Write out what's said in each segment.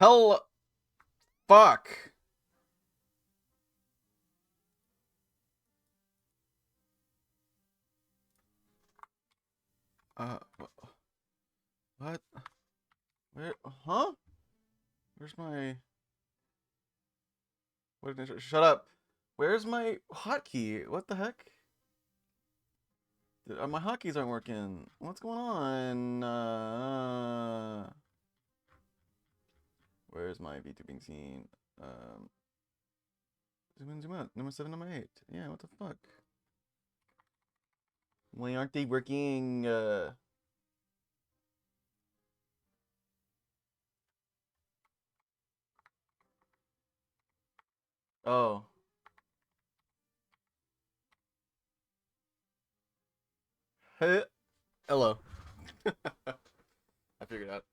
Hell, fuck. Uh, what? Where? Huh? Where's my? What? Shut up. Where's my hotkey? What the heck? My hotkeys aren't working. What's going on? Where's my V2 being seen? Zoom in, zoom out. Number 7, number 8. Yeah, what the fuck? Why aren't they working? Oh. Hey. Hello. I figured out.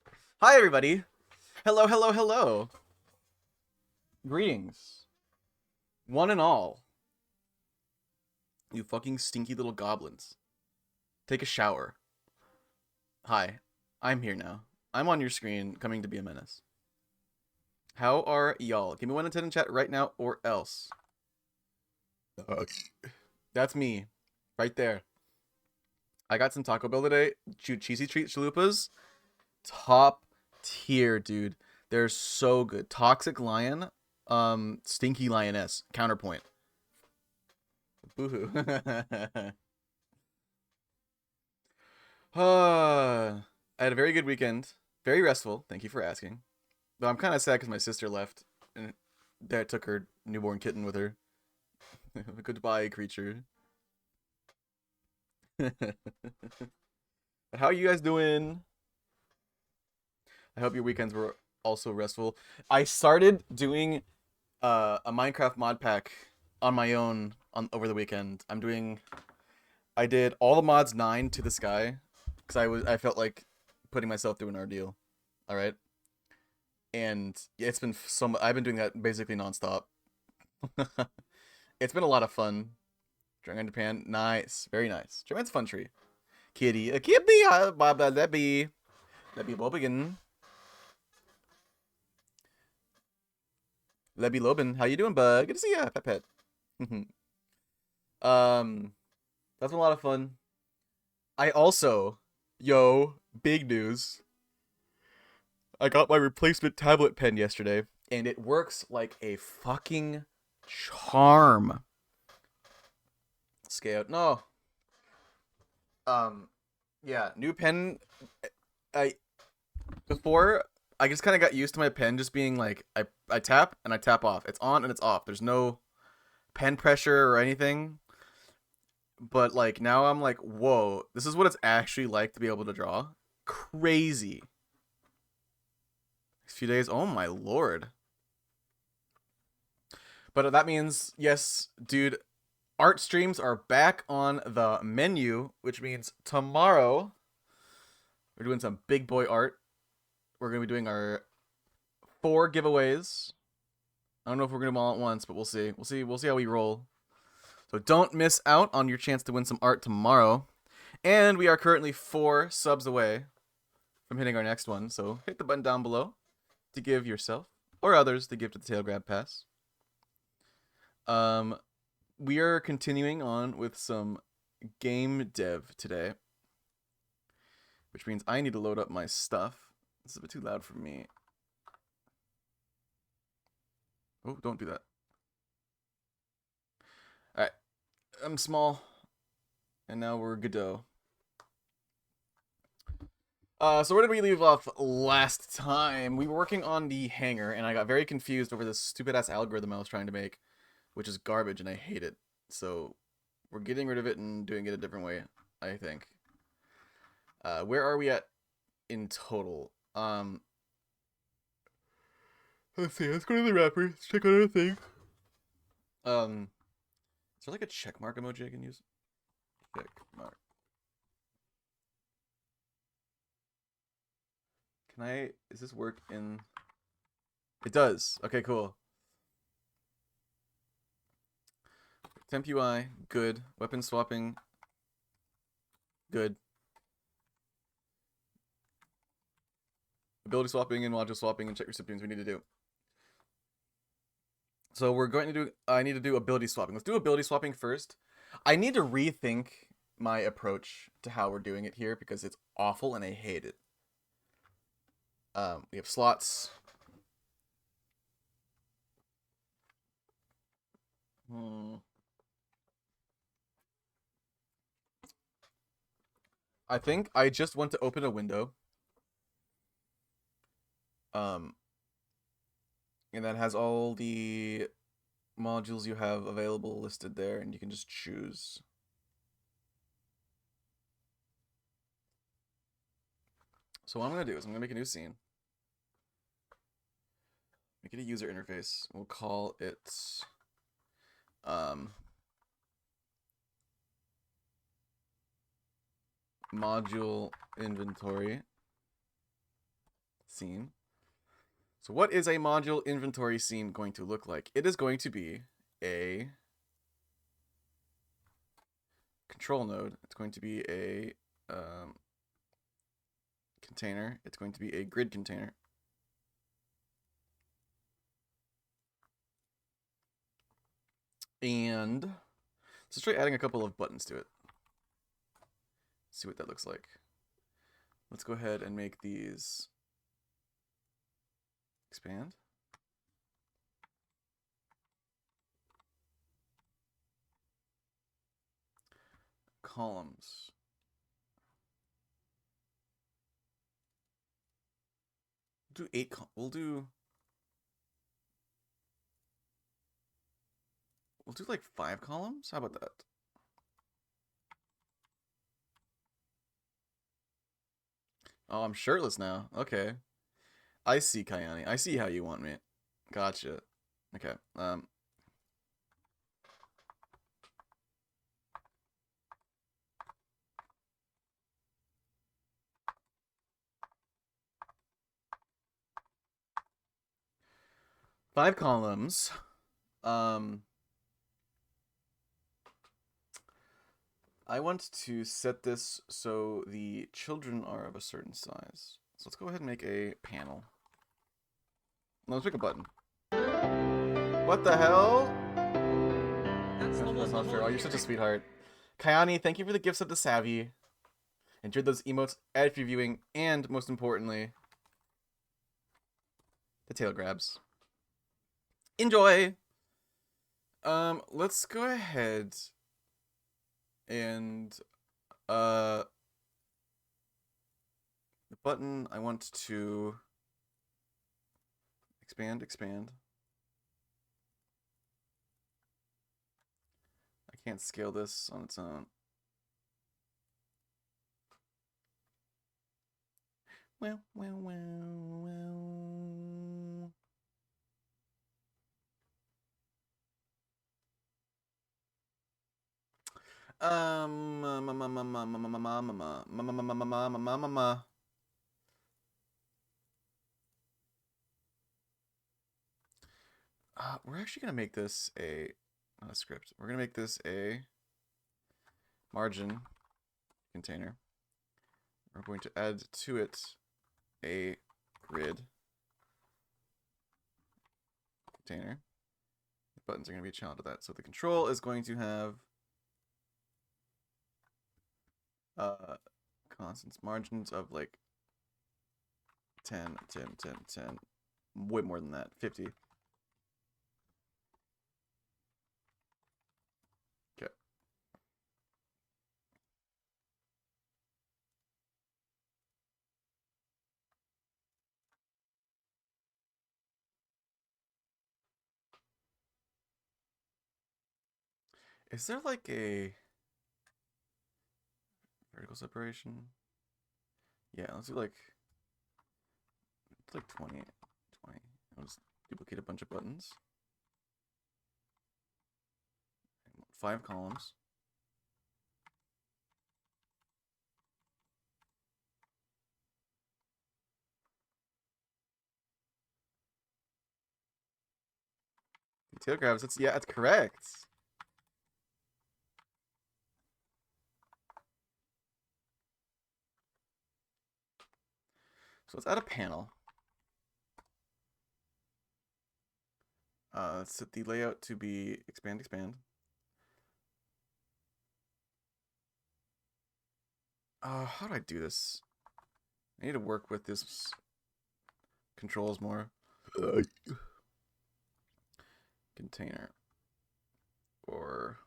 Hi, everybody. Hello, hello, hello. Greetings. One and all. You fucking stinky little goblins. Take a shower. Hi. I'm here now. I'm on your screen, coming to be a menace. How are y'all? Give me 1 to 10 in chat right now, or else. That's me. Right there. I got some Taco Bell today. Cheesy treat chalupas. Top tier, dude. They're so good. Toxic Lion. Stinky Lioness. Counterpoint. Boohoo. I had a very good weekend. Very restful. Thank you for asking. But I'm kind of sad because my sister left. And Dad took her newborn kitten with her. Goodbye, creature. How are you guys doing? I hope your weekends were also restful. I started doing a Minecraft mod pack on my own over the weekend. I did all the mods 9 to the sky because I felt like putting myself through an ordeal. All right, and it's been I've been doing that basically nonstop. It's been a lot of fun. Dragon Japan, nice, very nice. Japan's fun tree. Kitty, a kitty, Bob, that be Bob again. Lebby Lobin, how you doing, bud? Good to see ya, pet. um, that's been a lot of fun. I also, big news. I got my replacement tablet pen yesterday, and it works like a fucking charm. Scout, no. Yeah, new pen. I before I just kind of got used to my pen just being like I tap and I tap off. It's on and it's off. There's no pen pressure or anything. But like now I'm like, whoa, this is what it's actually like to be able to draw. Crazy. Next few days, oh my lord. But that means, yes, dude, art streams are back on the menu, which means tomorrow we're doing some big boy art. We're gonna be doing our 4 giveaways. I don't know if we're gonna do them all at once, but we'll see. We'll see how we roll. So don't miss out on your chance to win some art tomorrow. And we are currently 4 subs away from hitting our next one. So hit the button down below to give yourself or others the gift of the tail grab pass. We are continuing on with some game dev today, which means I need to load up my stuff. This is a bit too loud for me. Oh, don't do that. Alright. I'm small. And now we're Godot. So where did we leave off last time? We were working on the hangar, and I got very confused over this stupid-ass algorithm I was trying to make, which is garbage, and I hate it. So we're getting rid of it and doing it a different way, I think. Where are we at in total? Let's see. Let's go to the wrapper. Let's check out other things. Is there like a check mark emoji I can use? Check mark. Can I? Does this work in? It does. Okay, cool. Temp UI, good. Weapon swapping, good. ability swapping and module swapping and check recipients we need to do. So we're going to do, I need to do ability swapping. Let's do ability swapping first. I need to rethink my approach to how we're doing it here because it's awful and I hate it. We have slots. I think I just want to open a window. And that has all the modules you have available listed there, and you can just choose. So what I'm gonna do is I'm gonna make a new scene. Make it a user interface. We'll call it module inventory scene. So what is a module inventory scene going to look like? It is going to be a control node. It's going to be a container. It's going to be a grid container. And let's try adding a couple of buttons to it. See what that looks like. Let's go ahead and make these expand. Columns. We'll do 8. We'll do like 5 columns. How about that? Oh, I'm shirtless now. Okay. I see, Kayani. I see how you want me. Gotcha. Okay. 5 columns. I want to set this so the children are of a certain size. So let's go ahead and make a panel. No, let's make a button. What the hell? That's not fair. Oh, you're such a sweetheart. Kayani, thank you for the gifts of the savvy. Enjoyed those emotes, added for viewing, and most importantly, the tail grabs. Enjoy! Let's go ahead and the button I want to expand. I can't scale this on its own. Well. We're actually gonna make this not a script. We're gonna make this a margin container. We're going to add to it a grid container. The buttons are going to be a child to that. So the control is going to have constants, margins of like 10, way more than that, 50. Okay. Is there like a vertical separation? Yeah, let's do like 20. I'll just duplicate a bunch of buttons. 5 columns. Tail grabs. Yeah, that's correct. So let's add a panel. Let's set the layout to be expand, expand. How do I do this? I need to work with this controls more. Container. Or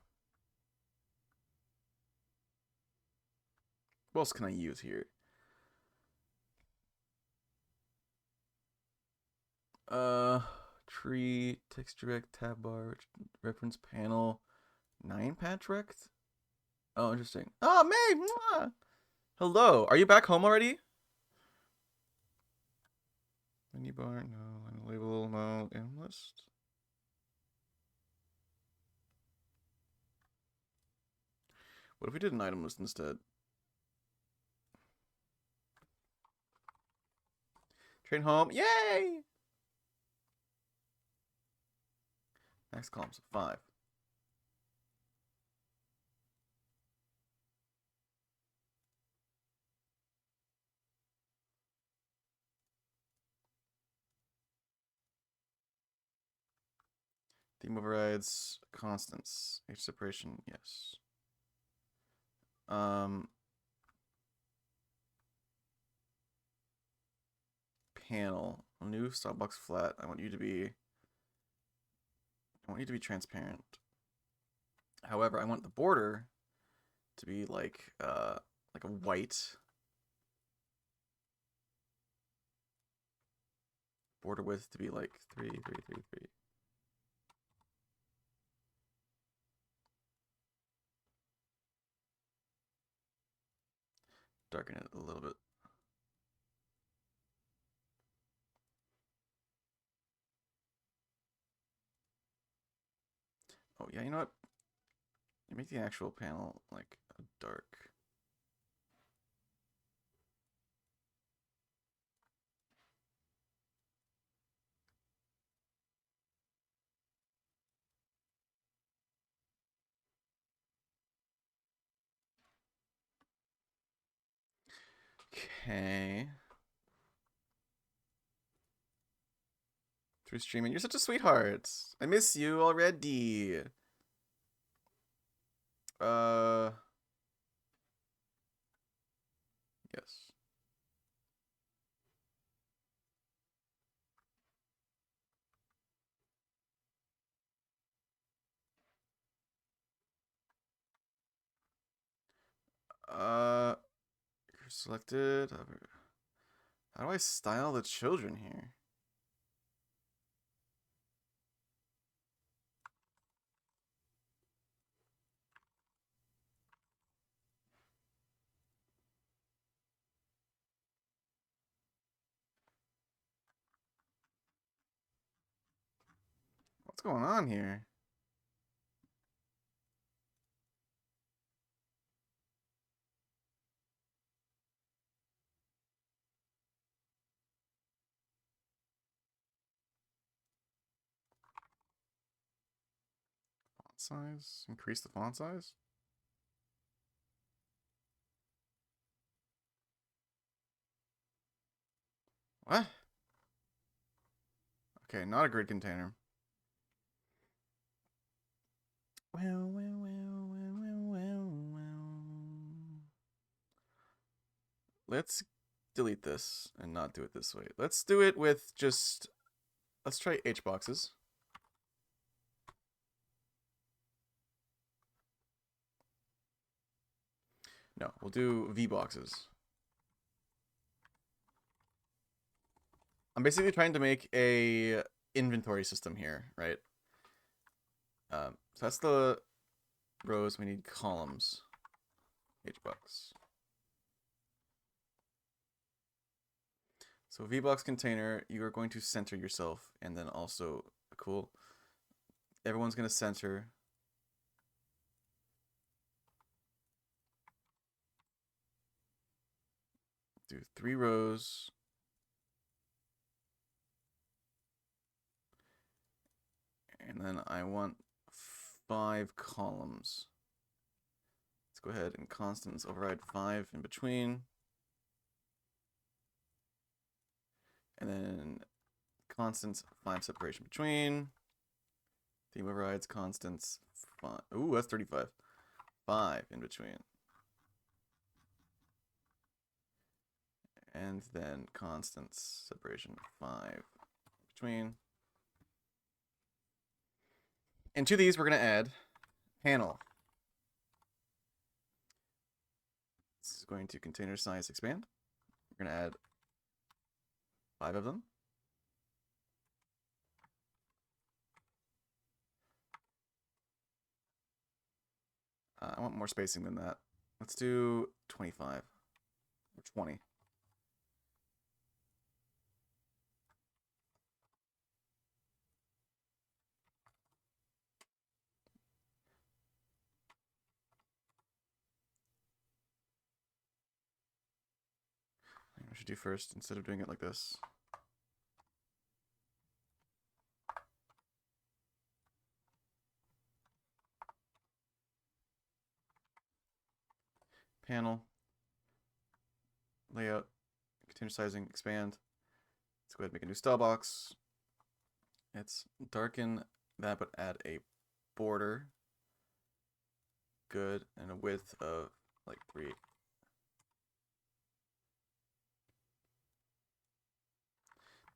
what else can I use here? Tree, text direct, tab bar, reference panel, 9-patch rect? Oh, interesting. Oh, May! Mwah! Hello, are you back home already? Menu bar, no. Label, no. M list. What if we did an item list instead? Train home, yay! Next column's 5. Theme overrides, constants, H separation, yes. Panel, new stopbox flat. I want you to be transparent. However, I want the border to be like a white. Border width to be like 3, 3, 3, 3. Darken it a little bit. Oh yeah, you know what? You make the actual panel like a dark. Okay. Through streaming, you're such a sweetheart. I miss you already. Yes. You're selected. How do I style the children here? What's going on here? Font size? Increase the font size? What? Okay, not a grid container. Let's delete this and not do it this way. Let's do it with just... Let's try H boxes. No, we'll do V boxes. I'm basically trying to make a inventory system here, right? So that's the rows. We need columns. HBox. So VBox container, you are going to center yourself, and then also cool. Everyone's gonna center. Do 3 rows. And then I want 5 columns. Let's go ahead and constants override 5 in between. And then constants 5 separation between. Theme overrides, constants. Fine. Ooh, that's 35. 5 in between. And then constants, separation 5 between. And to these, we're going to add panel. This is going to container size expand. We're going to add 5 of them. I want more spacing than that. Let's do 25 or 20. I should do first instead of doing it like this. Panel, layout, container sizing, expand. Let's go ahead and make a new style box. Let's darken that, but add a border. Good, and a width of like 3.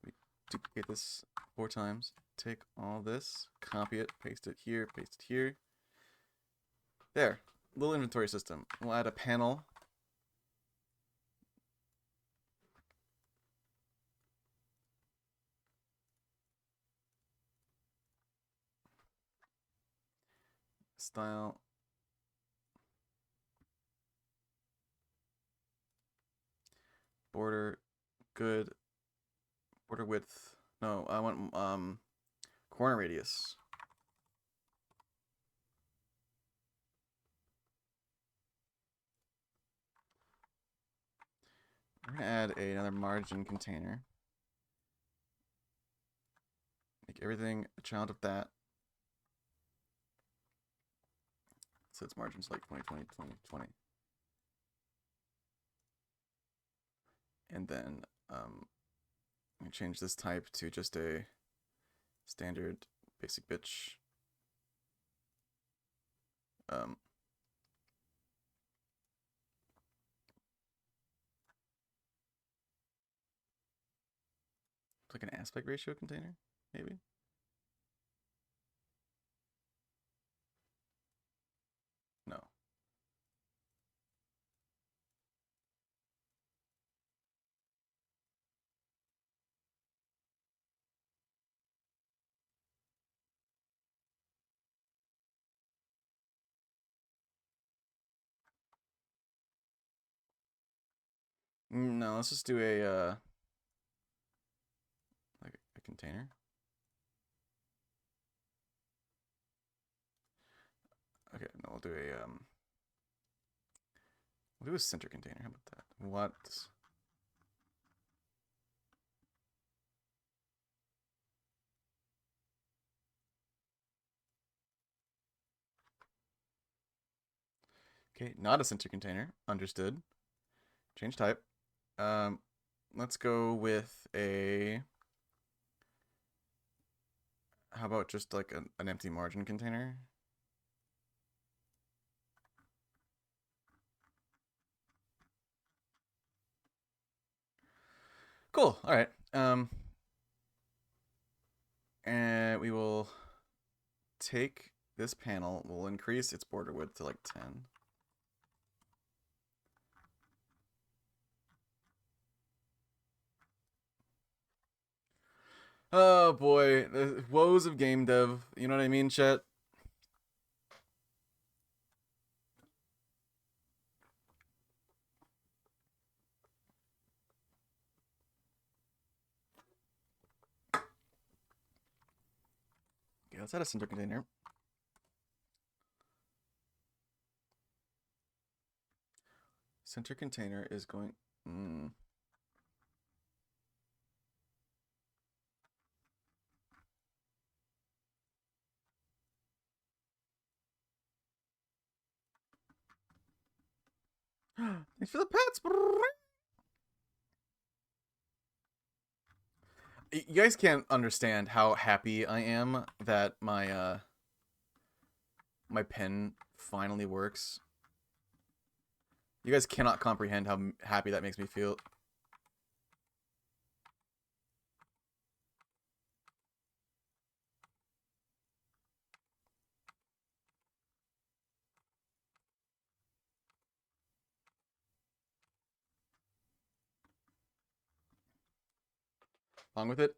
We duplicate this 4 times. Take all this, copy it, paste it here, paste it here. There, little inventory system. We'll add a panel. Style. Border, good. Border width. No, I want corner radius. We're gonna add another margin container. Make everything a child of that. So its margins like 20, 20, 20, 20. And then we change this type to just a standard basic bitch. Like an aspect ratio container, maybe. No. No, let's just do a like a container. Okay, no, we'll do a center container. How about that? What? Okay, not a center container. Understood. Change type. Let's go with a. How about just like an empty margin container? Cool. All right. And we will take this panel. We'll increase its border width to like 10. Oh boy, the woes of game dev. You know what I mean, chat? Okay, let's add a center container. Center container is going. Thanks for the pets. You guys can't understand how happy I am that my pen finally works. You guys cannot comprehend how happy that makes me feel. Along with it,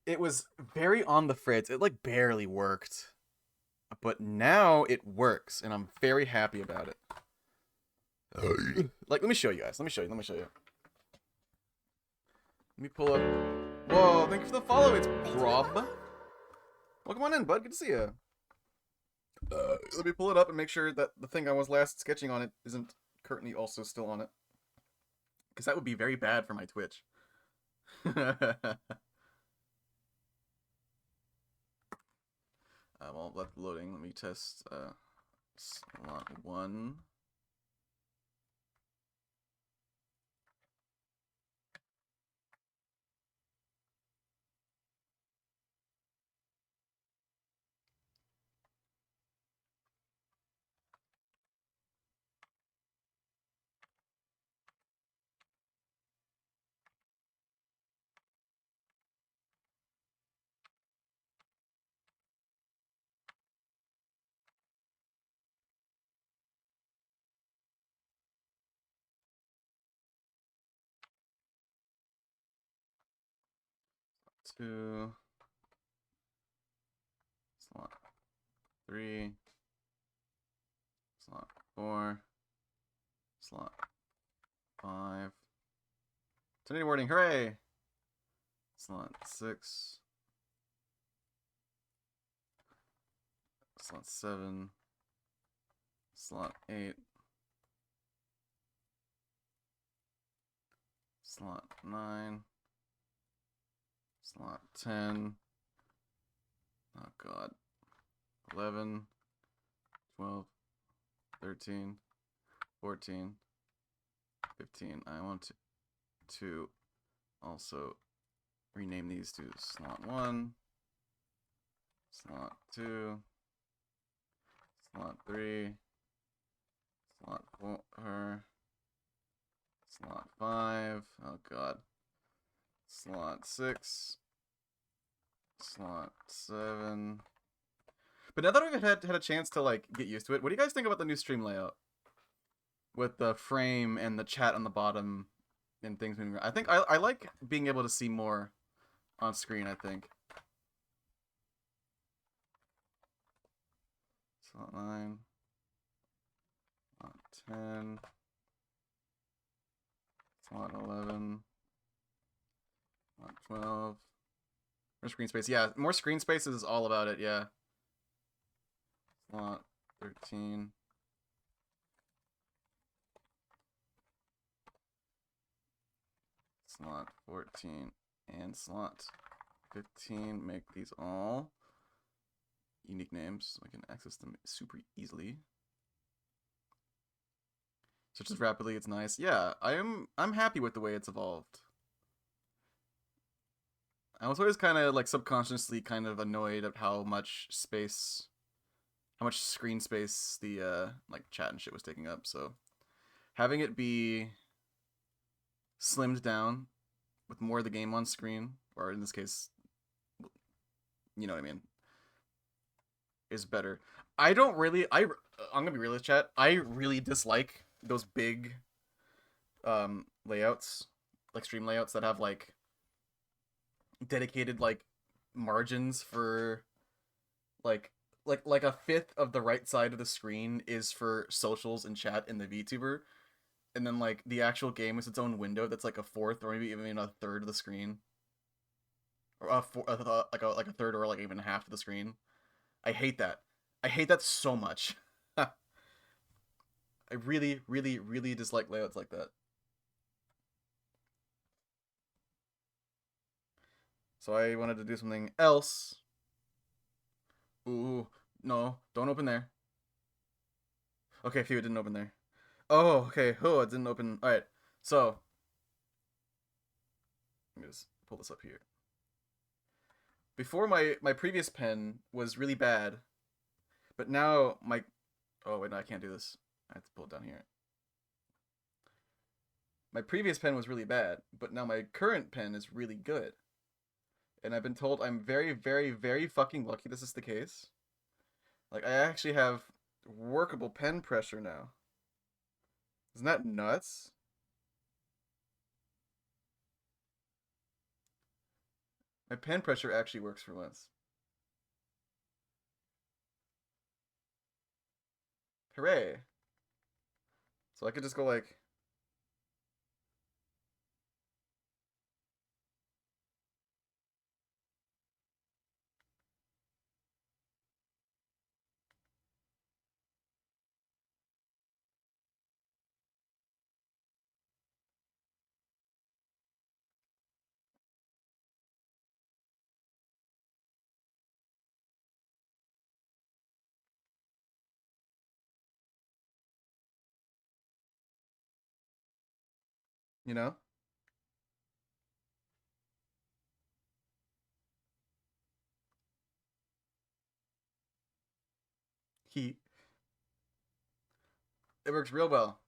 it was very on the fritz. It like barely worked, but now it works, and I'm very happy about it. Like, let me show you guys. Let me show you. Let me show you. Let me pull up. Whoa! Thank you for the follow. It's Rob. Welcome on in, bud. Good to see you. Let me pull it up and make sure that the thing I was last sketching on it isn't currently also still on it, because that would be very bad for my Twitch. Well, that's loading. Let me test slot 1. Two, slot 3, slot 4, slot 5. Tornado wording, hooray! Slot 6, slot 7, slot 8, slot 9, slot 10. Oh god. 11, 12, 13, 14, 15. I want to also rename these to slot 1, slot 2, slot 3, slot 4, slot 5, oh god, slot 6, slot 7. But now that I've had a chance to like get used to it, what do you guys think about the new stream layout? With the frame and the chat on the bottom and things moving around. I think I like being able to see more on screen, I think. Slot 9. Slot 10. Slot 11. Slot 12. More screen space. Yeah, more screen space is all about it, yeah. Slot 13. Slot 14 and slot 15. Make these all unique names so I can access them super easily. Such as rapidly, it's nice. Yeah, I'm happy with the way it's evolved. I was always kind of like subconsciously kind of annoyed at how much screen space the like chat and shit was taking up. So having it be slimmed down with more of the game on screen, or in this case, you know what I mean, is better. I'm gonna be real with chat. I really dislike those big layouts, like stream layouts that have like dedicated like margins for like a fifth of the right side of the screen is for socials and chat in the VTuber, and then like the actual game is its own window that's like a fourth or maybe even a third of the screen, or like a third or like even half of the screen. I hate that. I hate that so much. I really, really, really dislike layouts like that. So I wanted to do something else. Ooh, no, don't open there. Okay, phew, it didn't open there. Oh, okay. Oh, it didn't open. All right. So let me just pull this up here. Before my previous pen was really bad, but now my oh wait no I can't do this. I have to pull it down here. My previous pen was really bad, but now my current pen is really good. And I've been told I'm very, very, very fucking lucky this is the case. Like, I actually have workable pen pressure now. Isn't that nuts? My pen pressure actually works for once. Hooray. So I could just go like... You know? He... It works real well.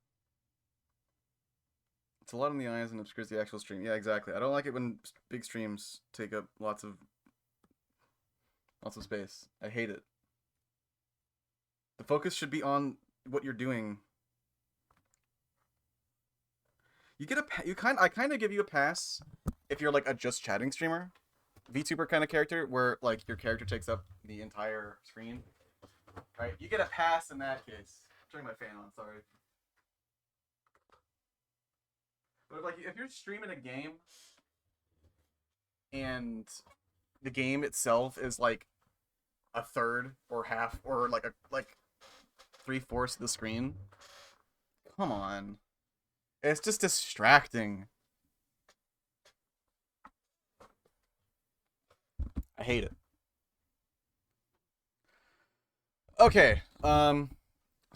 It's a lot in the eyes and obscures the actual stream. Yeah, exactly. I don't like it when big streams take up lots of space. I hate it. The focus should be on what you're doing. You get I kind of give you a pass if you're like a just chatting streamer, VTuber kind of character where like your character takes up the entire screen. Right? You get a pass in that case. I'm turning my fan on, sorry. But if you're streaming a game and the game itself is like a third or half or like 3/4 of the screen, come on. It's just distracting. I hate it. Okay. So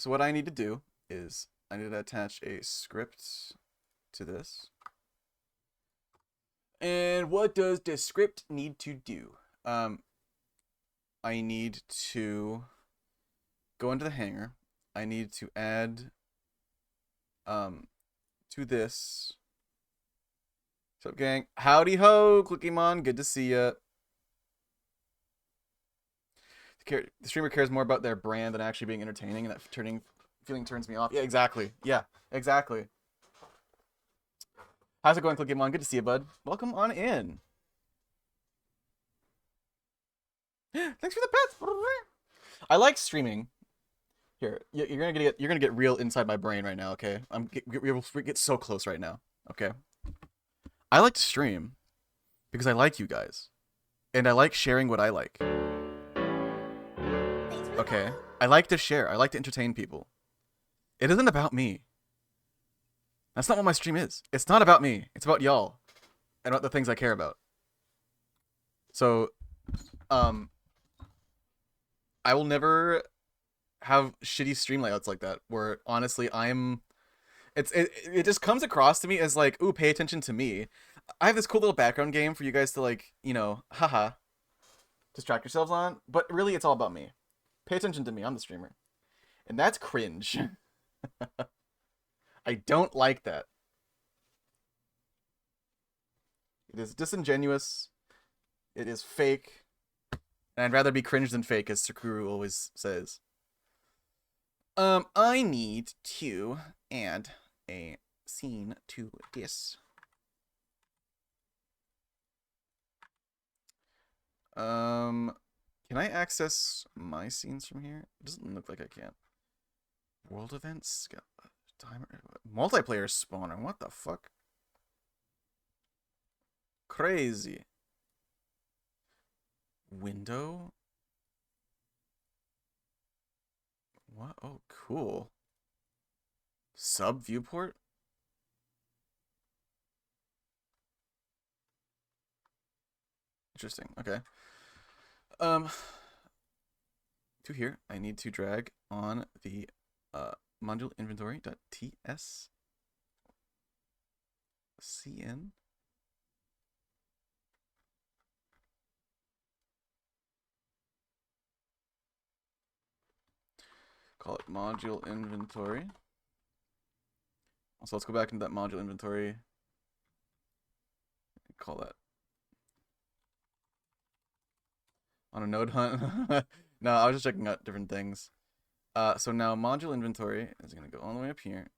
what I need to do is I need to attach a script to this. And what does the script need to do? I need to go into the hanger. I need to add to this. What's up, gang? Howdy ho, Clickymon. Good to see ya. The streamer cares more about their brand than actually being entertaining, and that feeling turns me off. Yeah, exactly. Yeah, exactly. How's it going, Clickymon? Good to see you, bud. Welcome on in. Thanks for the pets. I like streaming. Here, you're gonna get real inside my brain right now. Okay, we get so close right now. Okay, I like to stream because I like you guys, and I like sharing what I like. Okay, I like to share. I like to entertain people. It isn't about me. That's not what my stream is. It's not about me. It's about y'all and about the things I care about. So, I will never have shitty stream layouts like that where honestly it just comes across to me as like, ooh, pay attention to me. I have this cool little background game for you guys to like, haha, distract yourselves on, but really it's all about me. Pay attention to me, I'm the streamer. And that's cringe. I don't like that. It is disingenuous. It is fake. And I'd rather be cringe than fake, as Sakura always says. I need to add a scene to this. Can I access my scenes from here? It doesn't look like I can. World events, timer, multiplayer spawner. What the fuck? Crazy. Window. What? Oh, cool. Sub viewport. Interesting. Okay. To here, I need to drag on the module inventory.ts cn. Call it module inventory. So let's go back into that module inventory. Call that on a node hunt. No, I was just checking out different things. So now module inventory is gonna go all the way up here.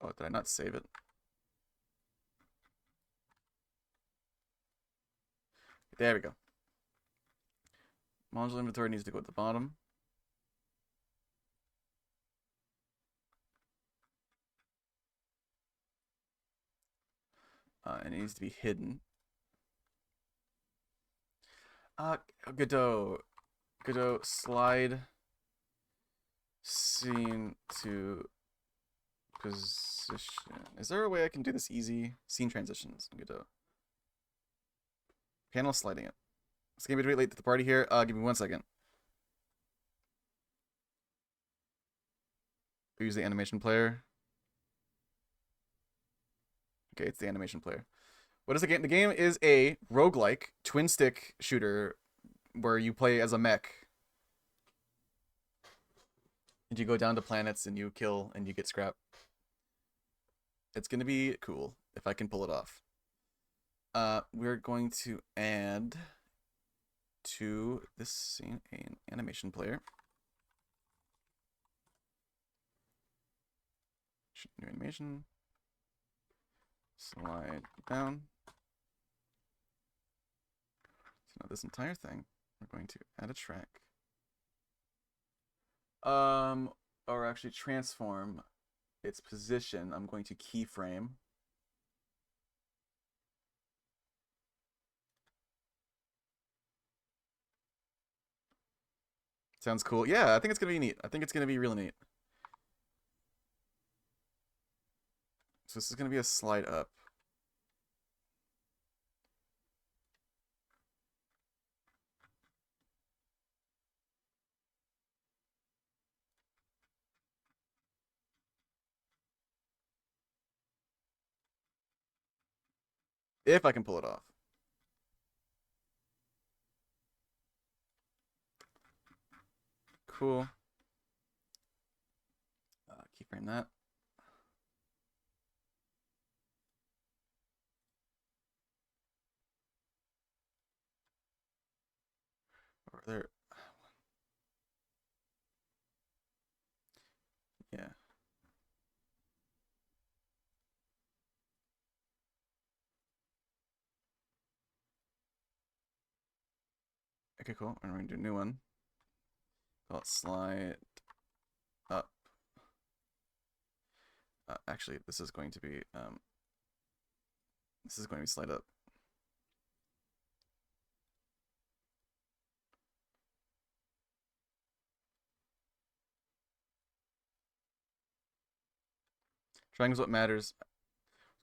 Oh, did I not save it? There we go. Module inventory needs to go at the bottom. And it needs to be hidden. Godot slide scene to position. Is there a way I can do this easy? Scene transitions. Godot. Panel sliding it. It's gonna be late to the party here. Give me 1 second. Use the animation player. Okay, it's the animation player. What is the game? The game is a roguelike twin stick shooter where you play as a mech. And you go down to planets and you kill and you get scrap. It's gonna be cool if I can pull it off. We're going to add to this scene an animation player. New animation. Slide down. So now this entire thing, we're going to add a track. Or actually transform its position. I'm going to keyframe. Sounds cool. Yeah, I think it's gonna be neat. I think it's gonna be really neat. So this is gonna be a slide up. If I can pull it off. Cool. Keyframe that. Over there. Yeah. Okay, cool. And we're gonna do a new one. Call it slide up. Actually, this is going to be slide up. Triangle's what matters.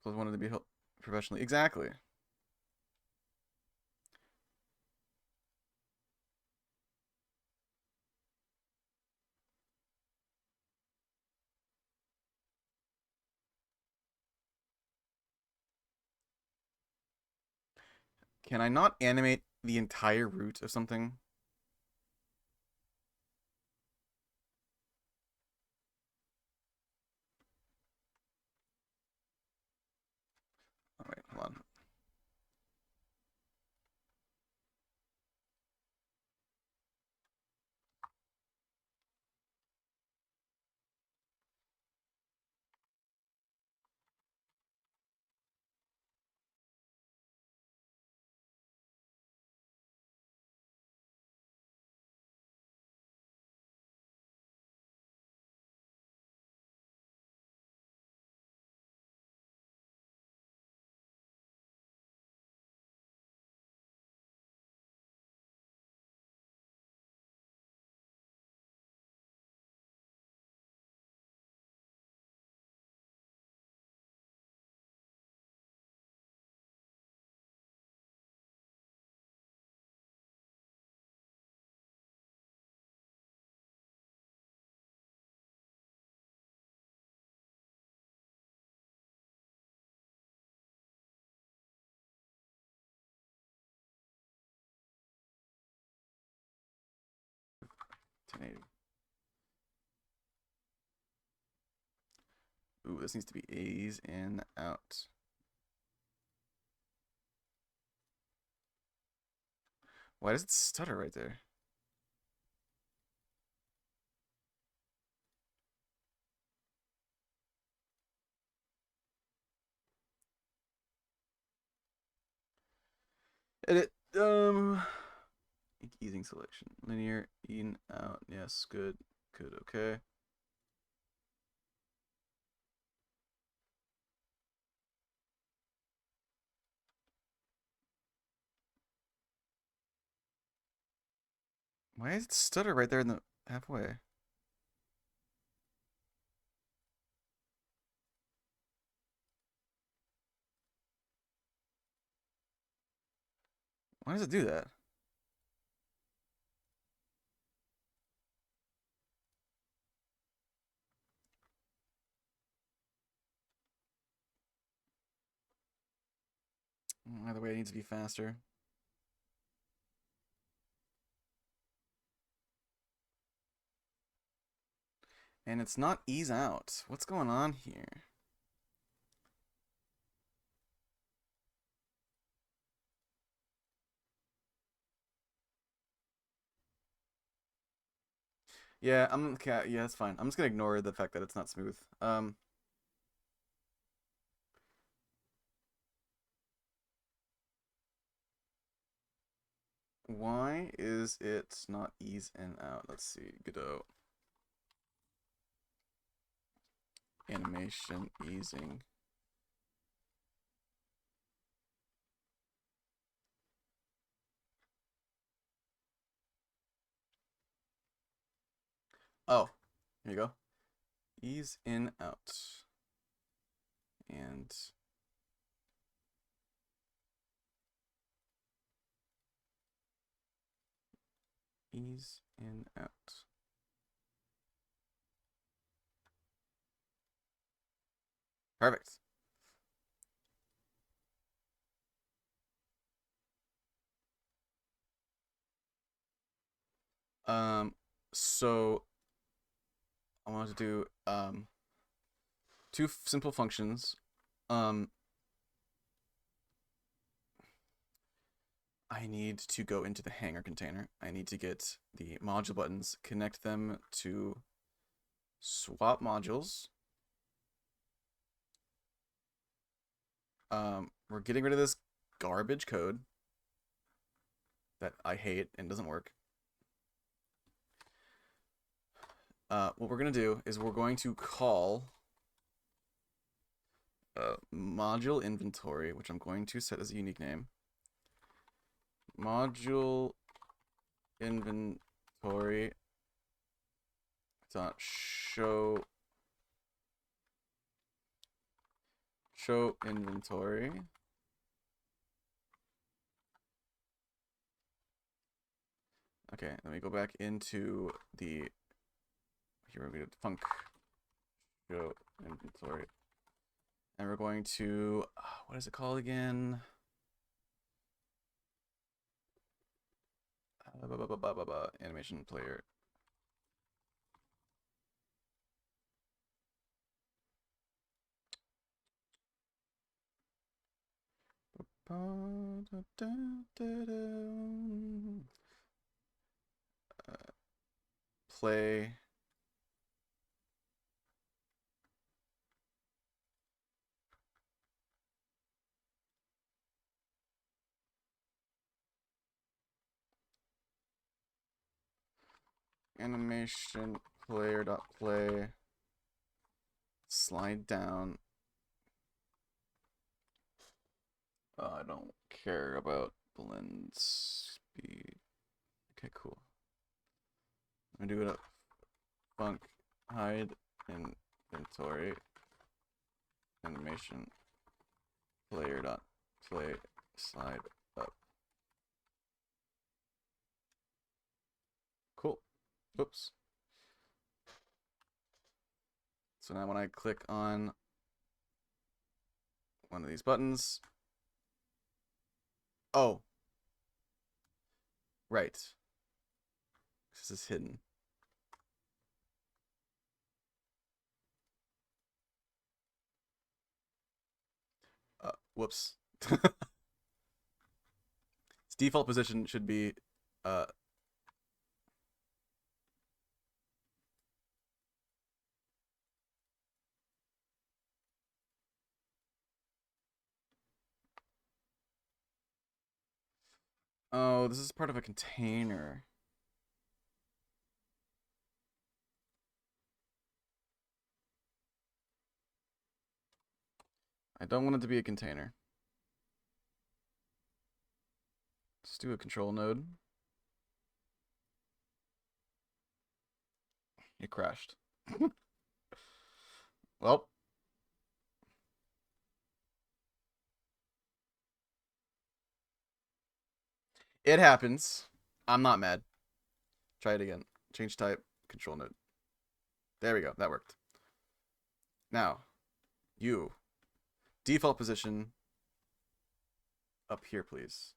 I wanted to be helped professionally. Exactly. Can I not animate the entire root of something? Oh, wait, hold on. 1080. Ooh, this needs to be ease in, out. Why does it stutter right there? Edit. Easing selection. Linear, in, out. Yes, good. Good, okay. Why does it stutter right there in the halfway? Why does it do that? Either way, it needs to be faster. And it's not ease out. What's going on here? Yeah, okay, yeah, that's fine. I'm just gonna ignore the fact that it's not smooth. Why is it not ease in out? Let's see. Godot. Animation easing. Oh, here you go. Ease in out. And ease in out. Perfect. So I want to do two simple functions. I need to go into the hanger container. I need to get the module buttons, connect them to swap modules. We're getting rid of this garbage code that I hate and doesn't work. What we're gonna do is we're going to call module inventory, which I'm going to set as a unique name. Module inventory dot show inventory. Okay, let me go back into the here we go func show inventory, and we're going to what is it called again? Animation player. Play animation player dot play slide down. I don't care about blend speed. Okay, cool. I'm gonna do it up. Func hide inventory animation player dot play slide up. Cool. Oops. So now when I click on one of these buttons, oh, right, this is hidden. Whoops. Its default position should be uh oh, this is part of a container. I don't want it to be a container. Let's do a control node. It crashed. Well, it happens. I'm not mad. Try it again. Change type, control node. There we go. That worked. Now, you. Default position up here, please.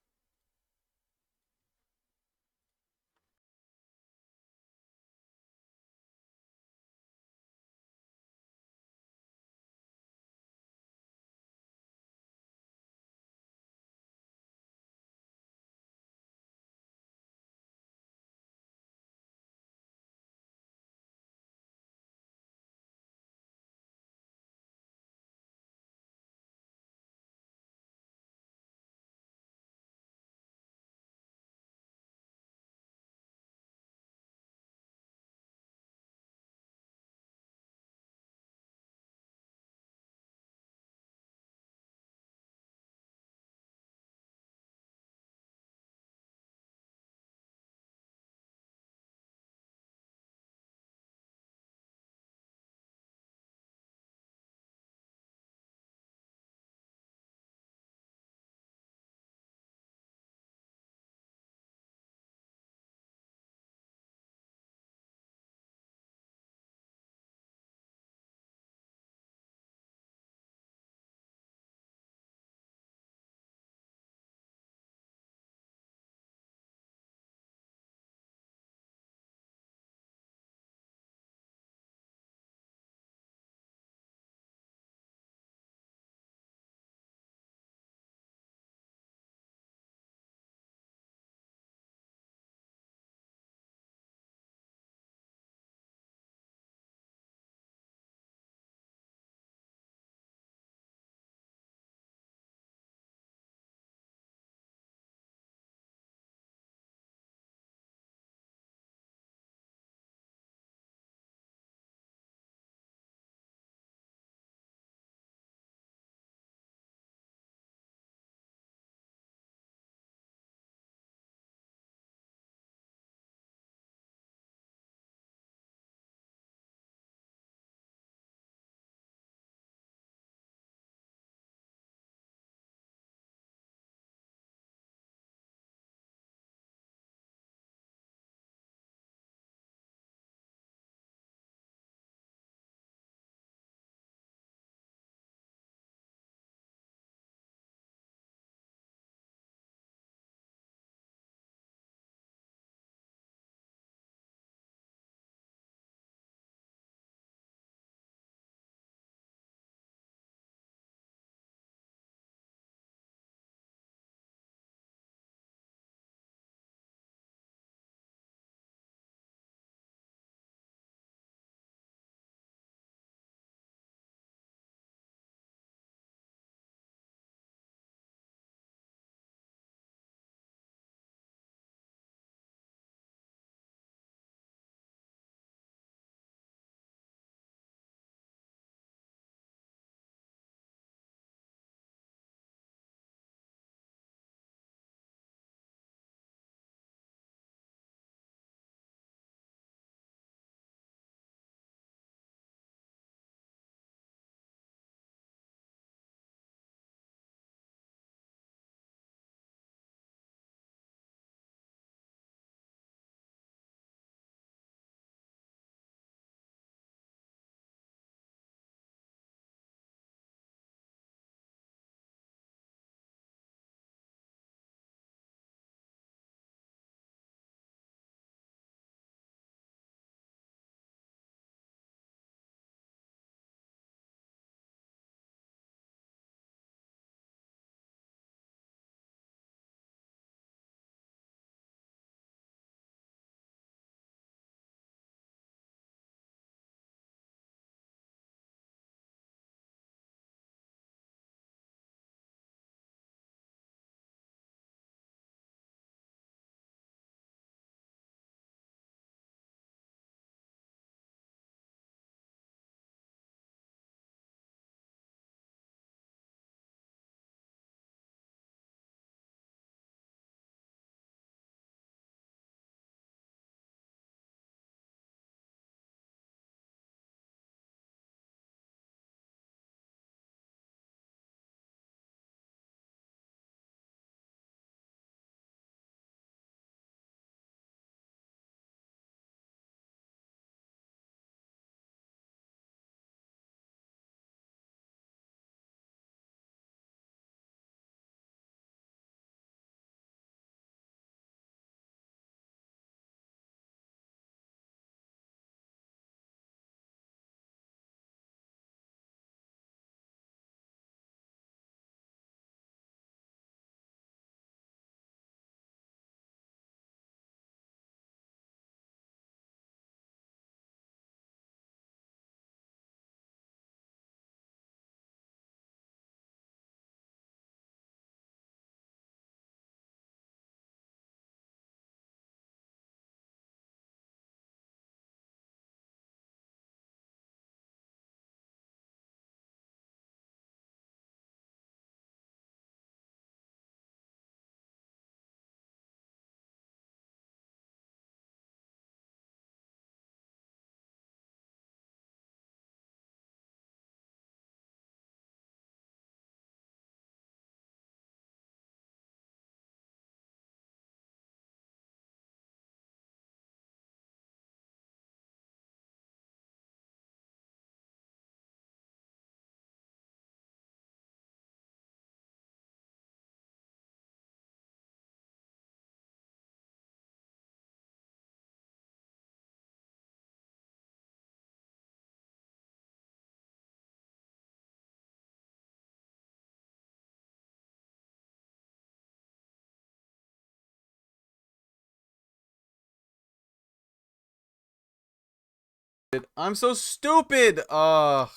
I'm so stupid! I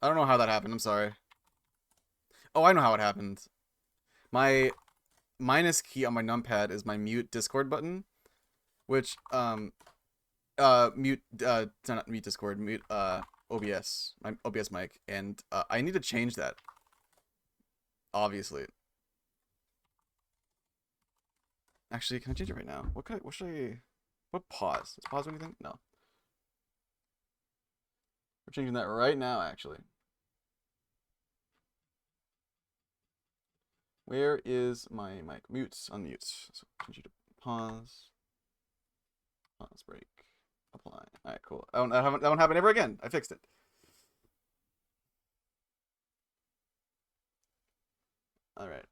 don't know how that happened. I'm sorry. Oh, I know how it happened. My minus key on my numpad is my mute Discord button, which mute not mute Discord, mute OBS, my OBS mic, and I need to change that. Obviously. Actually, can I change it right now? What should I what pause? Does pause do anything? No. We're changing that right now actually. Where is my mic? Mute, unmute. So change to pause. Pause break. Apply. Alright, cool. That won't happen ever again. I fixed it. Alright.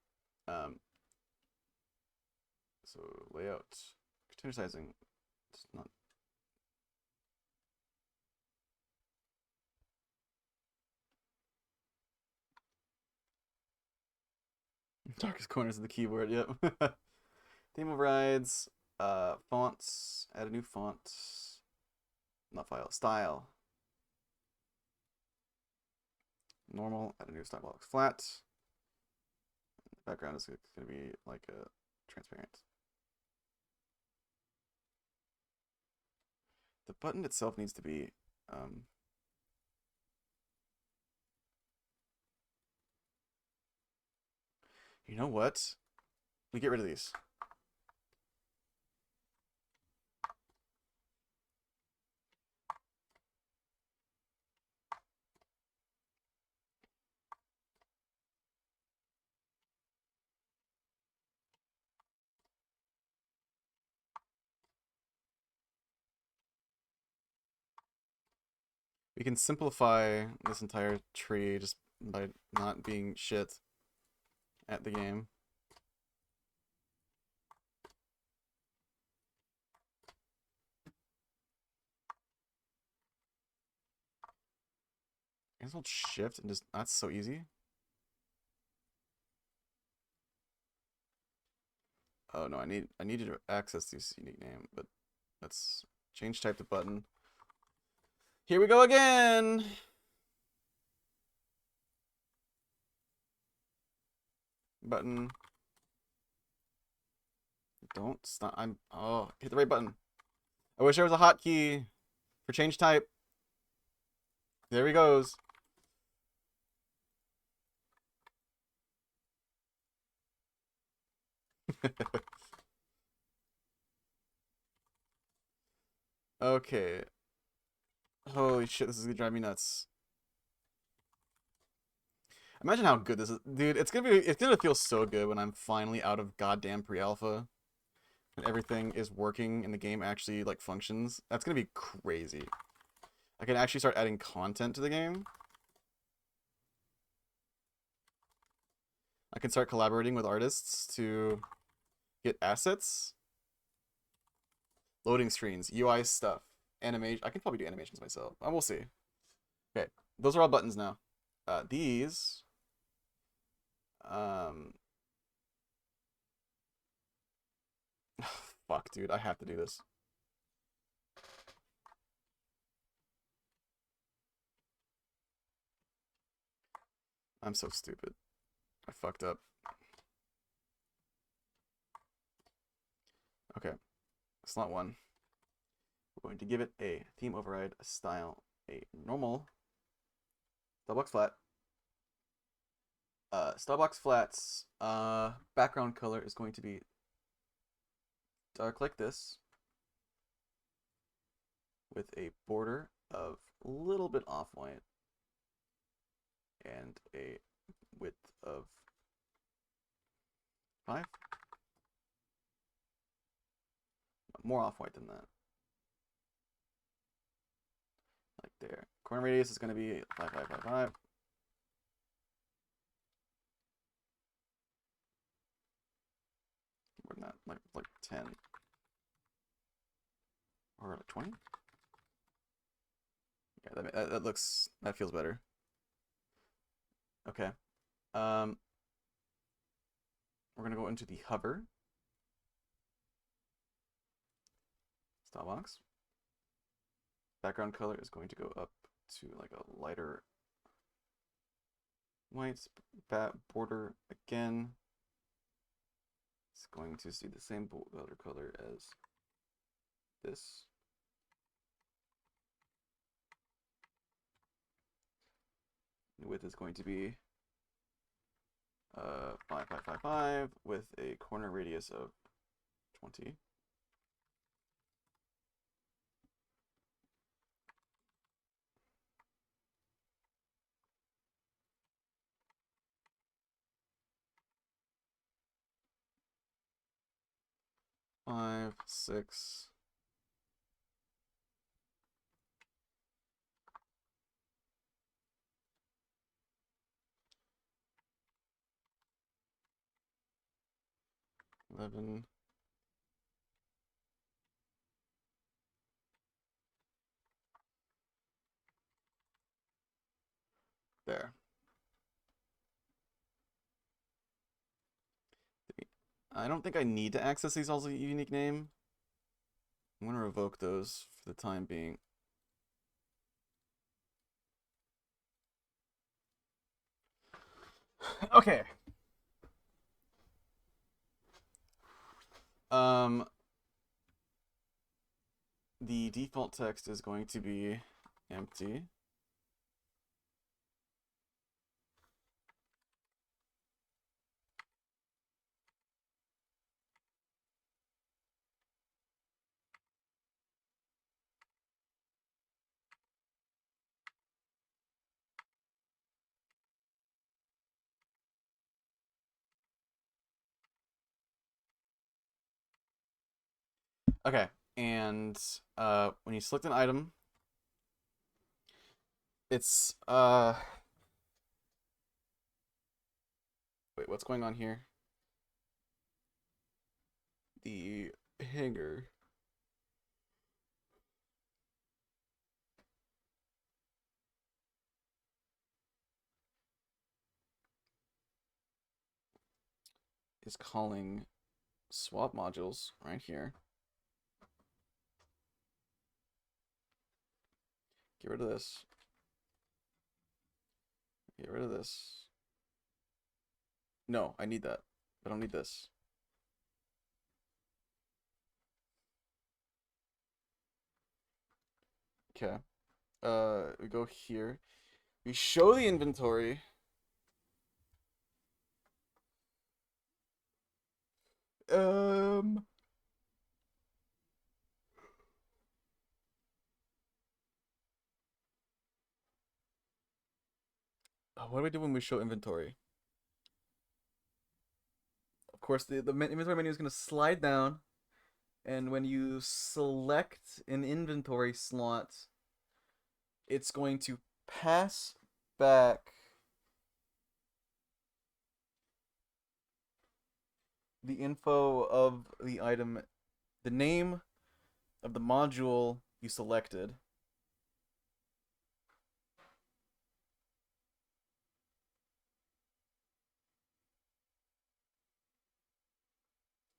So layout. Container sizing. It's not darkest corners of the keyboard, yep. Theme overrides. Fonts. Add a new font. Not file. Style. Normal. Add a new style box. Flat. The background is going to be like a transparent. The button itself needs to be you know what? We get rid of these. We can simplify this entire tree just by not being shit at the game. I guess hold shift and just that's so easy. Oh no, I need you to access this unique name, but let's change type to button. Here we go again. Button. Don't stop. Hit the right button. I wish there was a hotkey for change type. There he goes. Okay. Holy shit, this is gonna drive me nuts. Imagine how good this is. Dude, it's gonna feel so good when I'm finally out of goddamn pre-alpha. And everything is working and the game actually like functions. That's gonna be crazy. I can actually start adding content to the game. I can start collaborating with artists to get assets. Loading screens, UI stuff, animation. I can probably do animations myself. We'll see. Okay, those are all buttons now. These. Fuck, dude, I have to do this. I'm so stupid. I fucked up. Okay, slot one. We're going to give it a theme override, a style, a normal, Starbucks flat. Starbucks flats. Background color is going to be dark like this, with a border of a little bit off-white and a width of 5. More off-white than that. Like there. Corner radius is going to be 5, 5, 5, 5. More than that, like 10. Or like 20? Yeah, that feels better. Okay. We're gonna go into the hover. Style box. background color is going to go up to like a lighter white border again. It's going to see the same border color as this. The width is going to be 5, 5, 5, 5 with a corner radius of 20. Five, 6. Eleven. There. I don't think I need to access these as a unique name. I'm going to revoke those for the time being. Okay. The default text is going to be empty. Okay, and when you select an item, it's wait, what's going on here? The hanger is calling swap modules right here. Get rid of this. Get rid of this. No, I need that. I don't need this. Okay. We go here. We show the inventory. Um. What do we do when we show inventory? Of course, the inventory menu is going to slide down, and when you select an inventory slot, it's going to pass back the info of the item, the name of the module you selected.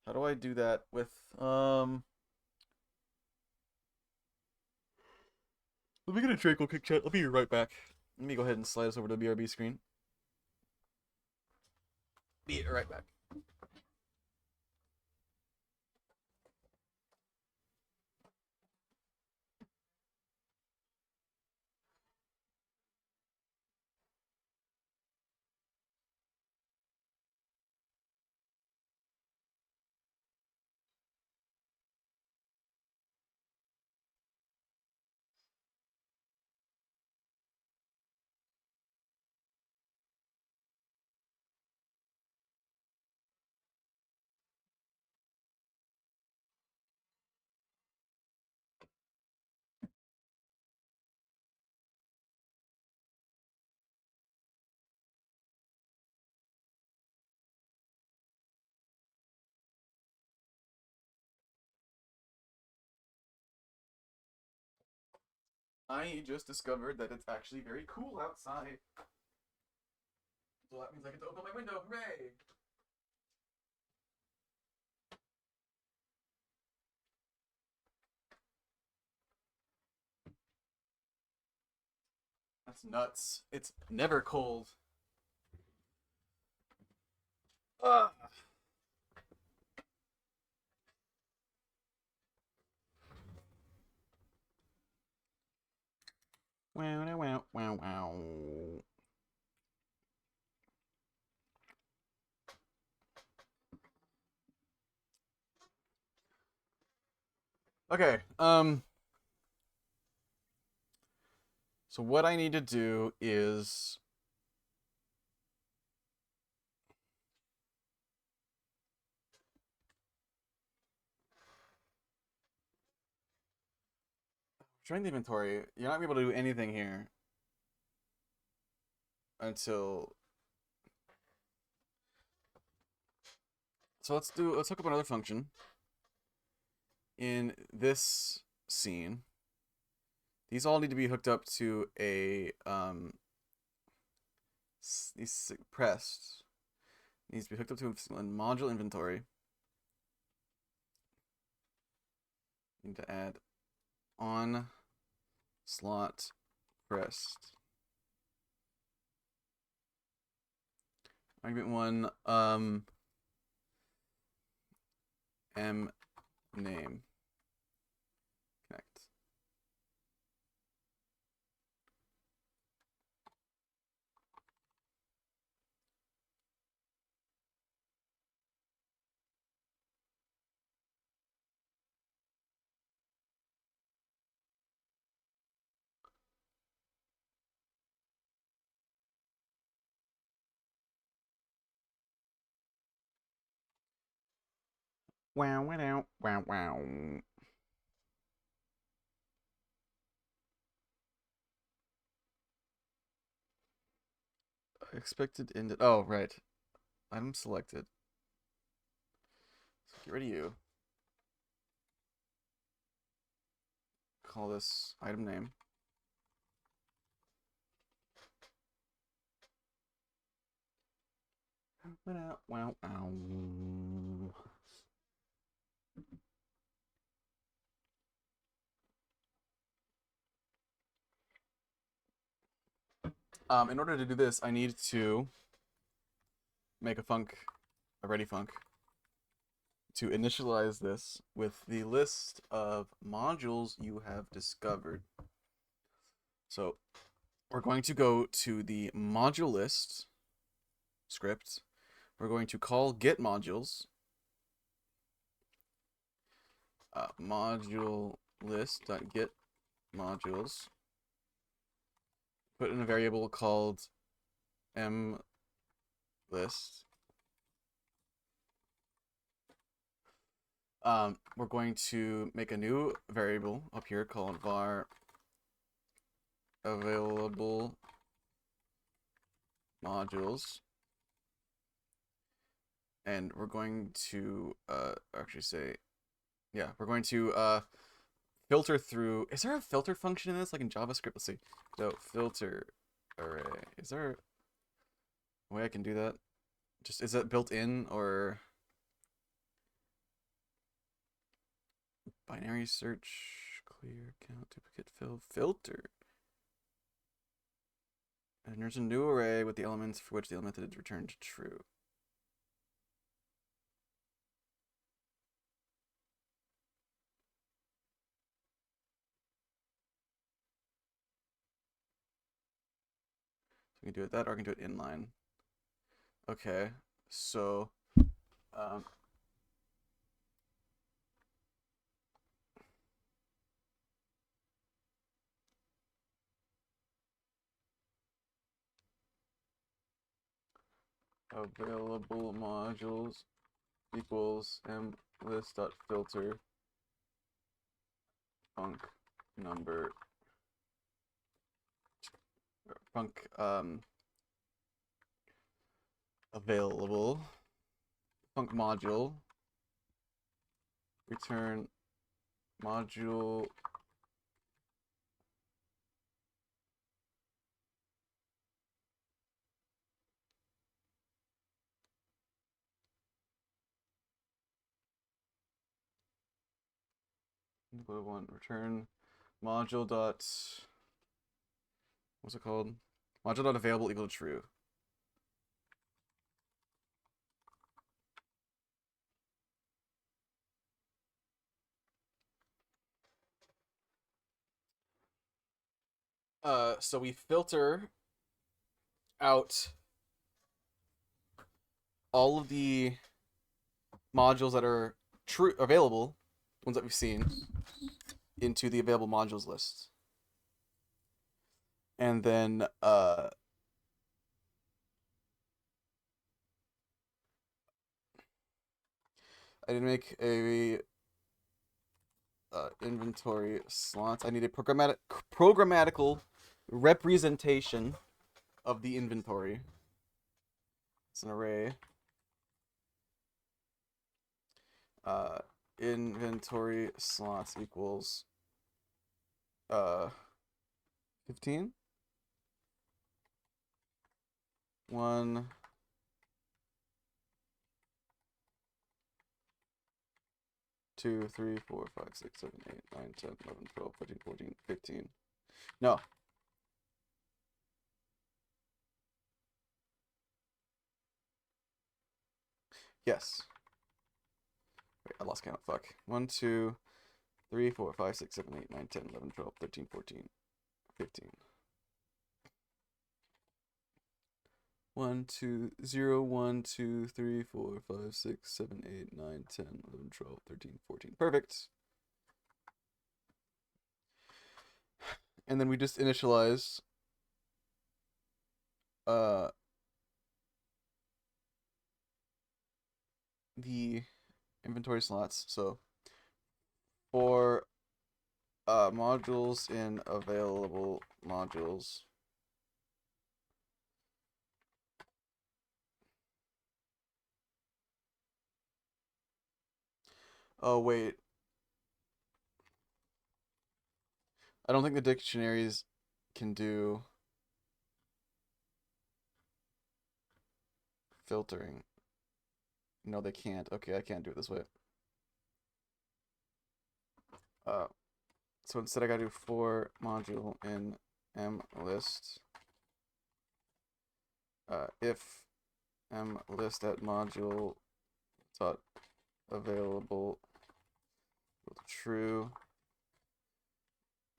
How do I do that with let me get a Draco kick chat. I'll be right back. Let me go ahead and slide us over to the BRB screen. Be right back. I just discovered that it's actually very cool outside. So that means I get to open my window. Hooray! That's nuts. It's never cold. Ugh. Wow, wow, wow, wow. Okay, so what I need to do is join the inventory. You're not gonna be able to do anything here until. So let's hook up another function in this scene. These all need to be hooked up to a these pressed needs to be hooked up to a module inventory. Need to add on slot pressed. Argument one m name connect. Wow, wow, wow, wow. Expected ended. Oh, right. Item selected. So get rid of you. Call this item name. Wow, wow, wow. In order to do this, I need to make a ready func, to initialize this with the list of modules you have discovered. So we're going to go to the module list script. We're going to call get modules, module list.get modules. Put in a variable called m list. We're going to make a new variable up here called var available modules, and we're going to actually say, yeah, we're going to filter through. Is there a filter function in this, like in JavaScript? Let's see. So filter array. Is there a way I can do that? Just is that built in, or binary search, clear, count, duplicate, fill, filter? And there's a new array with the elements for which the element is returned true. So we can do it that, or I can do it inline. Okay, so um, available modules equals m list dot filter func number func available func module return module one return module dot what's it called? Module not available equal to true. So we filter out all of the modules that are true available, ones that we've seen, into the available modules list. And then I didn't make a inventory slots. I need a programmatical representation of the inventory. It's an array. Inventory slots equals 15. 1, 2, 3, 4, 5, 6, 7, 8, 9, 10, 11, 12, 13, 14, 15. No. Yes. Wait, I lost count. Fuck. 1, 2, 3, 4, 5, 6, 7, 8, 9, 10, 11, 12, 13, 14, 15. 1, 2, 0, 1, 2, 3, 4, 5, 6, 7, 8, 9, 10, 11, 12, 13, 14. Perfect. And then we just initialize the inventory slots. So for modules in available modules, oh wait, I don't think the dictionaries can do filtering. No, they can't. Okay, I can't do it this way. So instead I gotta do for module in mlist. If mlist at module dot available true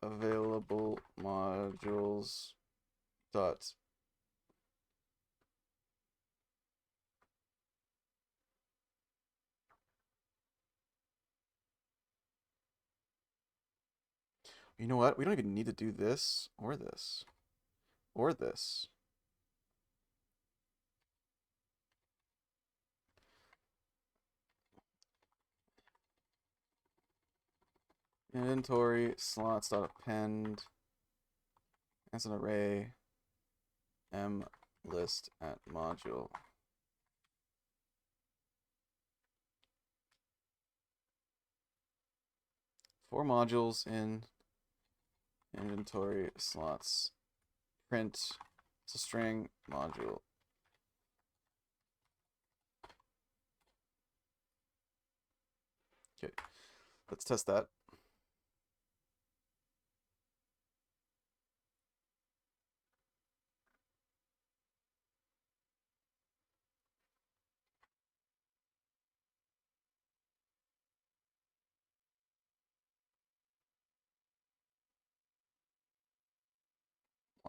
available modules dot you know what? We don't even need to do this or this or this. Inventory slots dot append as an array m list at module. For modules in inventory slots print it's a string module. Okay, let's test that.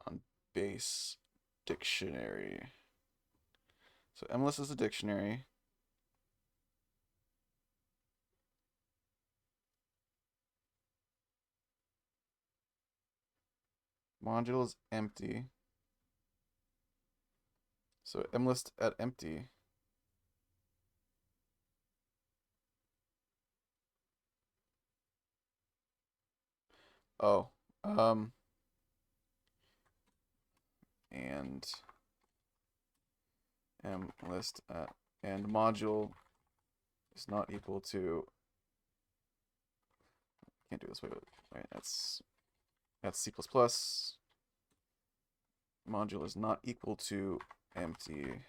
On base dictionary. So mlist is a dictionary. Module is empty. So mlist at empty. Oh, and mlist at and module is not equal to. Can't do this way, but right? That's C++. Module is not equal to empty.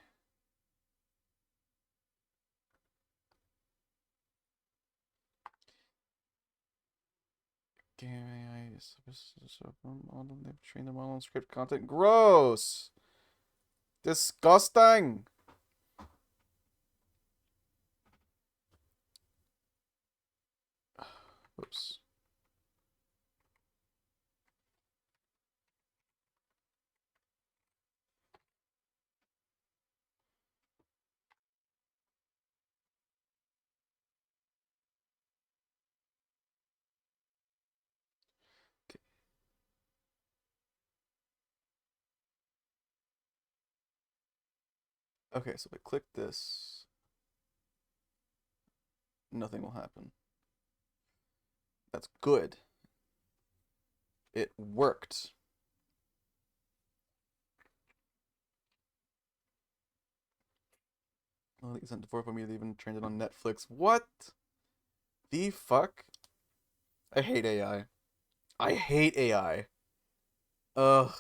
Game AI model. They've trained the model on script content. Gross. Disgusting. Oops. Okay, so if I click this, nothing will happen. That's good. It worked. Well, it sent for me. They even trained it on Netflix. What the fuck? I hate AI. I hate AI. Ugh.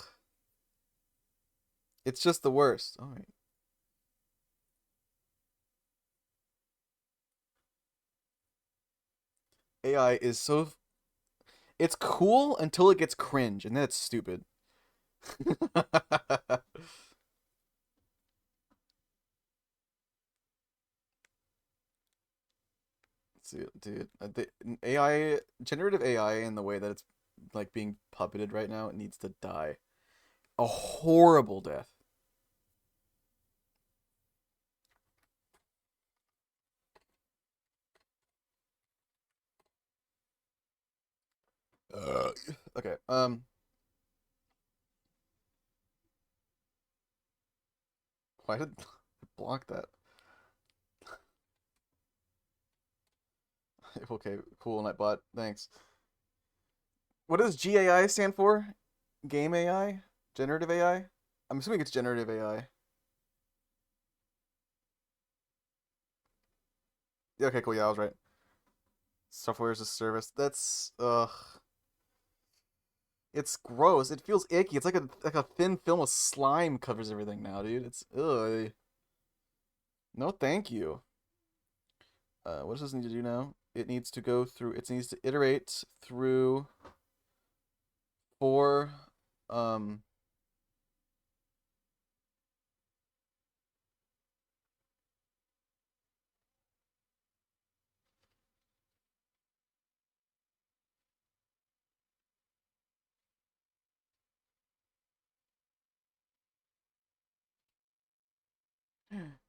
It's just the worst. All right. AI is so. It's cool until it gets cringe, and then it's stupid. See, dude, AI, generative AI, in the way that it's like being puppeted right now, it needs to die a horrible death. Uh, okay. Why did I block that? Okay, cool, Nightbot. Thanks. What does GAI stand for? Game AI? Generative AI? I'm assuming it's generative AI. Yeah, okay, cool. Yeah, I was right. Software as a service. That's it's gross. It feels icky. It's like a thin film of slime covers everything now, dude. It's ugh. No, thank you. What does this need to do now? It needs to go through. It needs to iterate through four. Um.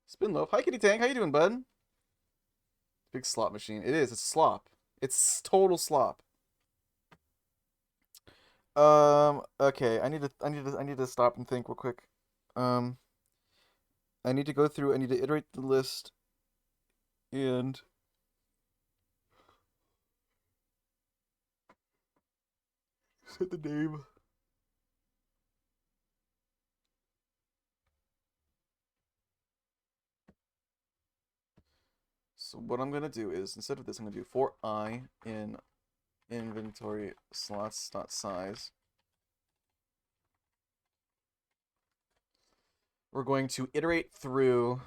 Spin loaf. Hi, Kitty Tank. How you doing, bud? Big slot machine. It is. It's slop. It's total slop. Okay. I need to stop and think real quick. Um. I need to go through. I need to iterate the list and set the name. So what I'm gonna do is, instead of this, I'm gonna do for I in inventory slots dot size. We're going to iterate through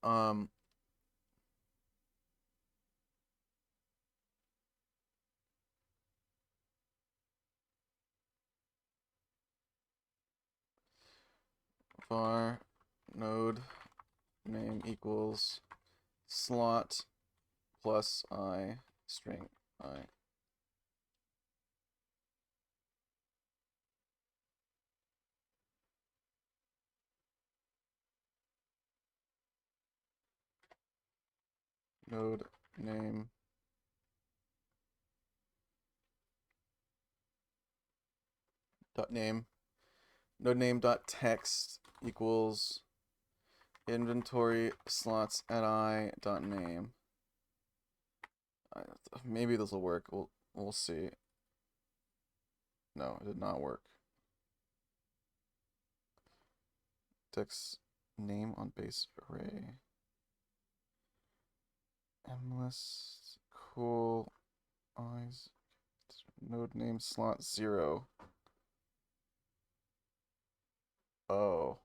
um var node name equals slot plus I string I. Node name dot name node name dot text equals inventory slots at I dot name. Maybe this will work. We'll see. No, it did not work. Text name on base array. Mlist cool eyes node name slot 0. Oh.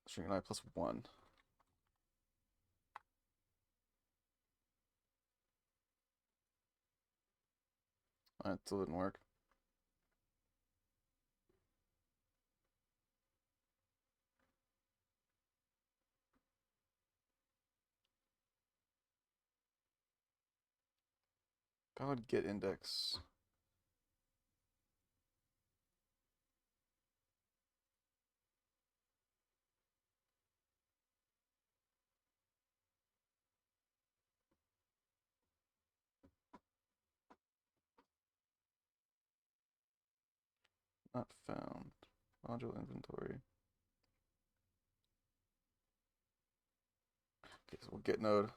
String I plus 1. That still didn't work. God, get index. Not found. Module inventory. Okay, so we'll get node.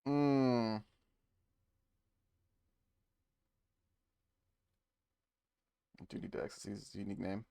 Hmm. I do need to access his unique name.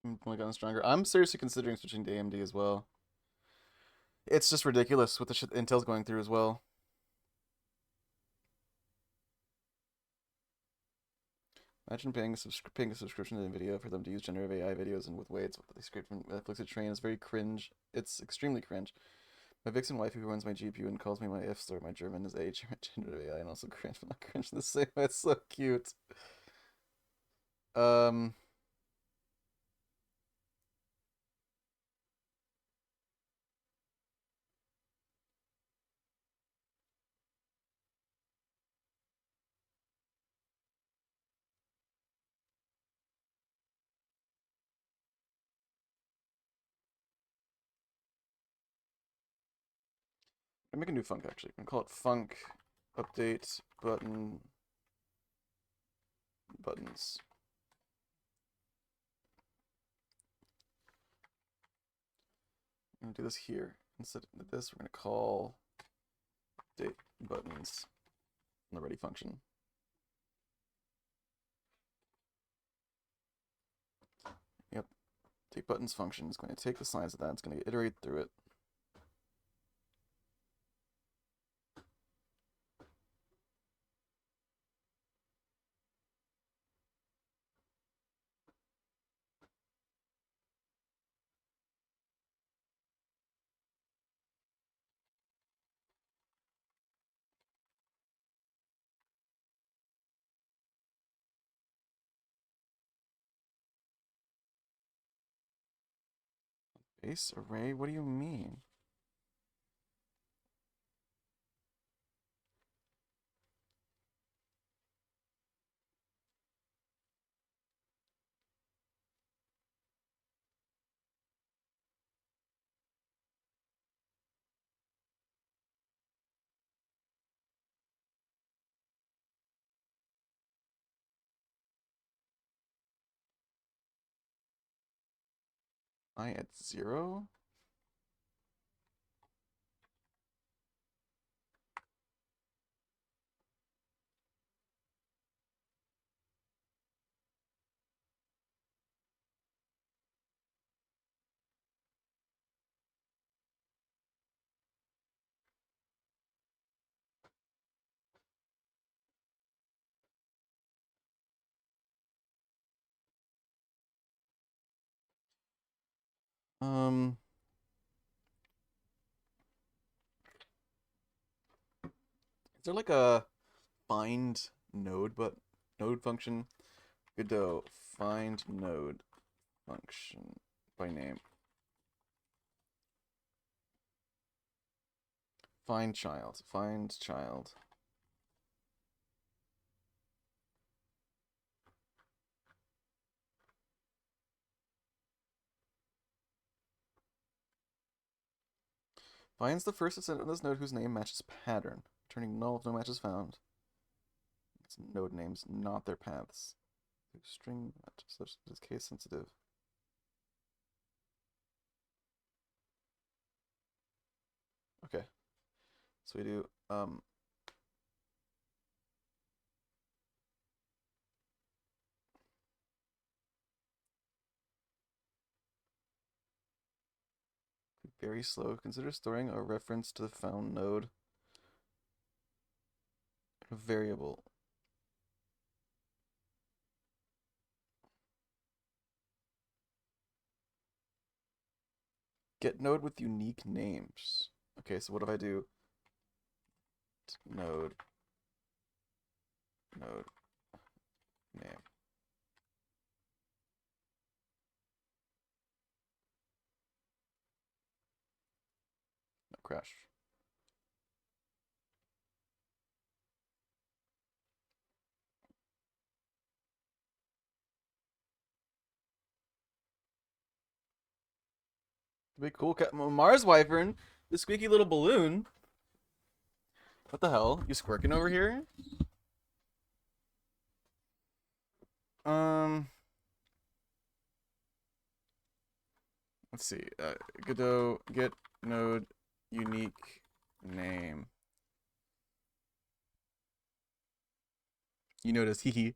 I'm only gotten stronger. I'm seriously considering switching to AMD as well. It's just ridiculous what the shit Intel's going through as well. Imagine paying a subscription to NVIDIA for them to use generative AI videos and with weights what they scraped from Netflix to train is very cringe. It's extremely cringe. My Vixen wife who runs my GPU and calls me my F slur, my German is A, generative AI, and also cringe, but not cringe the same way. It's so cute. Um, I'm make a new funk actually. I'm gonna call it funk update buttons. I'm gonna do this here. Instead of this, we're gonna call update buttons in the ready function. Yep. Take buttons function is going to take the size of that. It's going to iterate through it. Base array? What do you mean? I at 0? Um, is there like a find node node function? Godot find node function by name. Find child. Find child. Finds the first ascendant of this node whose name matches pattern. Turning null if no match is found. It's node names, not their paths. String match such as case sensitive. Okay. So we do very slow. Consider storing a reference to the found node. A variable. Get node with unique names. Okay, so what if I do node name? No, crash. Big cool cat Mars Wyvern, the squeaky little balloon. What the hell? You squirking over here? Let's see. Godot get node unique name. You noticed, hee hee.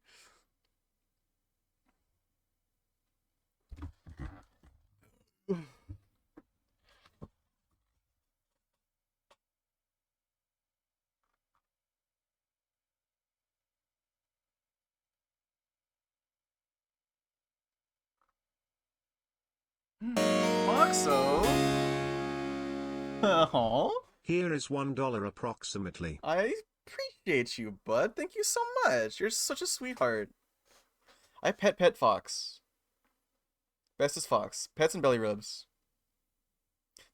Foxo. Aww. Here is $1 approximately. I appreciate you, bud. Thank you so much. You're such a sweetheart. I pet Fox. Bestest Fox. Pets and belly rubs.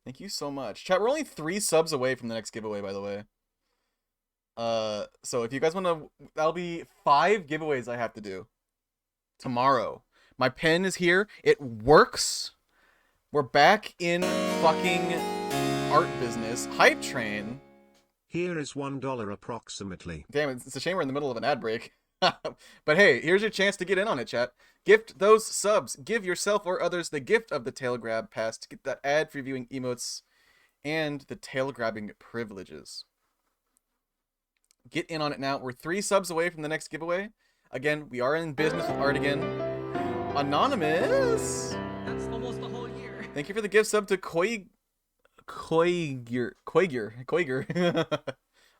Thank you so much. Chat, we're only 3 subs away from the next giveaway, by the way. So if you guys want to, that'll be 5 giveaways I have to do tomorrow. My pen is here. It works. We're back in fucking art business. Hype train. Here is $1 approximately. Damn, it's a shame we're in the middle of an ad break. But hey, here's your chance to get in on it, chat. Gift those subs. Give yourself or others the gift of the tail grab pass to get that ad-free viewing emotes and the tail grabbing privileges. Get in on it now. We're 3 subs away from the next giveaway. Again, we are in business with art again. Anonymous. That's almost a whole year. Thank you for the gift sub to Koiger. I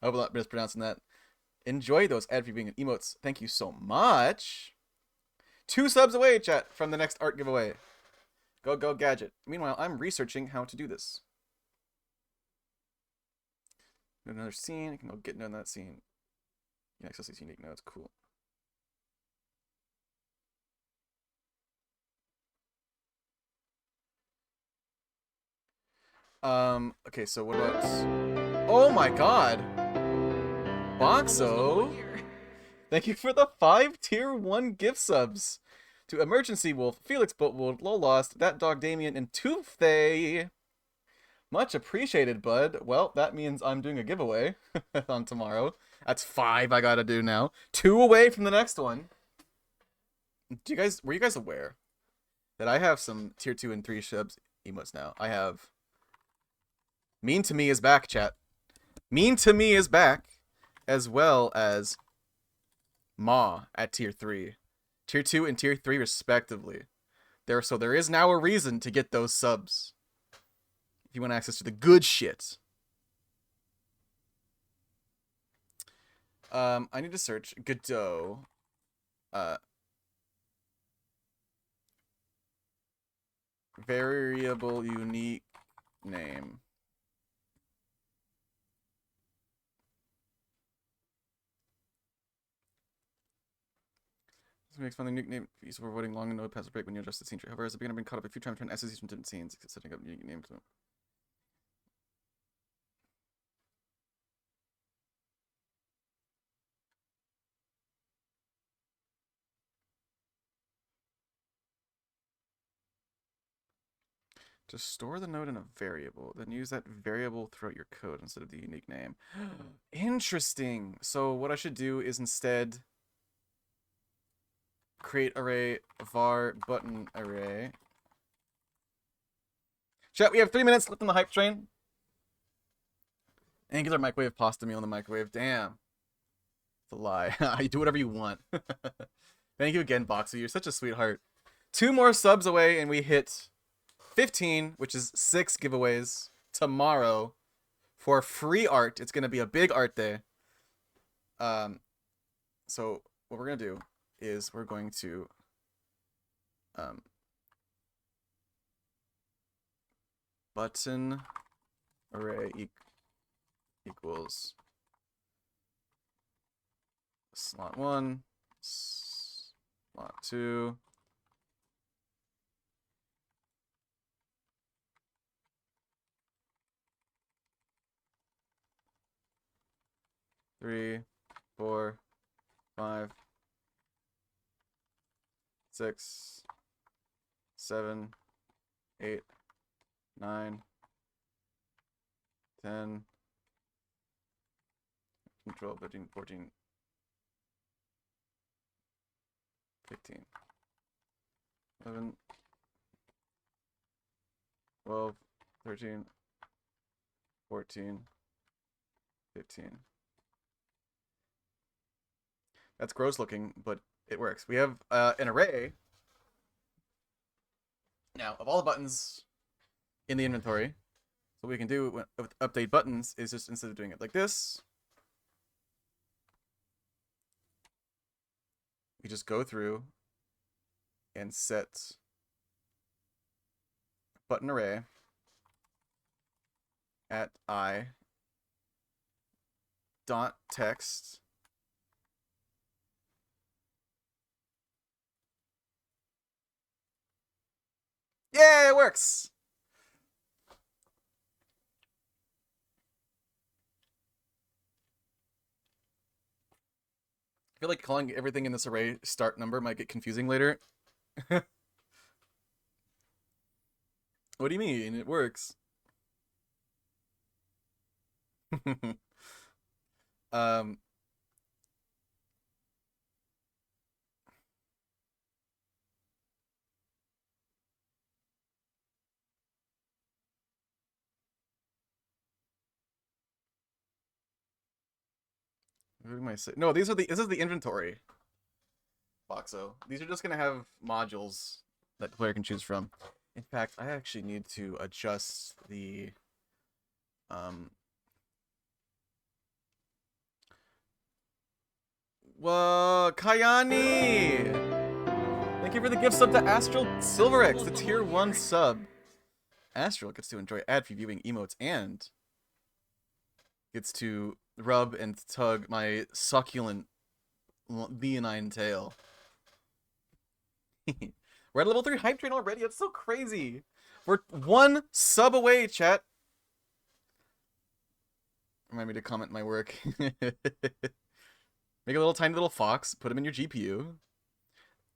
hope I'm not mispronouncing that. Enjoy those ad-free viewing emotes. Thank you so much. 2 subs away, chat, from the next art giveaway. Go gadget. Meanwhile, I'm researching how to do this. Another scene. I can go get another that scene. You access these unique nodes. Cool. Okay, so what about... Oh my god! Boxo! Thank you for the 5 tier 1 gift subs to Emergency Wolf, Felix Boatwood, Lolost, That Dog Damien, and Tooththay. Much appreciated, bud. Well, that means I'm doing a giveaway on tomorrow. That's 5 I gotta do now. 2 away from the next one. Were you guys aware that I have some tier 2 and 3 subs emotes now? I have Mean to Me is back, chat. Mean to Me is back, as well as Ma at tier 3. Tier 2 and tier 3 respectively. So there is now a reason to get those subs. If you want access to the good shit. I need to search Godot. variable unique name. This makes fun of the nickname use of avoiding long and no passive break when you adjust the scene tree. However, as a beginner, I've been caught up a few times trying SSCs from different scenes, setting up unique names. To store the node in a variable, then use that variable throughout your code instead of the unique name. Interesting. So what I should do is instead create array var button array. Chat, we have 3 minutes left on the hype train. Angular microwave pasta meal in the microwave. Damn. It's a lie. You do whatever you want. Thank you again, Boxer. You're such a sweetheart. 2 more subs away and we hit 15, which is 6 giveaways tomorrow for free art. It's going to be a big art day. So what we're going to do is we're going to button array equals slot 1, slot 2, three, 4, 5, 6, 7, 8, 9, 10, 12, 13, 14, 15, 11, 12, 13, 14, 15. That's gross looking, but it works. We have an array now of all the buttons in the inventory. So what we can do with update buttons is just instead of doing it like this, we just go through and set button array at I dot text Yeah, it works. I feel like calling everything in this array start number might get confusing later. What do you mean? It works. um what am I saying? No, this is the inventory. Boxo. These are just gonna have modules that the player can choose from. In fact, I actually need to adjust the Whoa, Kayani! Thank you for the gift sub to Astral Silverex, the tier 1 sub. Astral gets to enjoy ad-free viewing emotes and gets to rub and tug my succulent leonine tail. We're at level 3 hype train already. That's so crazy. We're 1 sub away, chat. Remind me to comment my work. Make a little tiny little fox. Put him in your GPU.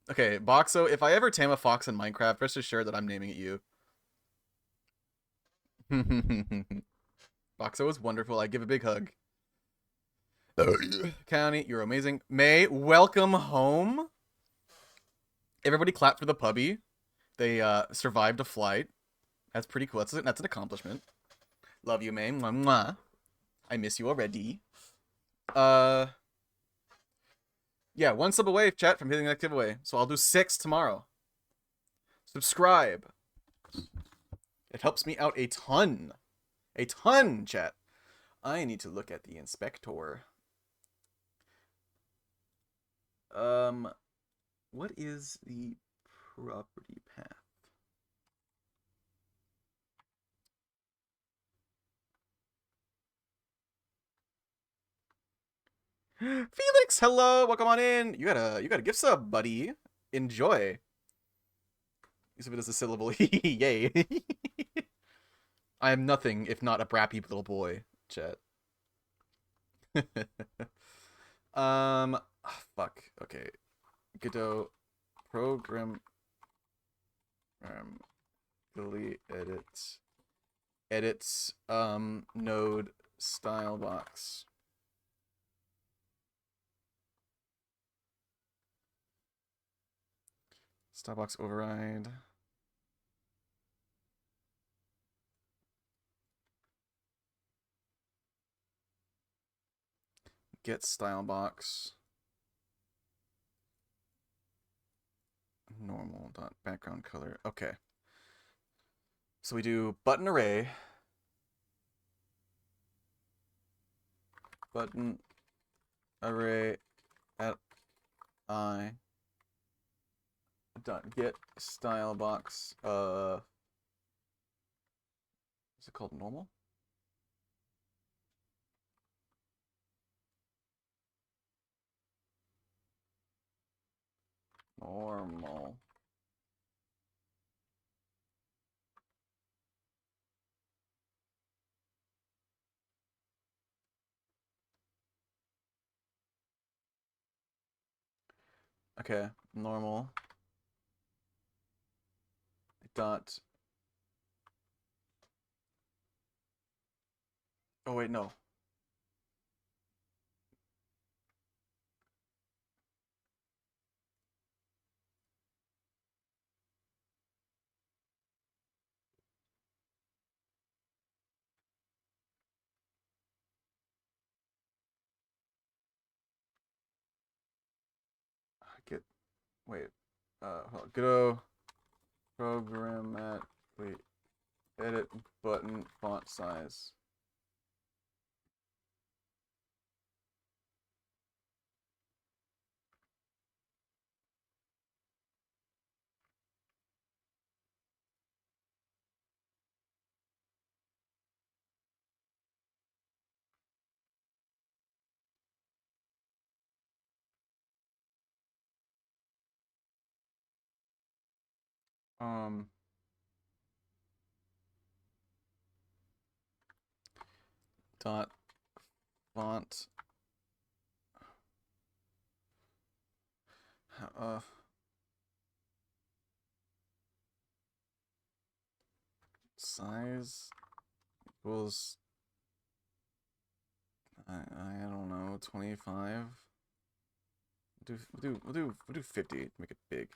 Okay, Boxo, if I ever tame a fox in Minecraft, rest assured that I'm naming it you. Boxo is wonderful. I give a big hug. County, you're amazing. May, welcome home. Everybody clap for the puppy. They survived a flight. That's pretty cool. That's an accomplishment. Love you, May. Mwah, mwah. I miss you already. Yeah, 1 sub away, chat, from hitting that giveaway. So I'll do 6 tomorrow. Subscribe. It helps me out a ton. A ton, chat. I need to look at the inspector. What is the property path? Felix, hello, welcome on in. You got a gift sub, buddy. Enjoy. Use of it as a syllable. Yay. I am nothing if not a brappy little boy. Chat. Fuck. Okay. Godot program delete edits node style box. Style box override. Get style box. Normal dot background color. Okay. So we do button array. Button array at I dot get style box. Is it called normal? Normal. Okay, normal. Dot. Oh wait, no. Get. Wait. Hold on. Go. Program at. Wait. Edit button font size. Um. Dot font. Size equals. I don't know. 25. We'll do 50. Make it big.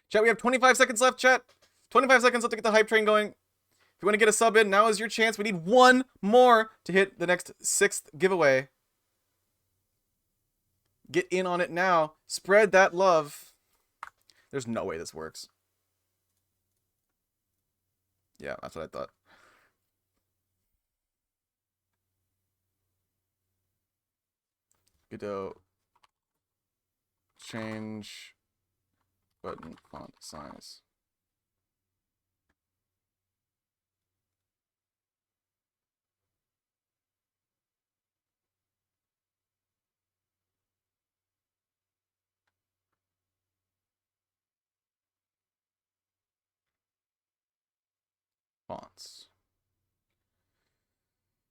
Chat, we have 25 seconds left, chat. 25 seconds left to get the hype train going. If you want to get a sub in, now is your chance. We need one more to hit the next 6th giveaway. Get in on it now. Spread that love. There's no way this works. Yeah, that's what I thought. Godot. Change button font size. Fonts.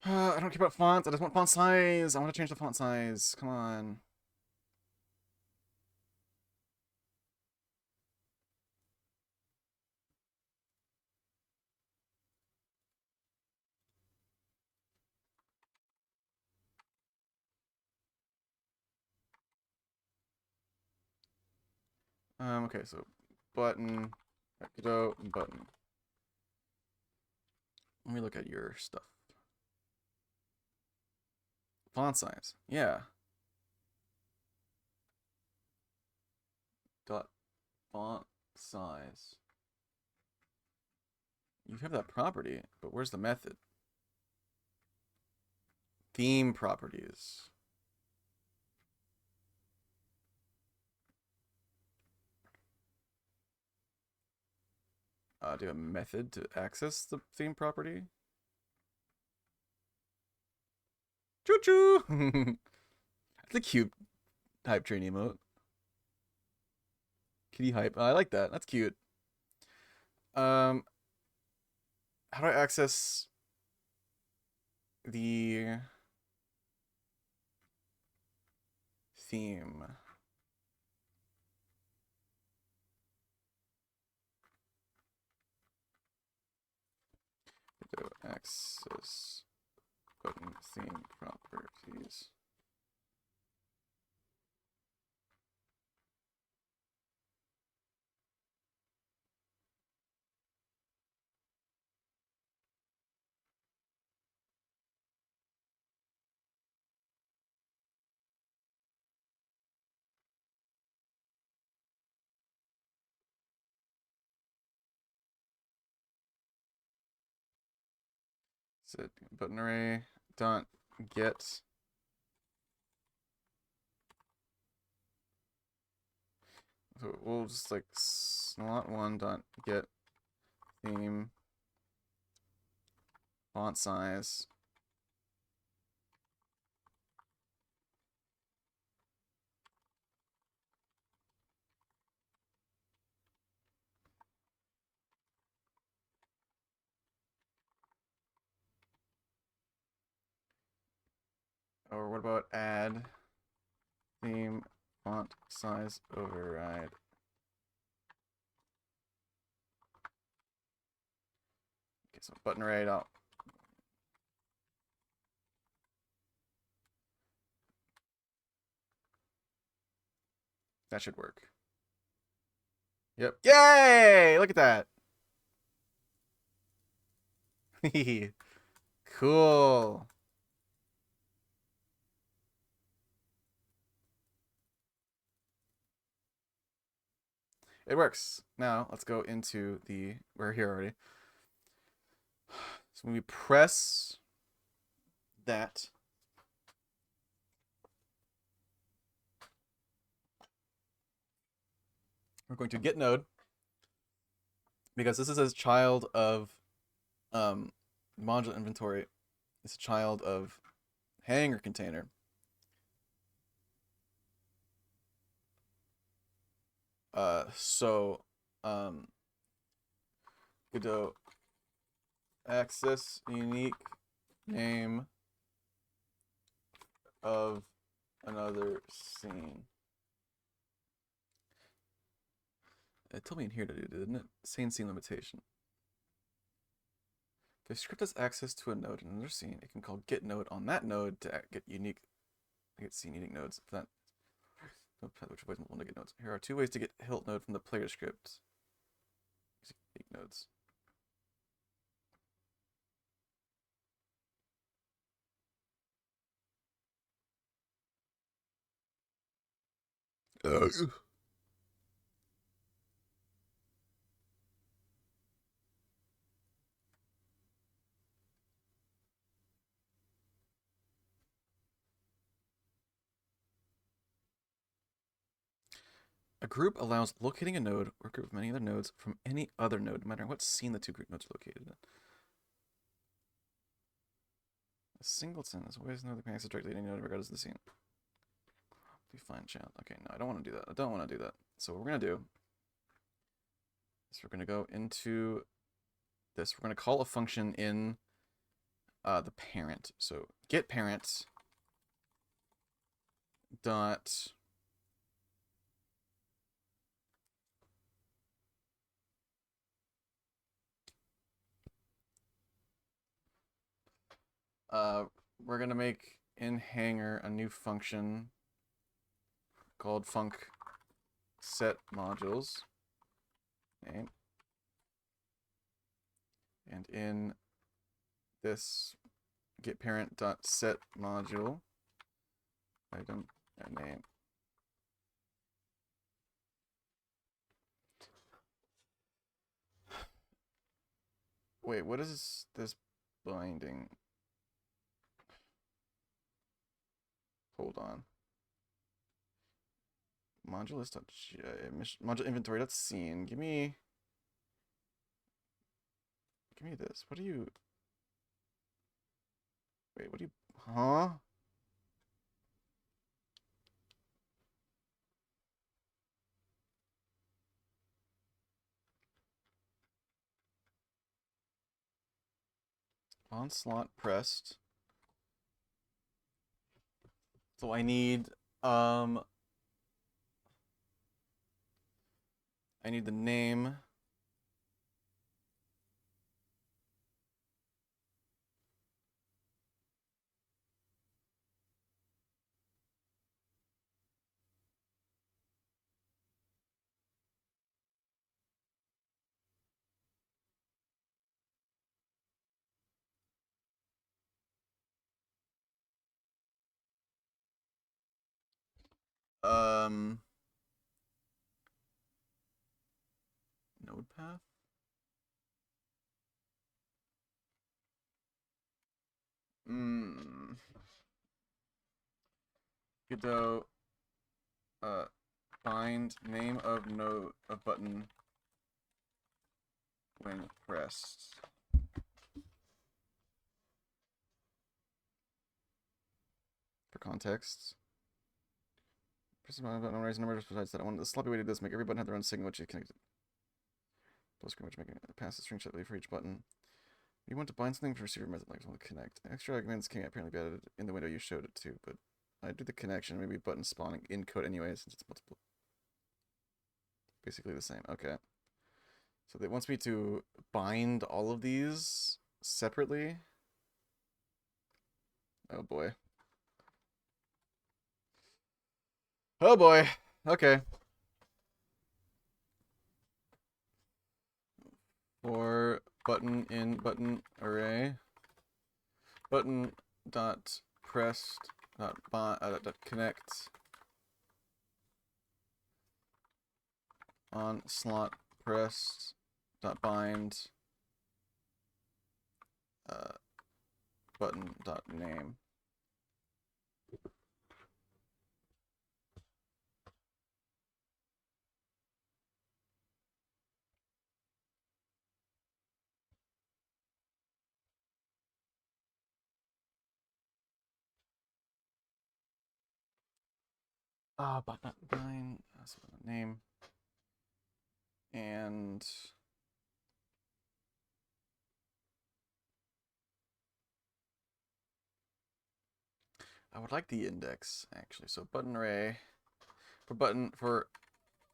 I don't care about fonts. I just want font size. I want to change the font size. Come on. Okay, so button, Godot, button. Let me look at your stuff. Font size. Yeah. Dot font size. You have that property, but where's the method? Theme properties. Do you have a method to access the theme property? Choo choo! The cute hype train emote. Kitty hype. I like that. That's cute. How do I access the theme? Go access button theme properties. Set button array dot get so we'll just like slot1 dot get theme font size or what about add theme font size override. Okay, so button array dot that should work. Yep. Yay! Look at that. Cool. It works. Now let's go into the. We're here already. So when we press that, we're going to get node because this is a child of module inventory. It's a child of hanger container. So Godot access unique name of another scene. It told me in here to do, didn't it? Scene limitation. If a script has access to a node in another scene, it can call get node on that node to get scene unique nodes. If that which ways want to get nodes. Here are 2 ways to get hilt node from the player script. Unique nodes. A group allows locating a node or a group of many other nodes from any other node, no matter what scene the 2 group nodes are located in. A singleton is always node that can access directly any node regardless of the scene. Define child. Okay, no, I don't want to do that. I don't want to do that. So what we're going to do is we're going to go into this. We're going to call a function in the parent. So get parent dot we're gonna make in hanger a new function called func set modules. Okay. And in this get parent dot set module item and name. Wait, what is this binding? Hold on. Module module inventory. Scene. Give me this. What do you? Wait. What do you? Huh? On slot pressed. So I need the name. Node path. Godot find name of node of button when pressed. For context. Press the button, raise number besides that. I want the sloppy way to do this, make every button have their own signal which is connected. Plus screen which making pass the string separately for each button. You want to bind something for receiver method like connect. Extra arguments can apparently be added in the window you showed it to, but I do the connection, maybe button spawning in code anyway since it's multiple. Basically the same. Okay. So it wants me to bind all of these separately. Oh boy. Oh boy. Okay. For button in button array. Button dot pressed dot connect on slot pressed dot bind button dot name. Button dot bind, that's the name. And I would like the index actually. So button array for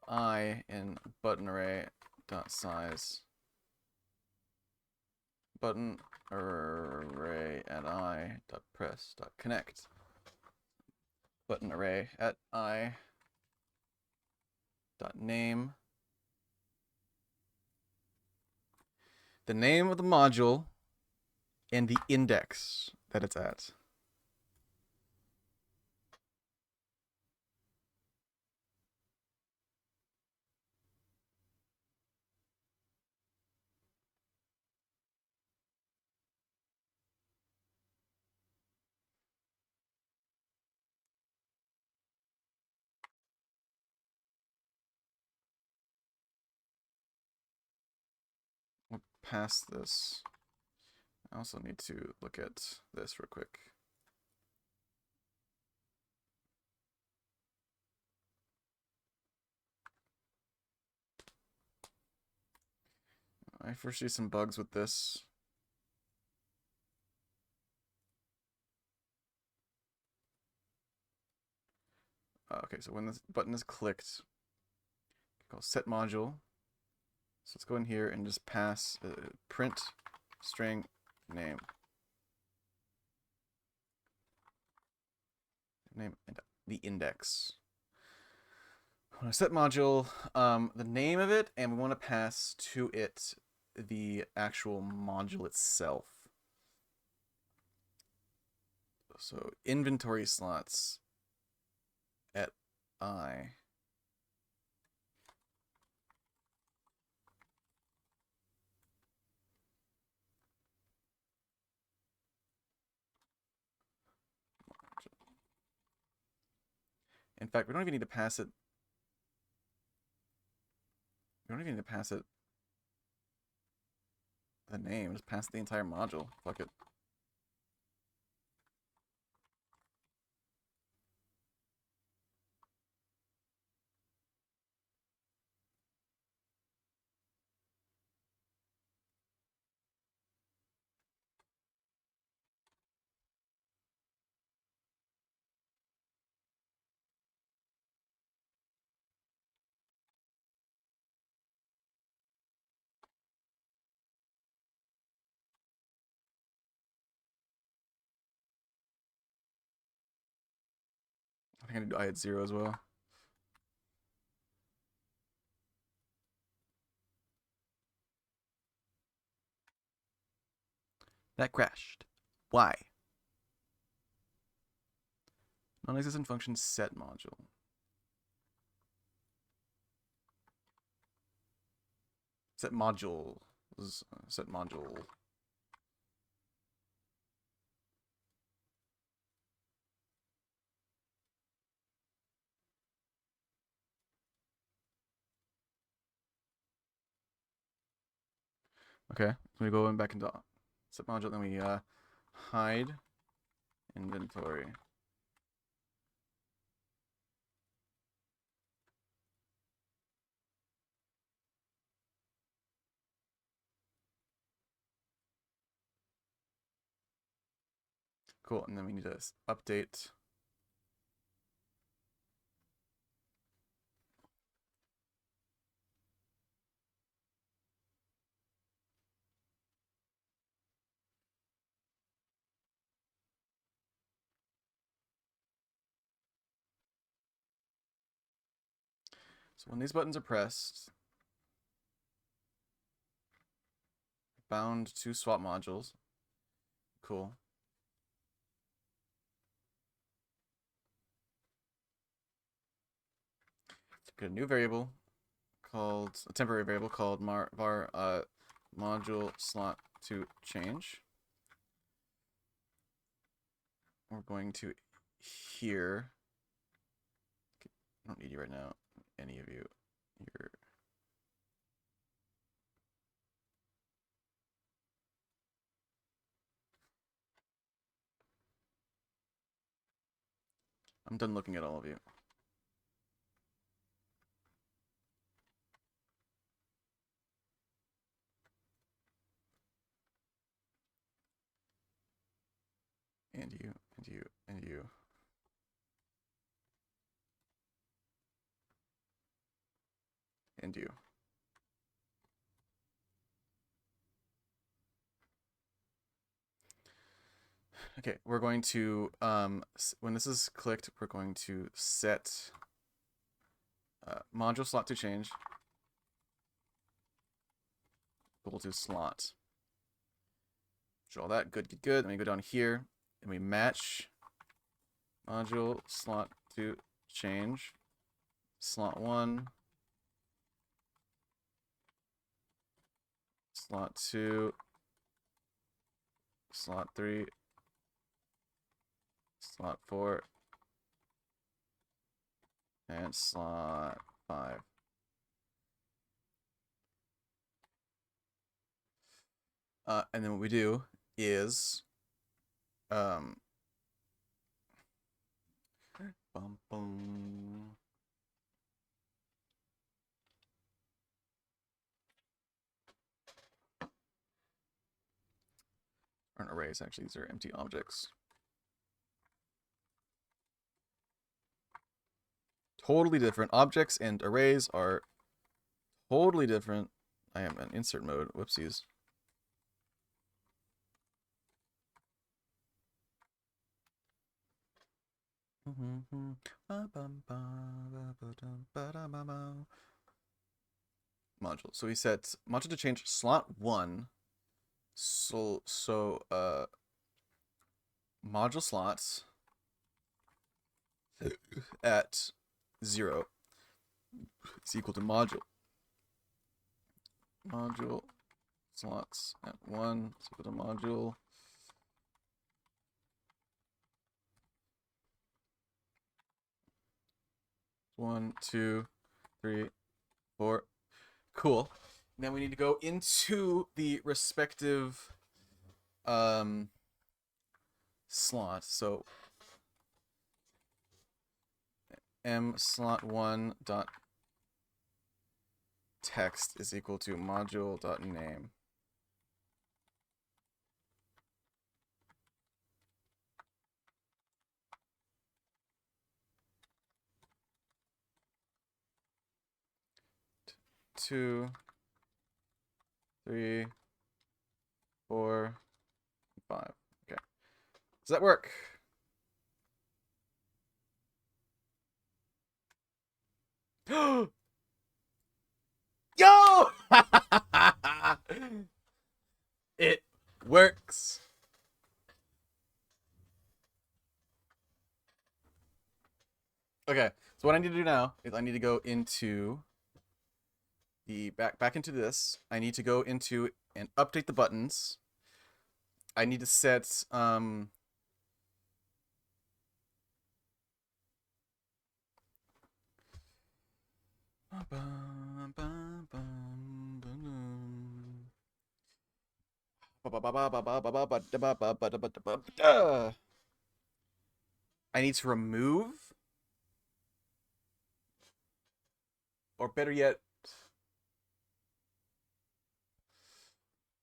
I in button array dot size. Button array at I dot press dot connect. Button array at I dot name. The name of the module and the index that it's at. We'll pass this. I also need to look at this real quick. I foresee some bugs with this. Okay, so when this button is clicked, call set module. So let's go in here and just pass print string name. Name and the index. I want to set module, the name of it, and we want to pass to it the actual module itself. So inventory slots at I. In fact, we don't even need to pass it. We don't even need to pass it the name. Just pass the entire module. Fuck it. I think I need to I 0 as well. That crashed. Why? Non-existent function set module. Set module was set module. Okay, so we go back into set module, then we hide inventory. Cool, and then we need to update. So when these buttons are pressed, bound to swap modules. Cool. Get a new variable called a temporary variable called var module slot to change. We're going to here. I don't need you right now. Any of you. You're I'm done looking at all of you. And you, and you, and you. And you. Okay, we're going to, when this is clicked, we're going to set module slot to change equal to slot. Show all that, good, good, good. Then we go down here and we match module slot to change slot 1, slot 2, slot 3, slot 4, and slot 5. And then what we do is bum, bum. Aren't arrays, actually, these are empty objects. Totally different. Objects and arrays are totally different. I am in insert mode. Whoopsies. Module. So we set module to change slot 1. So module slots at 0 is equal to module slots at 1 is equal to module one, 2, 3, 4. Cool. Now we need to go into the respective slot. So m slot 1 dot text is equal to module dot name. Two, 3, 4, 5. Okay. Does that work? Yo! It works. Okay, so what I need to do now is I need to go into the back into this. I need to go into and update the buttons. I need to set I need to remove, or better yet,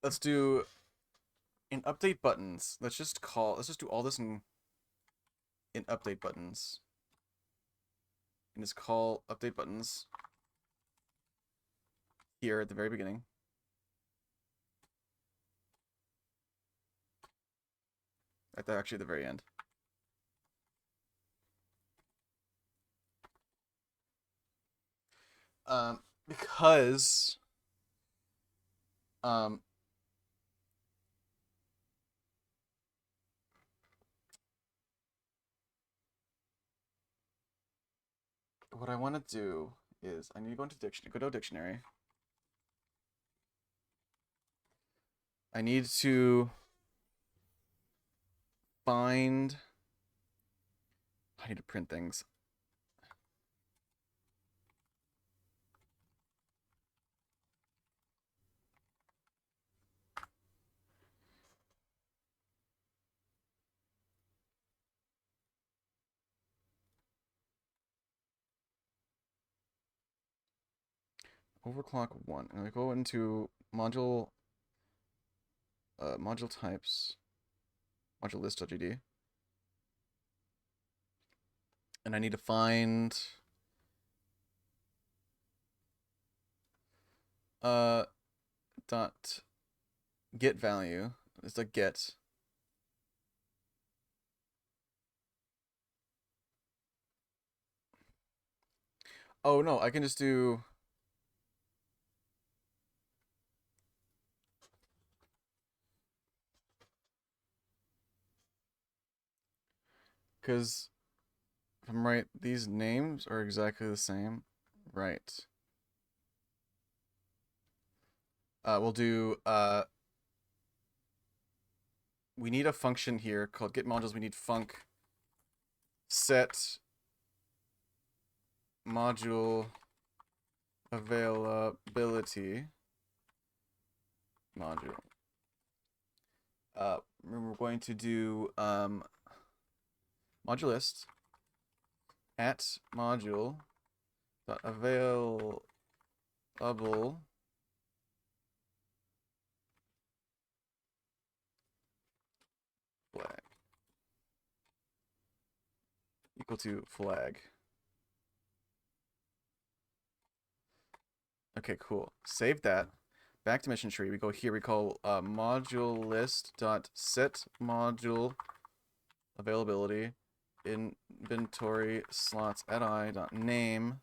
let's do in update buttons. Let's just do all this in update buttons. And just call update buttons here at the very beginning. Actually at the very end. Because what I want to do is I need to go into dictionary. Go to a dictionary. I need to find. I need to print things. Overclock 1. And I go into module module types, module list.gd. And I need to find dot get value. It's a get. Oh no, I can just do because if I'm right, these names are exactly the same. Right. We'll do we need a function here called get modules. We need func set module availability module. We're going to do modulist at module dot available flag equal to flag. Okay, cool. Save that. Back to mission tree. We go here. We call module list dot set module availability inventory slots at I dot name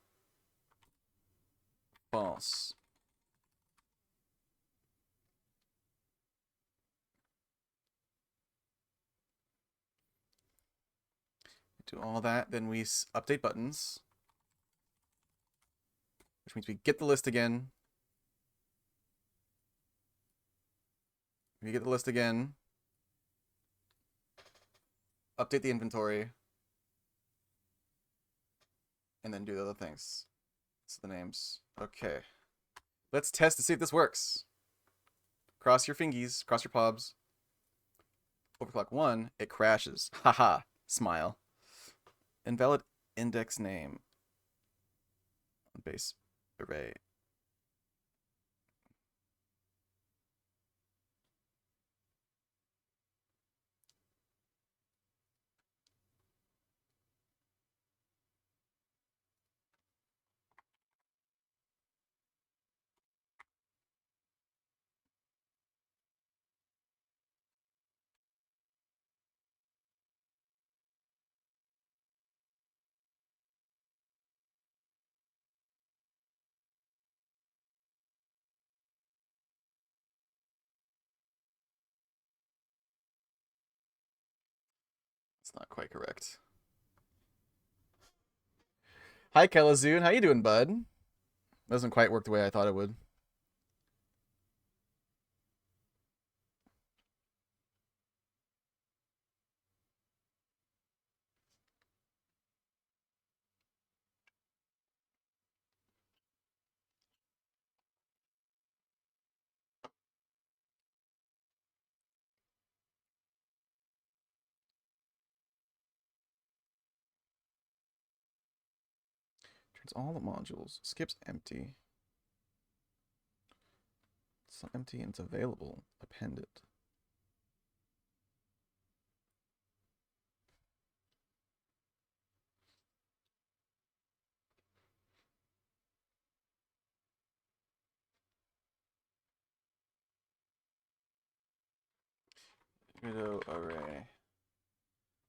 false. Do all that, then we update buttons, which means we get the list again. We get the list again. Update the inventory. And then do the other things. So the names. Okay. Let's test to see if this works. Cross your fingies. Cross your pobs. Overclock 1, it crashes. Haha. Smile. Invalid index name. Base array. It's not quite correct. Hi, Kelazoon. How you doing, bud? Doesn't quite work the way I thought it would. Turns all the modules. Skips empty. It's not empty and it's available. Append it. Widow array.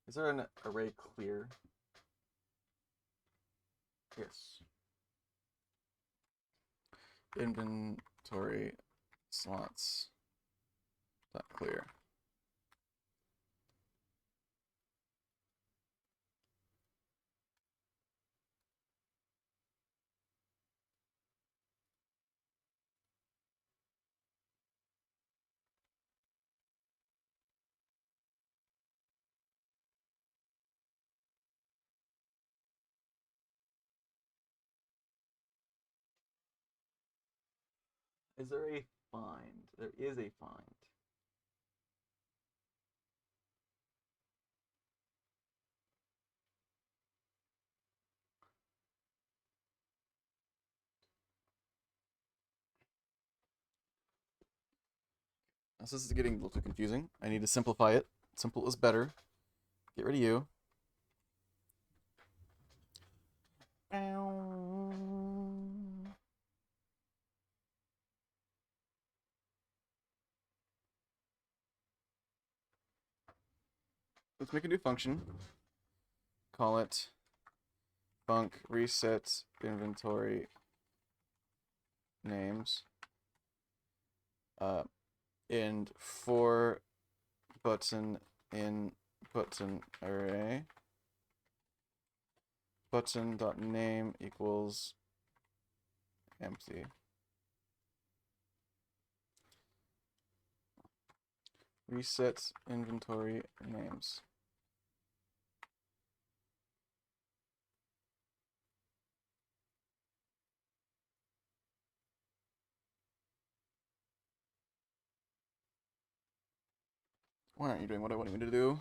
Is there an array clear? Yes. Inventory slots. Not clear. Is there a find? There is a find. This is getting a little too confusing. I need to simplify it. Simple is better. Get rid of you. Let's make a new function. Call it func reset inventory names. And for button in button array. Button.name equals empty. Reset inventory names. Why aren't you doing what I wanted me to do?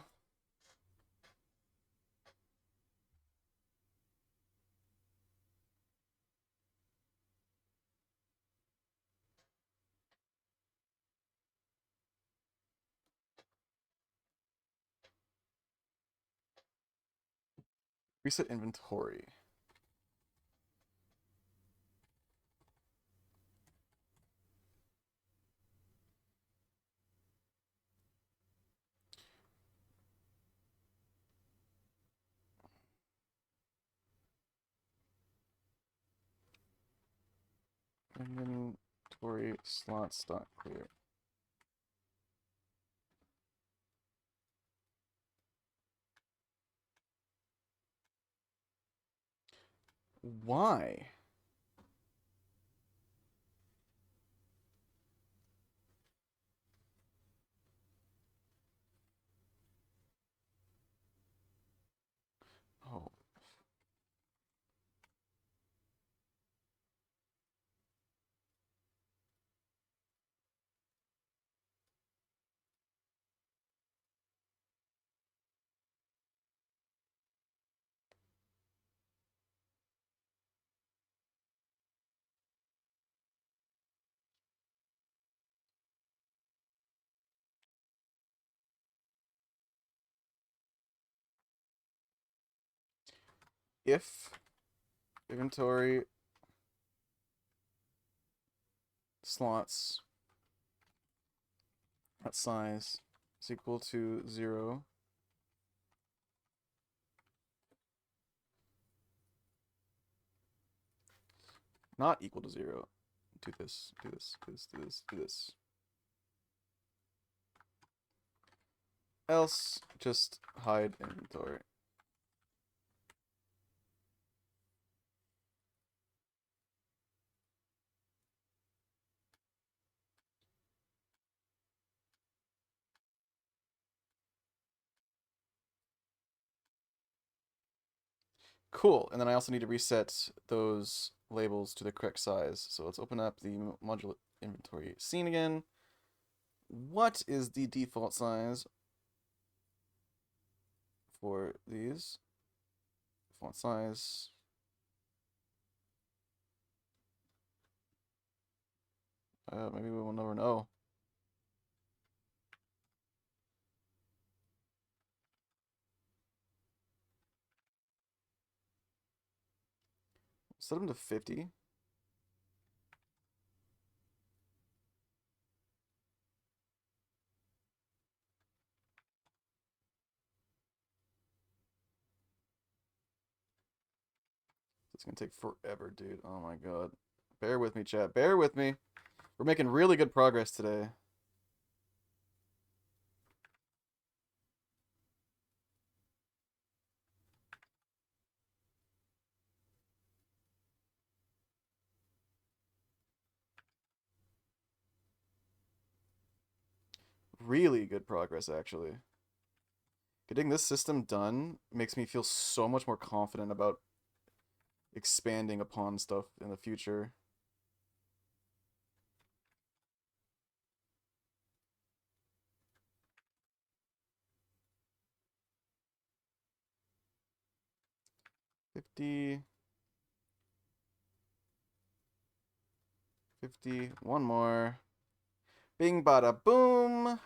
Reset inventory. Inventory slots dot clear. Why? Oh. If inventory slots at size is equal to 0, not equal to 0, do this, do this, do this, do this, do this. Else, just hide inventory. Cool. And then I also need to reset those labels to the correct size. So let's open up the modular inventory scene again. What is the default size for these? Font size. Maybe we will never know. Set them to 50. It's gonna take forever, dude. Oh my god. Bear with me, chat. Bear with me. We're making really good progress today. Really good progress, actually. Getting this system done makes me feel so much more confident about expanding upon stuff in the future. $50. $50. One more. Bing bada boom.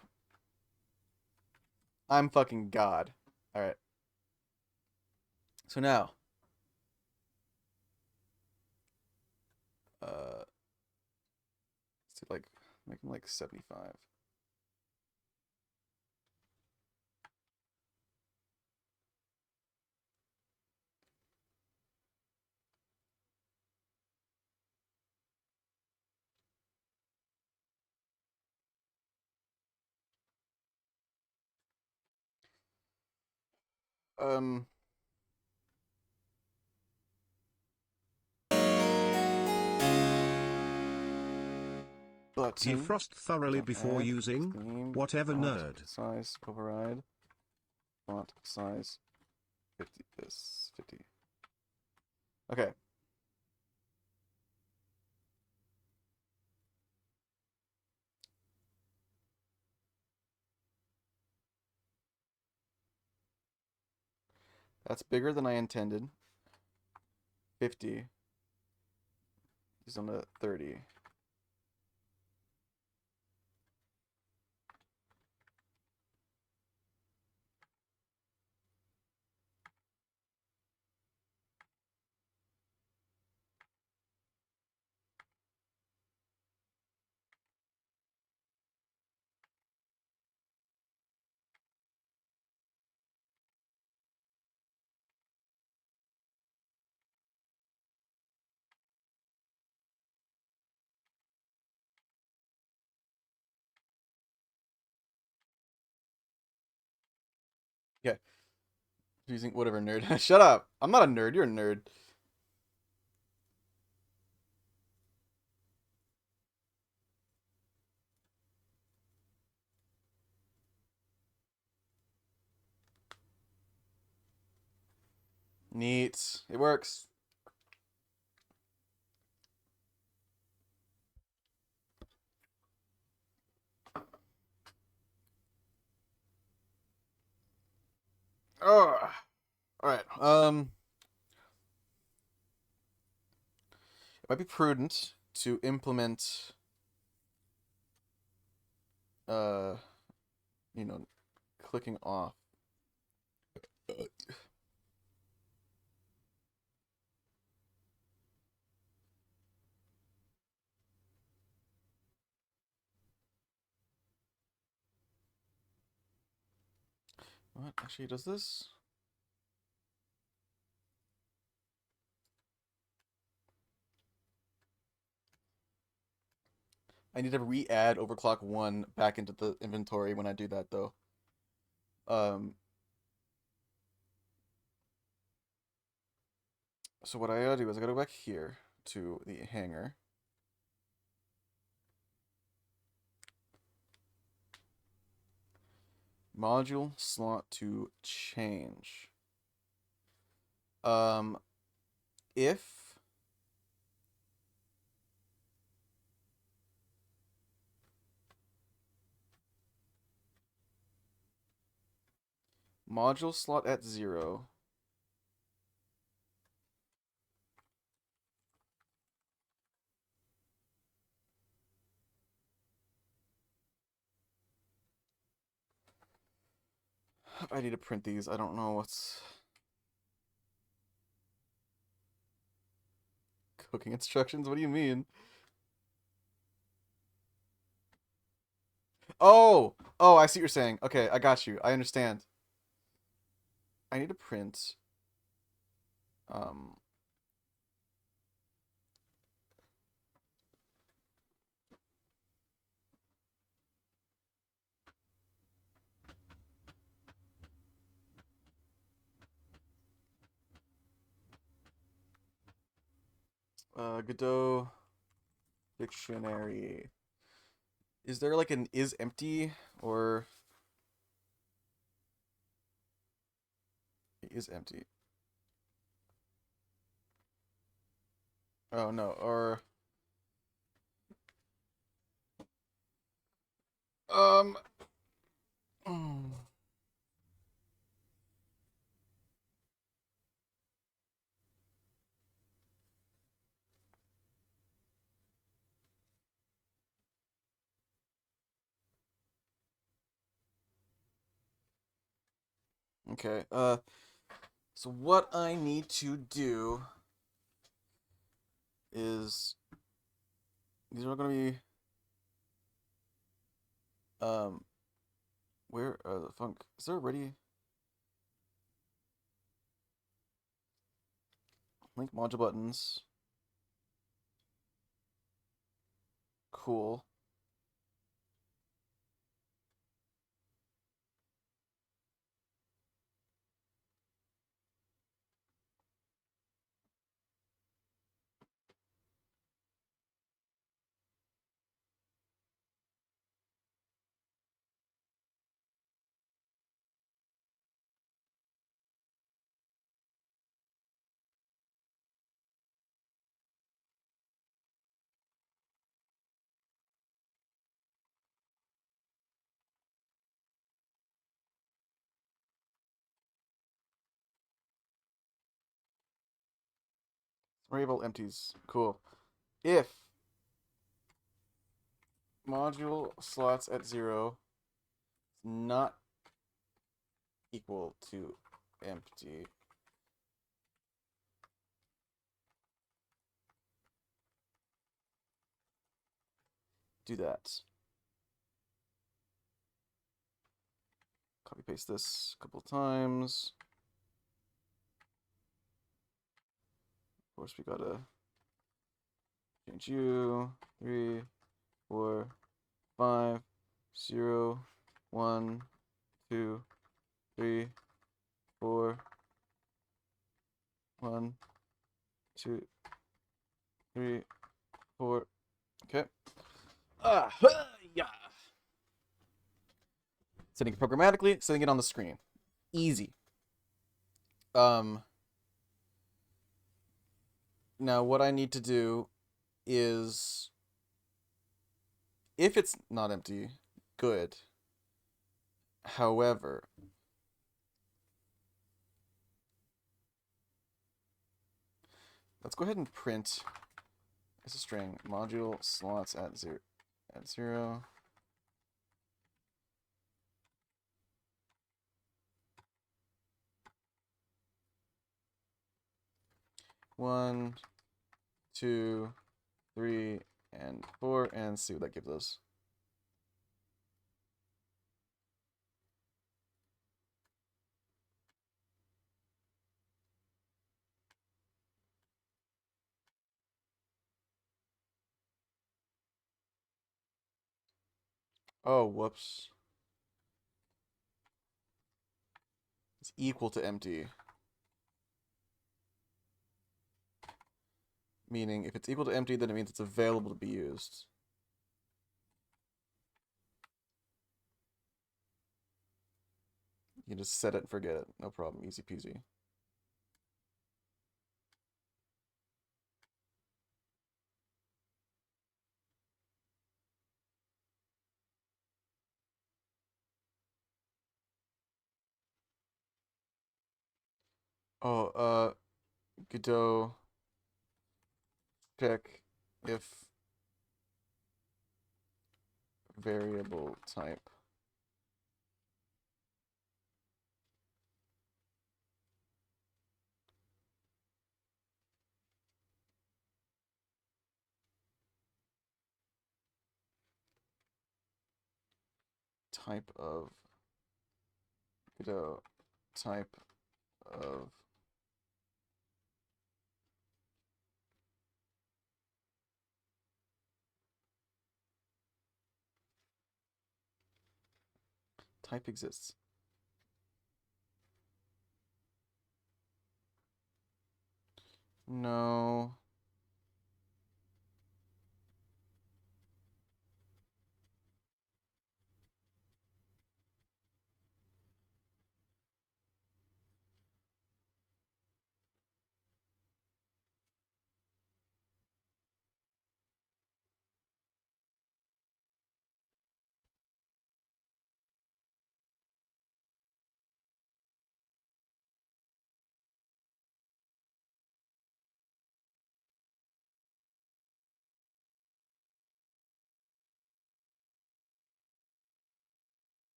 I'm fucking God. Alright. So now. Let's do like, make them like 75. Button. Defrost thoroughly before Add, using theme, whatever font nerd. size, override, font size, 50, this, 50. Okay. That's bigger than I intended. 50. He's on the 30. Yeah. Using whatever nerd. Shut up. I'm not a nerd. You're a nerd. Neat. It works. Oh. All right. It might be prudent to implement uh you know, clicking off. What actually does this? I need to re-add overclock 1 back into the inventory when I do that though. So what I gotta do is I gotta go back here to the hanger. Module slot to change. If module slot at 0, I need to print these. I don't know what's cooking instructions. What do you mean? Oh, I see what you're saying. Okay, I got you. I understand. I need to print. Um, Godot dictionary. Is there like an is empty or it is empty? Oh no, or um. Okay. So what I need to do is these are gonna be um where the funk is there already link module buttons. Cool. Variable empties. Cool. If module slots at 0 is not equal to empty, do that. Copy paste this a couple times. Of course, we gotta change you. 3, 4, 5, 0, 1, 2, 3, 4, 1, 2, 3, 4. Okay. Yeah. Setting it programmatically, setting it on the screen. Easy. Now what I need to do is if it's not empty, good. However, let's go ahead and print as a string module slots at 0. One, 2, 3, and 4, and see what that gives us. Oh, whoops. It's equal to empty. meaning if it's equal to empty, then it means it's available to be used. You can just set it and forget it. No problem. Easy peasy. Oh, Godot check if variable type of Godot type of type exists. No.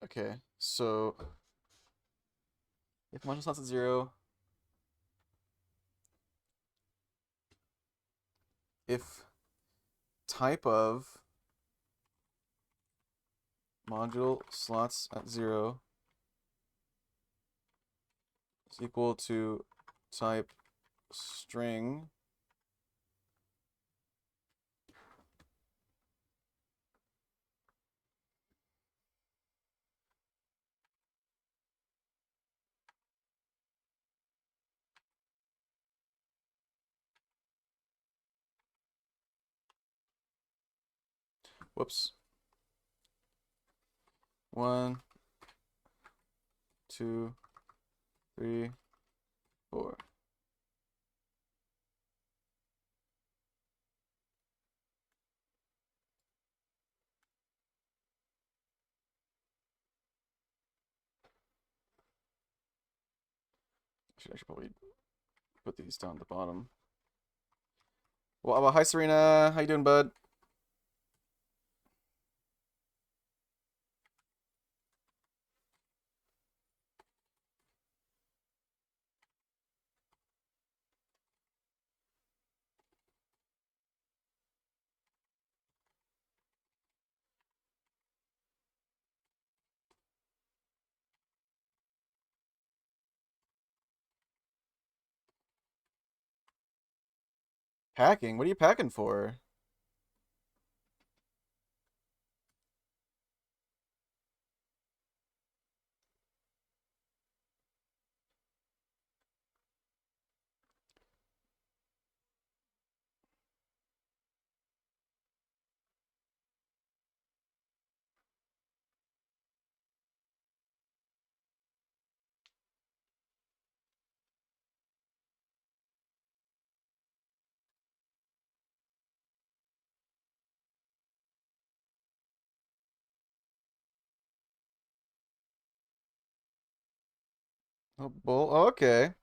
Okay, so if module slots at 0, if type of module slots at 0 is equal to type string, whoops, 1, 2, 3, 4. I should probably put these down at the bottom. Well, hi Serena, how you doing, bud? Packing? What are you packing for? Oh, bull. Oh, okay.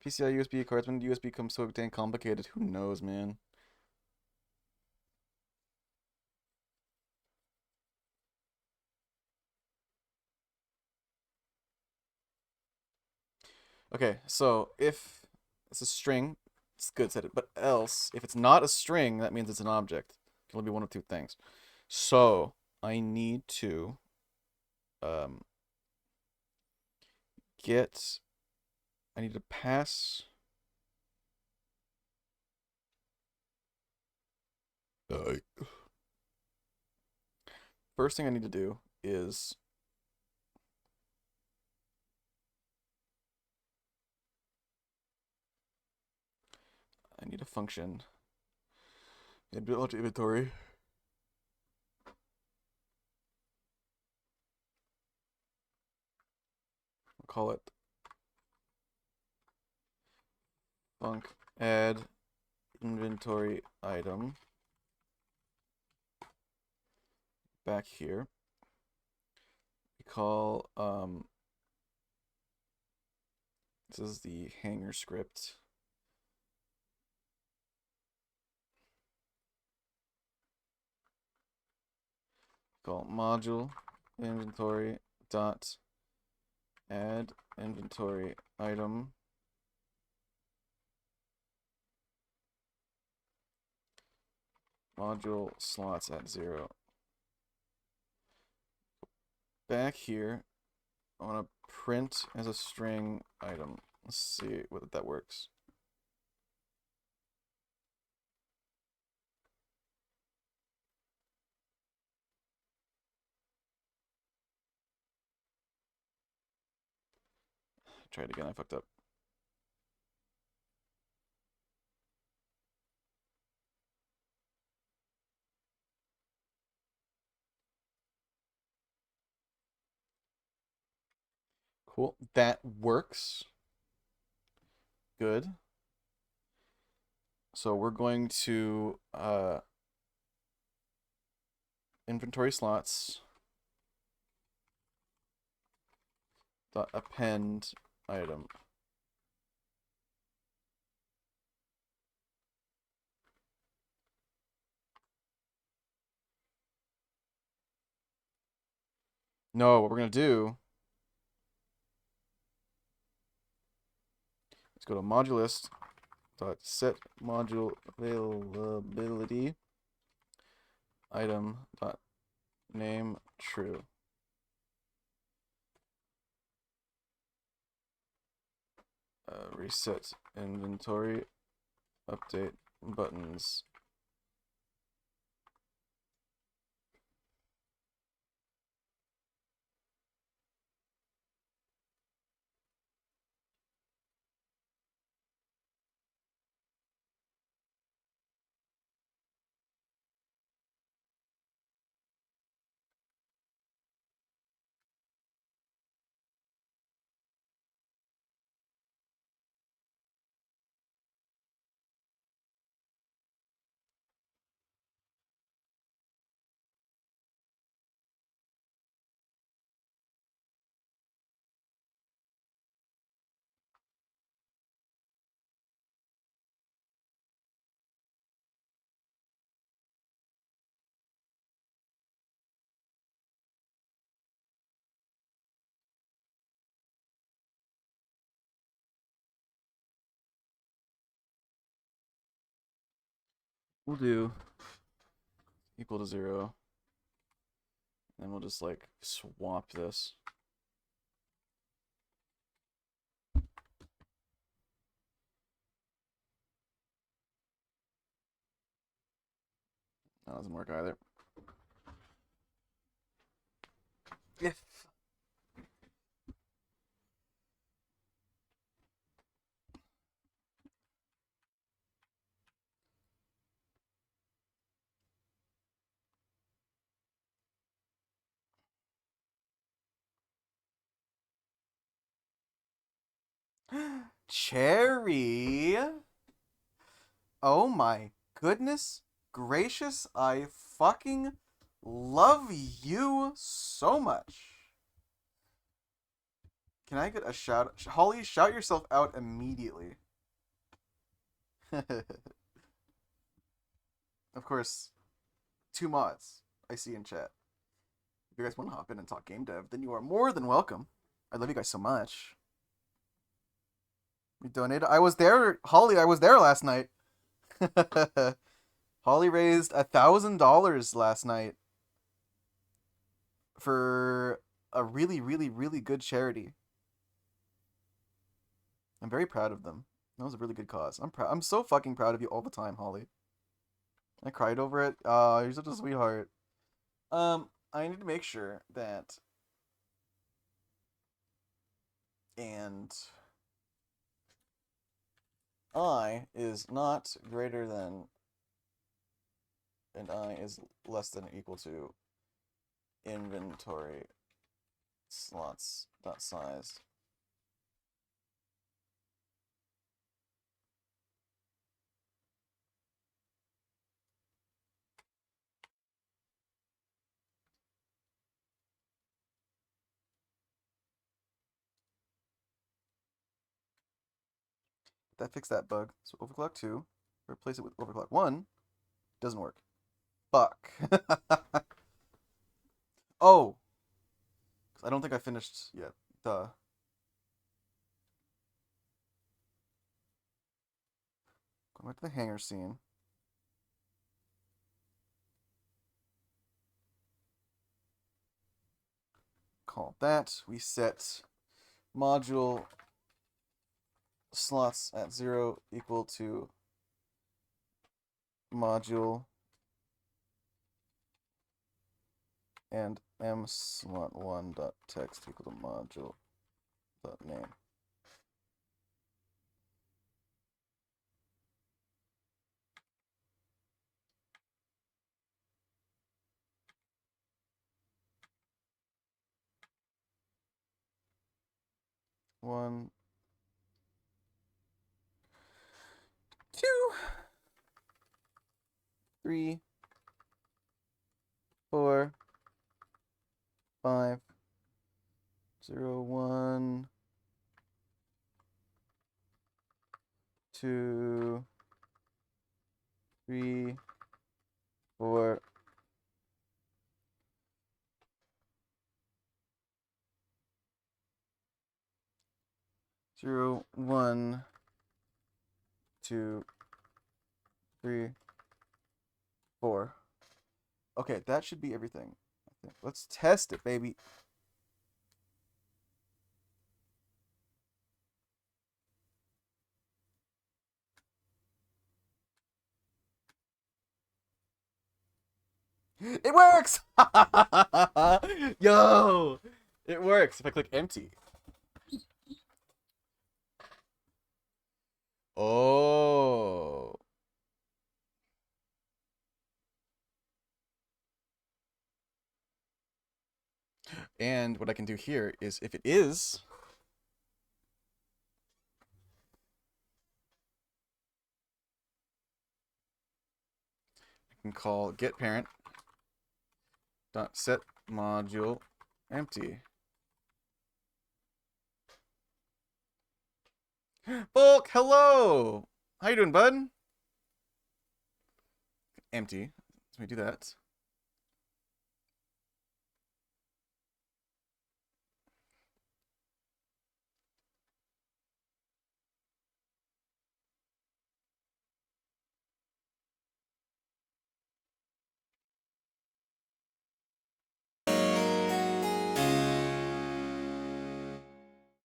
PCI USB cards. When USB becomes so dang complicated, who knows, man? Okay, so if it's a string, it's good, said it. But else, if it's not a string, that means it's an object. It can only be one of two things. So I need to um get. I need to pass. Uh, first thing I need to do is I need a function in build inventory. I'll call it func add inventory item back here. We call this is the hanger script. Call module inventory dot add inventory item module slots at 0. Back here, I want to print as a string item. Let's see whether that works. Try it again, I fucked up. Cool, that works. Good. So we're going to inventory slots dot append item. No, what we're gonna do is go to modulist dot set module availability item dot name true. Reset inventory update buttons. We'll do equal to 0. And we'll just like swap this. That doesn't work either. If Cherry. Oh my goodness gracious, I fucking love you so much. Can I get a shout? Holly, shout yourself out immediately. Of course, 2 mods I see in chat. If you guys want to hop in and talk game dev, then you are more than welcome. I love you guys so much. We donated. I was there, Holly. I was there last night. Holly raised $1,000 last night for a really, really, really good charity. I'm very proud of them. That was a really good cause. I'm proud. I'm so fucking proud of you all the time, Holly. I cried over it. You're such a sweetheart. I need to make sure that and I is not greater than and I is less than or equal to inventory slots dot size. That fixed that bug. So overclock 2, replace it with overclock 1. Doesn't work. Fuck. Oh, I don't think I finished yet. Duh. Going back to the hangar scene. Call that. We set module slots at 0 equal to module and m slot 1 dot text equal to module dot name. One, two, three, 4, 5, 0, 1, 2, 3, 4. Zero, 1, 2, 3, 4. Okay, that should be everything. I think. Let's test it, baby. It works! Yo! It works if I click empty. Oh. And what I can do here is if it is, I can call get parent dot set module empty. Bulk, hello! How you doing, bud? Empty. Let me do that.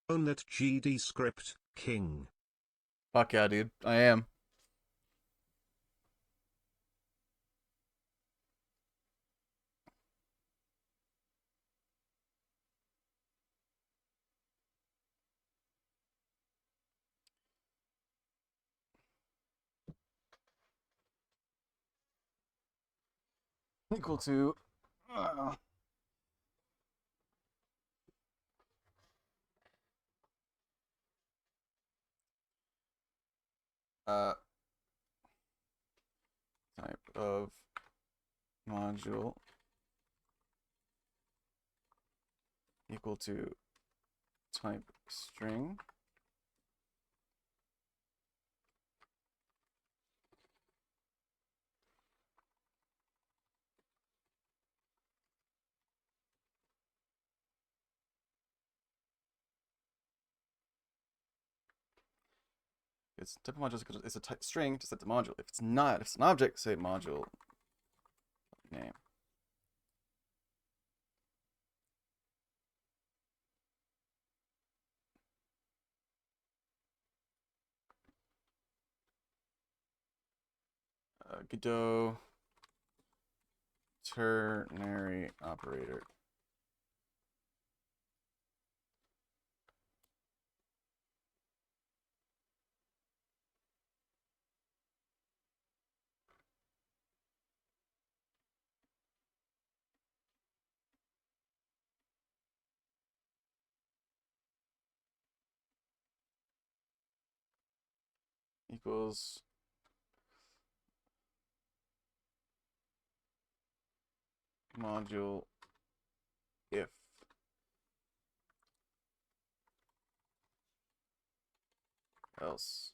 Own that GD script, king. Fuck yeah, dude. I am. Equal to uh type of module equal to type string. It's type of module is a type string to set the module. If it's not, if it's an object, say module name. Godot ternary operator. Equals module if else.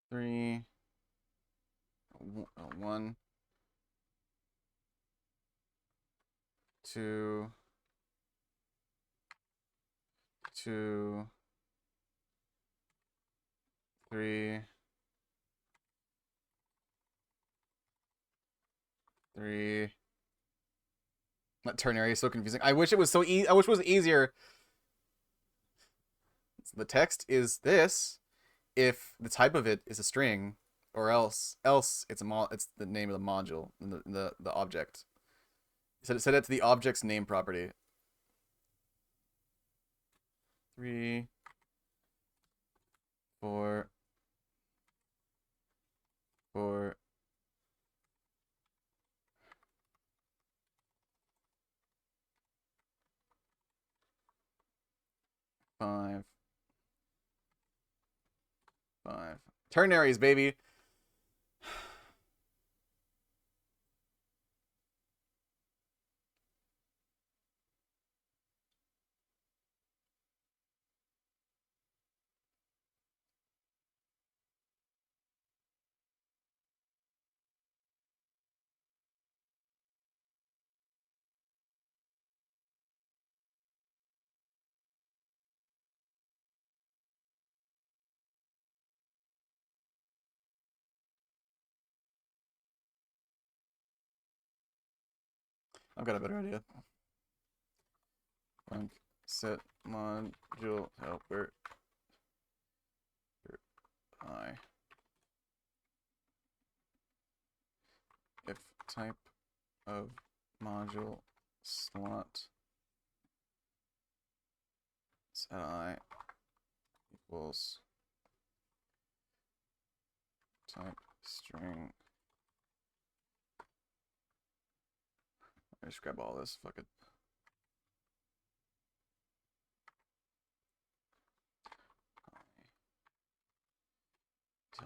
Three, one, two, two, three, three. That ternary is so confusing. I wish it was so easy. I wish it was easier. The text is this if the type of it is a string, or else it's it's the name of the module and the object. Set it to the object's name property. 3, 4, 4, 5, 5. Ternaries, baby. I've got a better idea. Func set module helper I. If type of module slot set I equals type string. I just grab all this. Fuck it.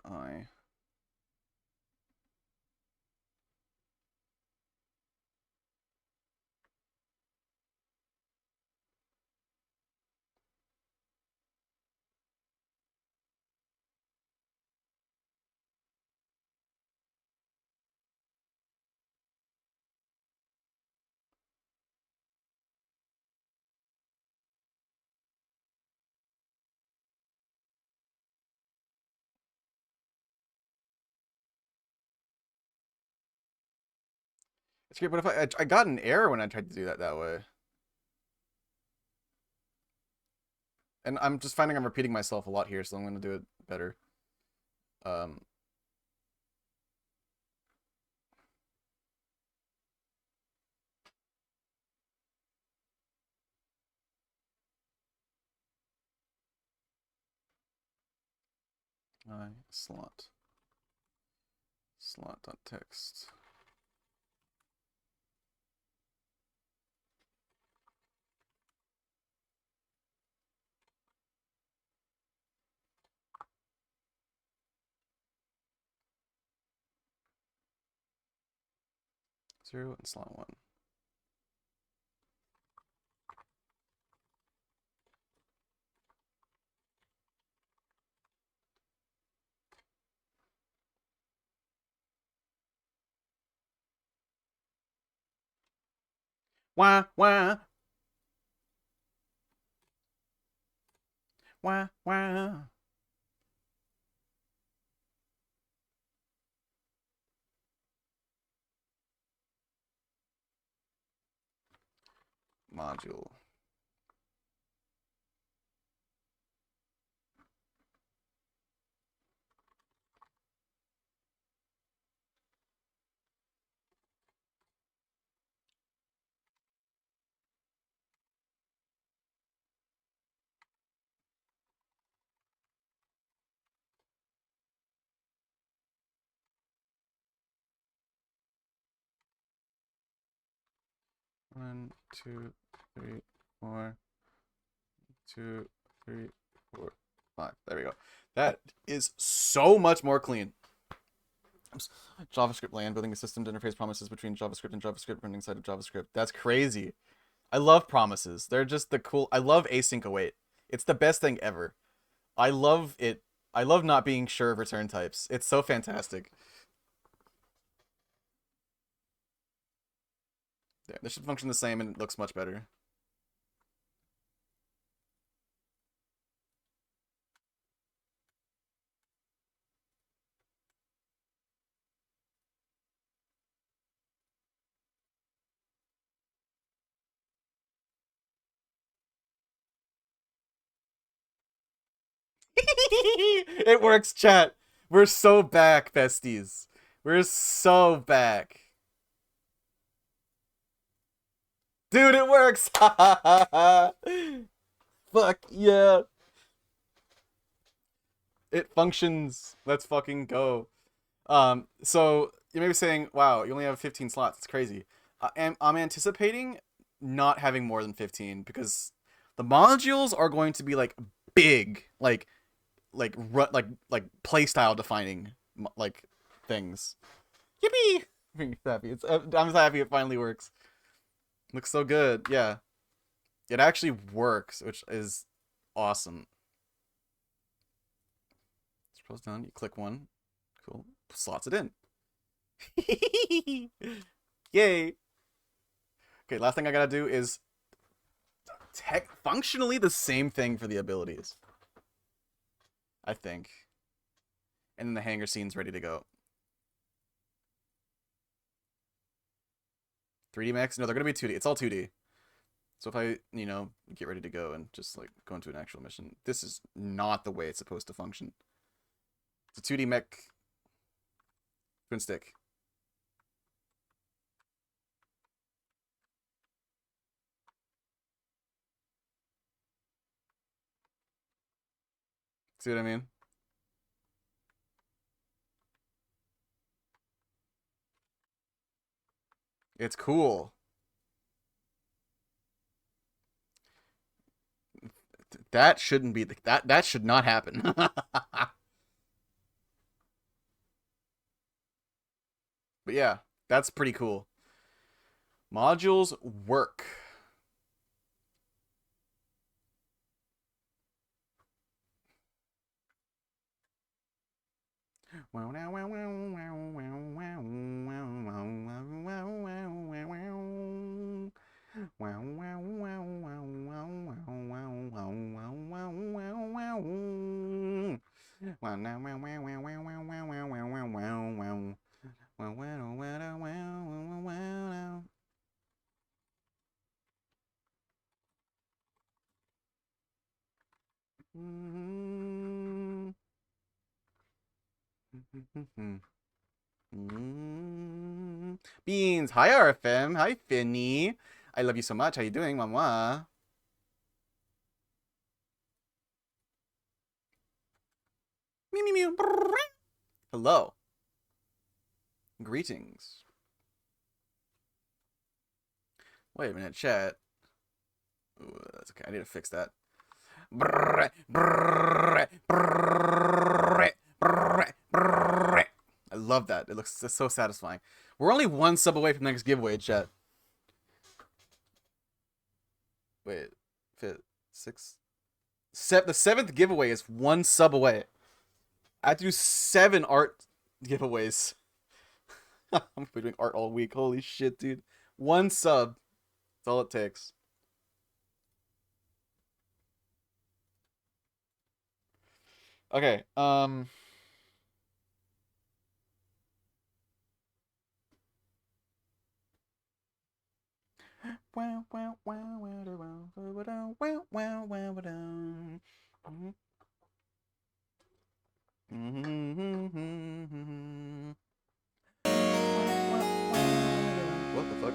I. 'It's great, but if I got an error when I tried to do that way. And I'm just finding I'm repeating myself a lot here, so I'm going to do it better. Um, I slot.text. Zero and slot one. Wah wah. Wah wah. module. One, two, three, four. 2, 3, 4, 5. There we go. That is so much more clean. JavaScript land, building a system to interface promises between JavaScript and JavaScript running inside of JavaScript. That's crazy. I love promises. They're just the cool. I love async await. It's the best thing ever. I love it. I love not being sure of return types. It's so fantastic. There, this should function the same and it looks much better. It works, chat. We're so back, besties. We're so back. Dude, it works! Fuck yeah. It functions. Let's fucking go. So you may be saying, wow, you only have 15 slots. It's crazy. I'm anticipating not having more than 15 because the modules are going to be like big, like playstyle defining like things. Yippee! I'm happy. I'm happy it finally works. Looks so good. Yeah, it actually works, which is awesome. Scrolls down. You click one. Cool. Slots it in. Yay. Okay, last thing I gotta do is functionally the same thing for the abilities. I think. And then the hangar scene's ready to go. 3D Max? No, they're gonna be 2D. It's all 2D. So if I, get ready to go and just like go into an actual mission, this is not the way it's supposed to function. It's a 2D mech twin stick. See what I mean? It's cool. That shouldn't be that should not happen. But yeah, that's pretty cool. Modules work. Beans. Hi, RFM. Hi, Finny. I love you so much. How you doing, mama? Mew, mew, mew. Hello. Greetings. Wait a minute, chat. Ooh, that's okay. I need to fix that. I love that. It looks so satisfying. We're only one sub away from the next giveaway, chat. Wait, fifth, sixth, the 7th giveaway is one sub away. I have to do 7 art giveaways. I'm gonna be doing art all week. Holy shit, dude. One sub. That's all it takes. Okay, What the fuck?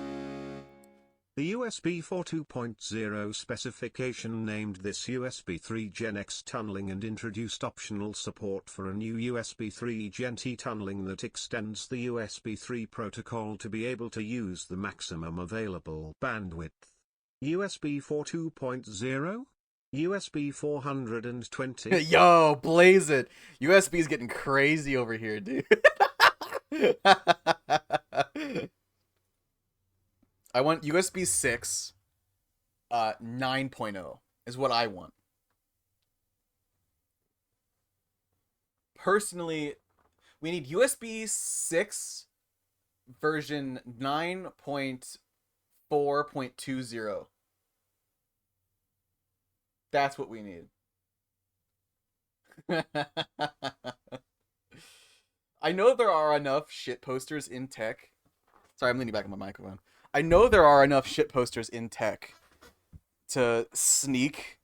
The USB 4 2.0 specification named this USB 3 Gen X tunneling and introduced optional support for a new USB 3 Gen T tunneling that extends the USB 3 protocol to be able to use the maximum available bandwidth. USB 4 2.0? USB 420? Yo, blaze it. USB is getting crazy over here, dude. I want USB 6 9.0 is what I want. Personally, we need USB 6 version 9.4.20. That's what we need. I know there are enough shit posters in tech. Sorry, I'm leaning back on my microphone. I know there are enough shit posters in tech to sneak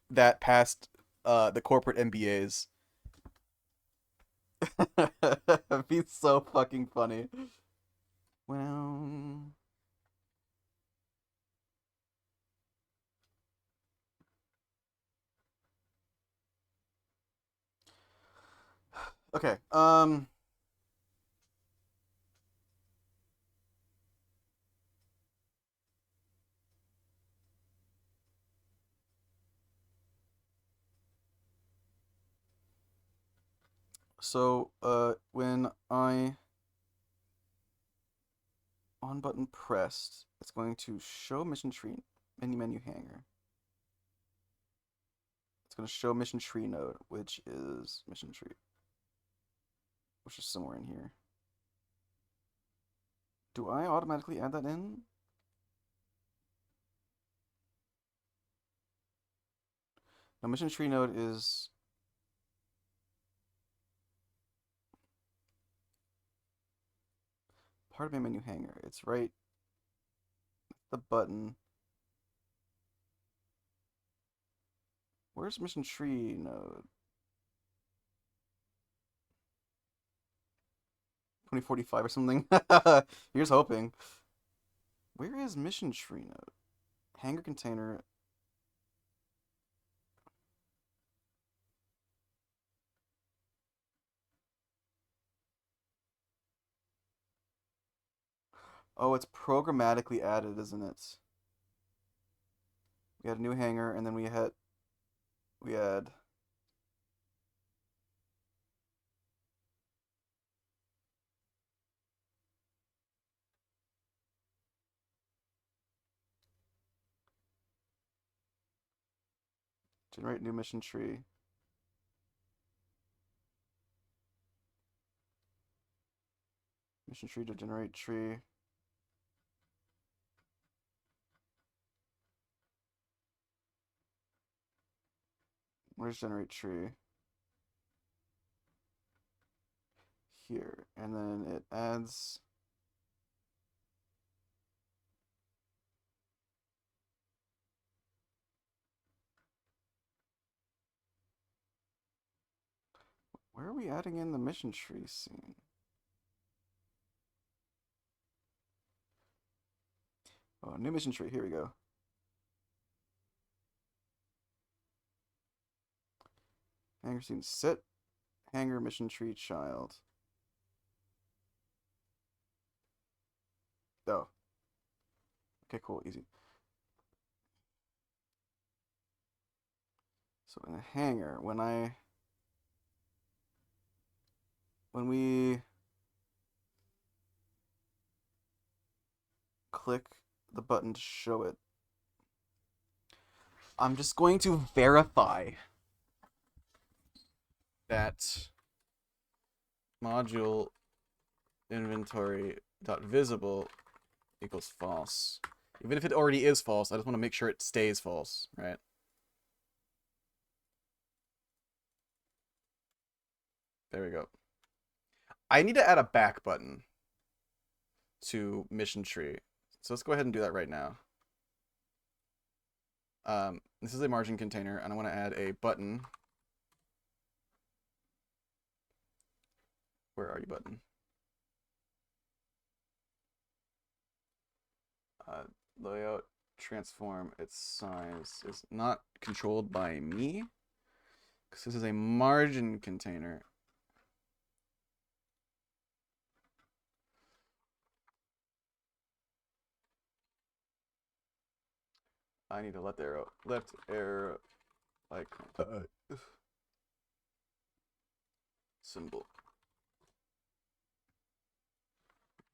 that past the corporate MBAs. It'd be so fucking funny. Well, okay. So, when I on button pressed, it's going to show mission tree menu hanger. It's going to show mission tree node, which is mission tree, which is somewhere in here. Do I automatically add that in? No, mission tree node is part of my menu hanger. It's right the button. Where's mission tree node? 2045 or something. Here's hoping. Where is mission tree node? Hanger container. Oh, it's programmatically added, isn't it? We had a new hanger, and then we had generate new mission tree. Mission tree to generate tree. Where's generate tree? Here. And then it adds where are we adding in the mission tree scene? Oh, new mission tree. Here we go. Hanger scene set. Hanger mission tree child. Oh. Okay, cool. Easy. So in the hanger, when we click the button to show it, I'm just going to verify that module inventory dot visible equals false. Even if it already is false, I just want to make sure it stays false, right? There we go. I need to add a back button to mission tree. So let's go ahead and do that right now. This is a margin container, and I want to add a button. Where are you, button? Layout, transform, its size is not controlled by me, because this is a margin container. I need to left arrow icon symbol.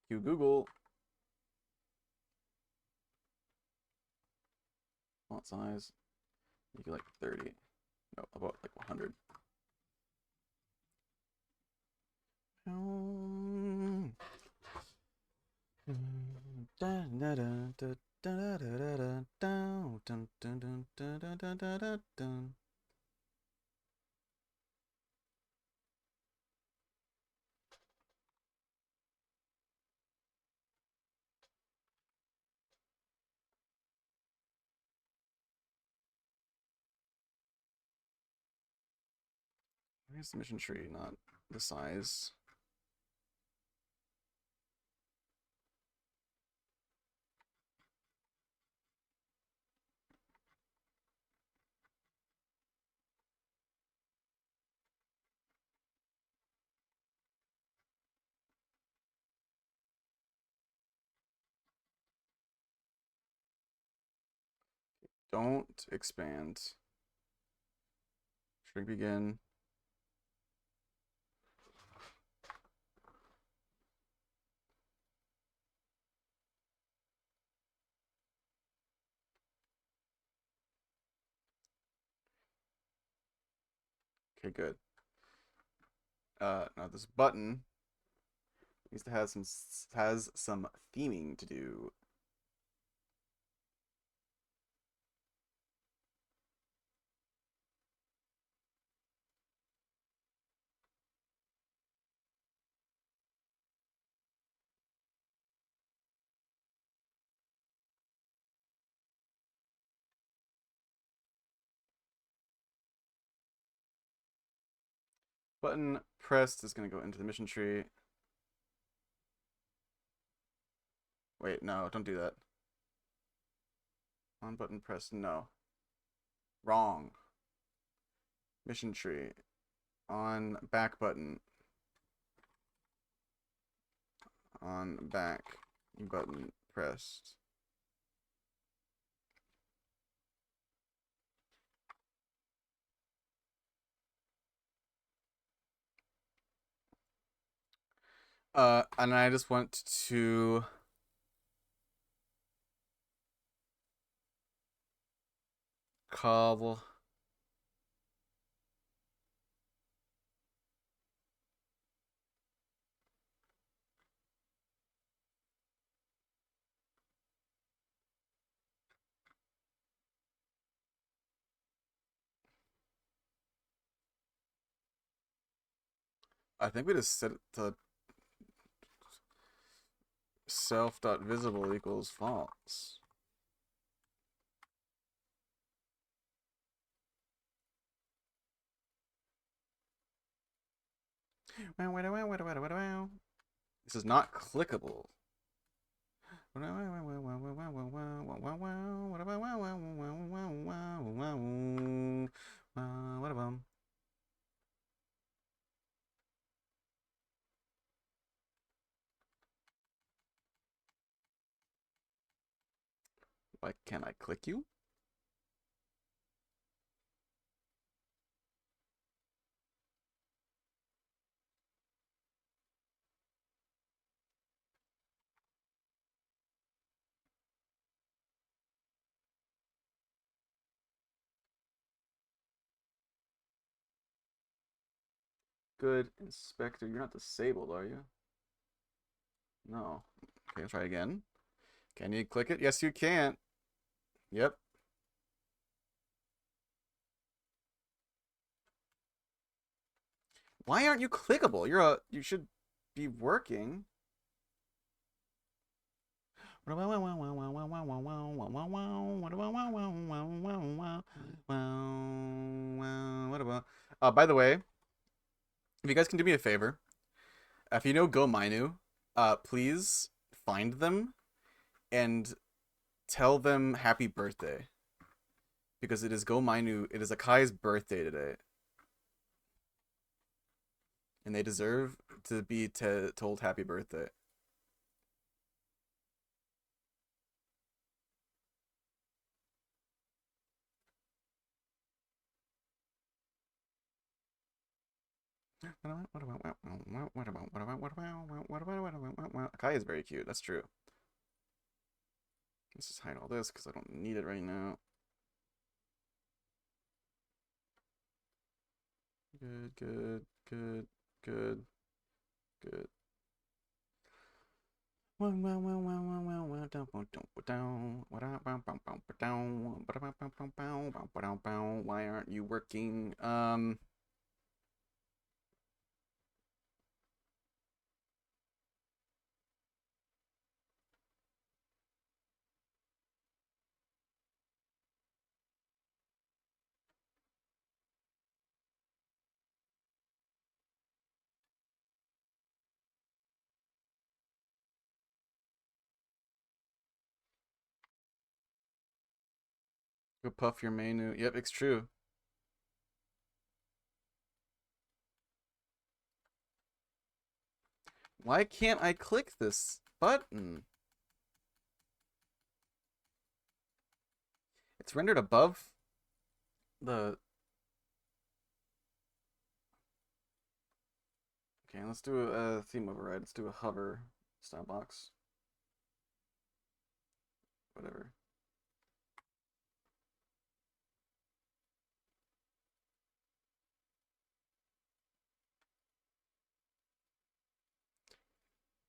You Google font size. Make it like 30. No, about like 100. Why is the mission tree not the size? Don't expand. Shrink begin. Okay, good. Now this button needs to have some theming to do. Button pressed is going to go into the mission tree. Wait, no, don't do that. On button pressed, no. Wrong. Mission tree. On back button. On back button pressed. And I just want to call I think we just set it to self.visible equals false. This is not clickable. Why can't I click you? Good inspector. You're not disabled, are you? No. Okay, let's try again. Can you click it? Yes, you can. Yep. Why aren't you clickable? You should be working. By the way, if you guys can do me a favor, if you know Go Minu, please find them and tell them happy birthday because it is Go Minu. It is Akai's birthday today, and they deserve to be told happy birthday. Akai is very cute. That's true. Let's just hide all this because I don't need it right now. Good, good, good, good, good. Why aren't you working? Go puff your menu. Yep, it's true. Why can't I click this button? It's rendered above the... Okay, let's do a theme override. Let's do a hover style box. Whatever.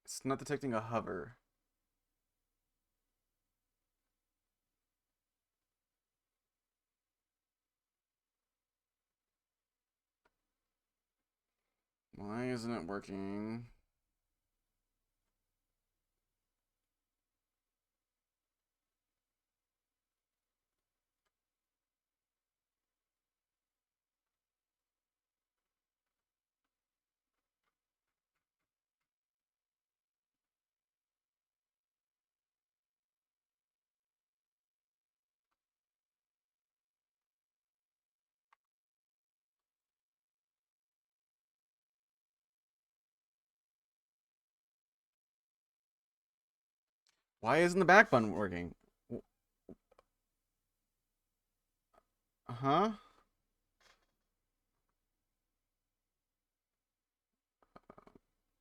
It's not detecting a hover. Why isn't it working? Why isn't the back button working? Uh-huh.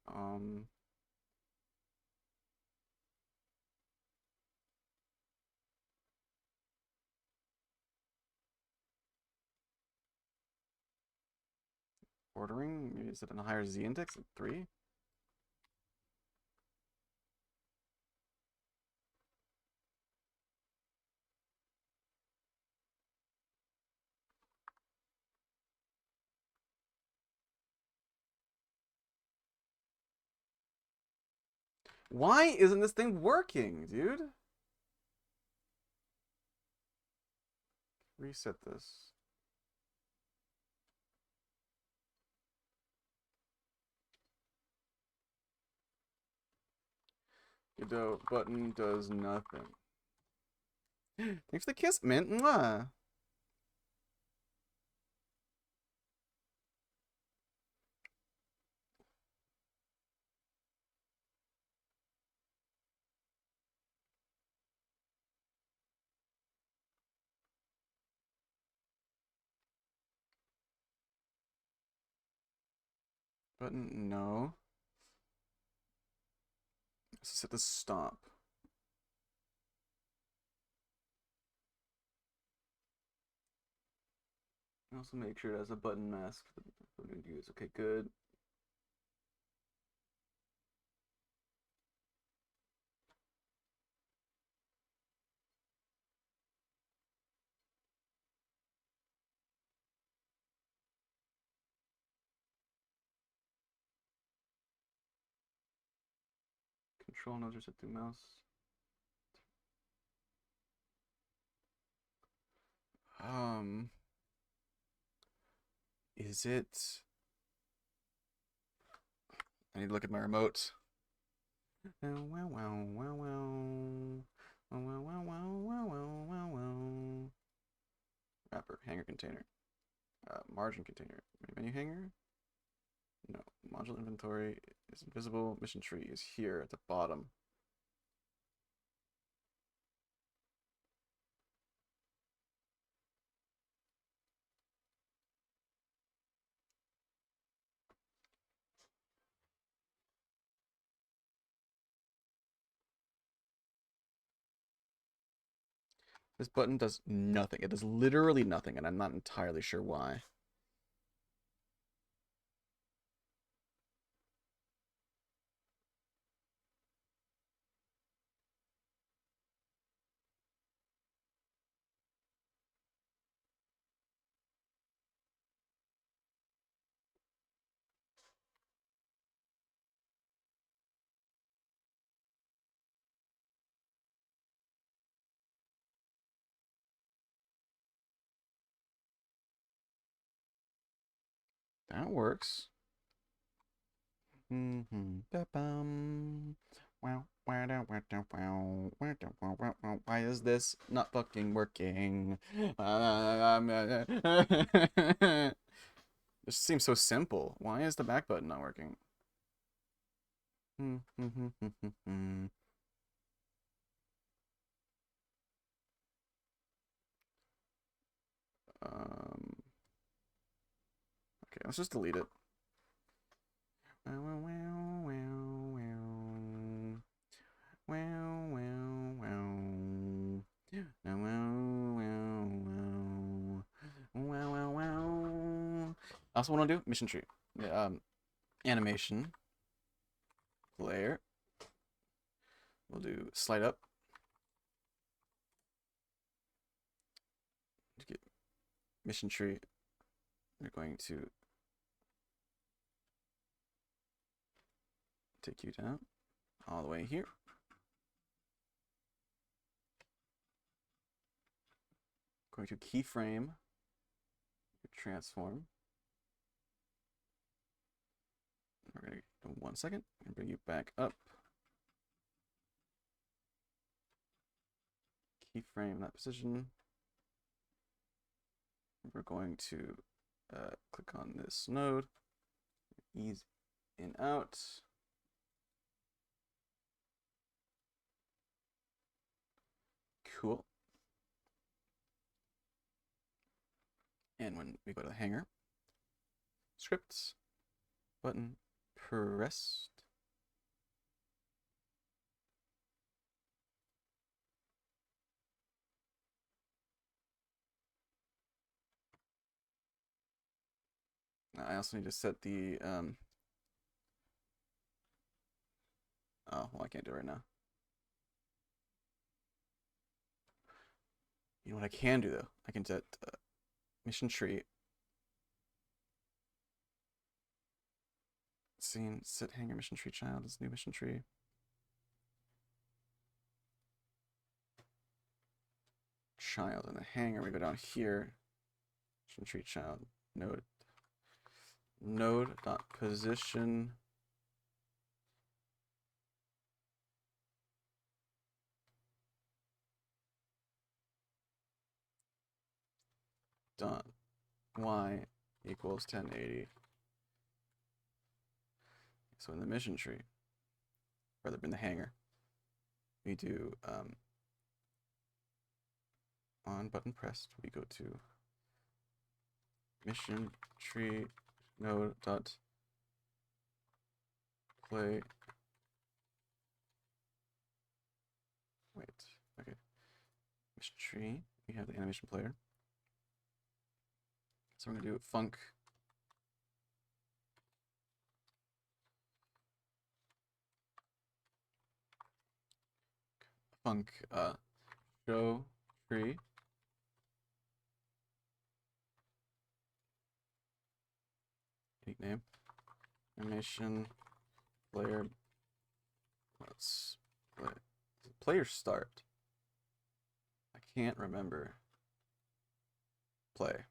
Um... Ordering? Maybe is it a higher Z index? 3? Why isn't this thing working, dude? Reset this. Godot button does nothing. Thanks for the kiss, Mint. Mwah. Button, no. Let's set the stop. Also make sure it has a button mask for the use. Okay, good. Control nodes are set through mouse. Is it? I need to look at my remote. Wow, wow, wow, wow, wow. Wow, wow, wow, wow, wow, wow, wow. Wrapper, hanger container. Margin container. Menu hanger? No. Module inventory is invisible. Mission tree is here at the bottom. This button does nothing. It does literally nothing, and I'm not entirely sure why. That works. Why is this not fucking working? This seems so simple. Why is the back button not working? Okay, let's just delete it. I also want to do mission tree. Animation player. We'll do slide up. To get mission tree, we're going to take you down all the way here. Going to keyframe your transform. We're going to, 1 second, and bring you back up. Keyframe that position. We're going to click on this node, ease in out. Cool. And when we go to the hanger, scripts, button pressed. I also need to set the, oh, well, I can't do it right now. You know what I can do, though? I can set mission tree. Scene, set hanger mission tree child is new mission tree. Child in the hanger, we go down here. Mission tree child, node dot position dot y equals 1080. So in the mission tree, rather in the hanger, we do on button pressed, we go to mission tree node dot play. Wait, okay. Mission tree, we have the animation player. So we're gonna do func show tree unique name animation player. Let's play player start. I can't remember. play.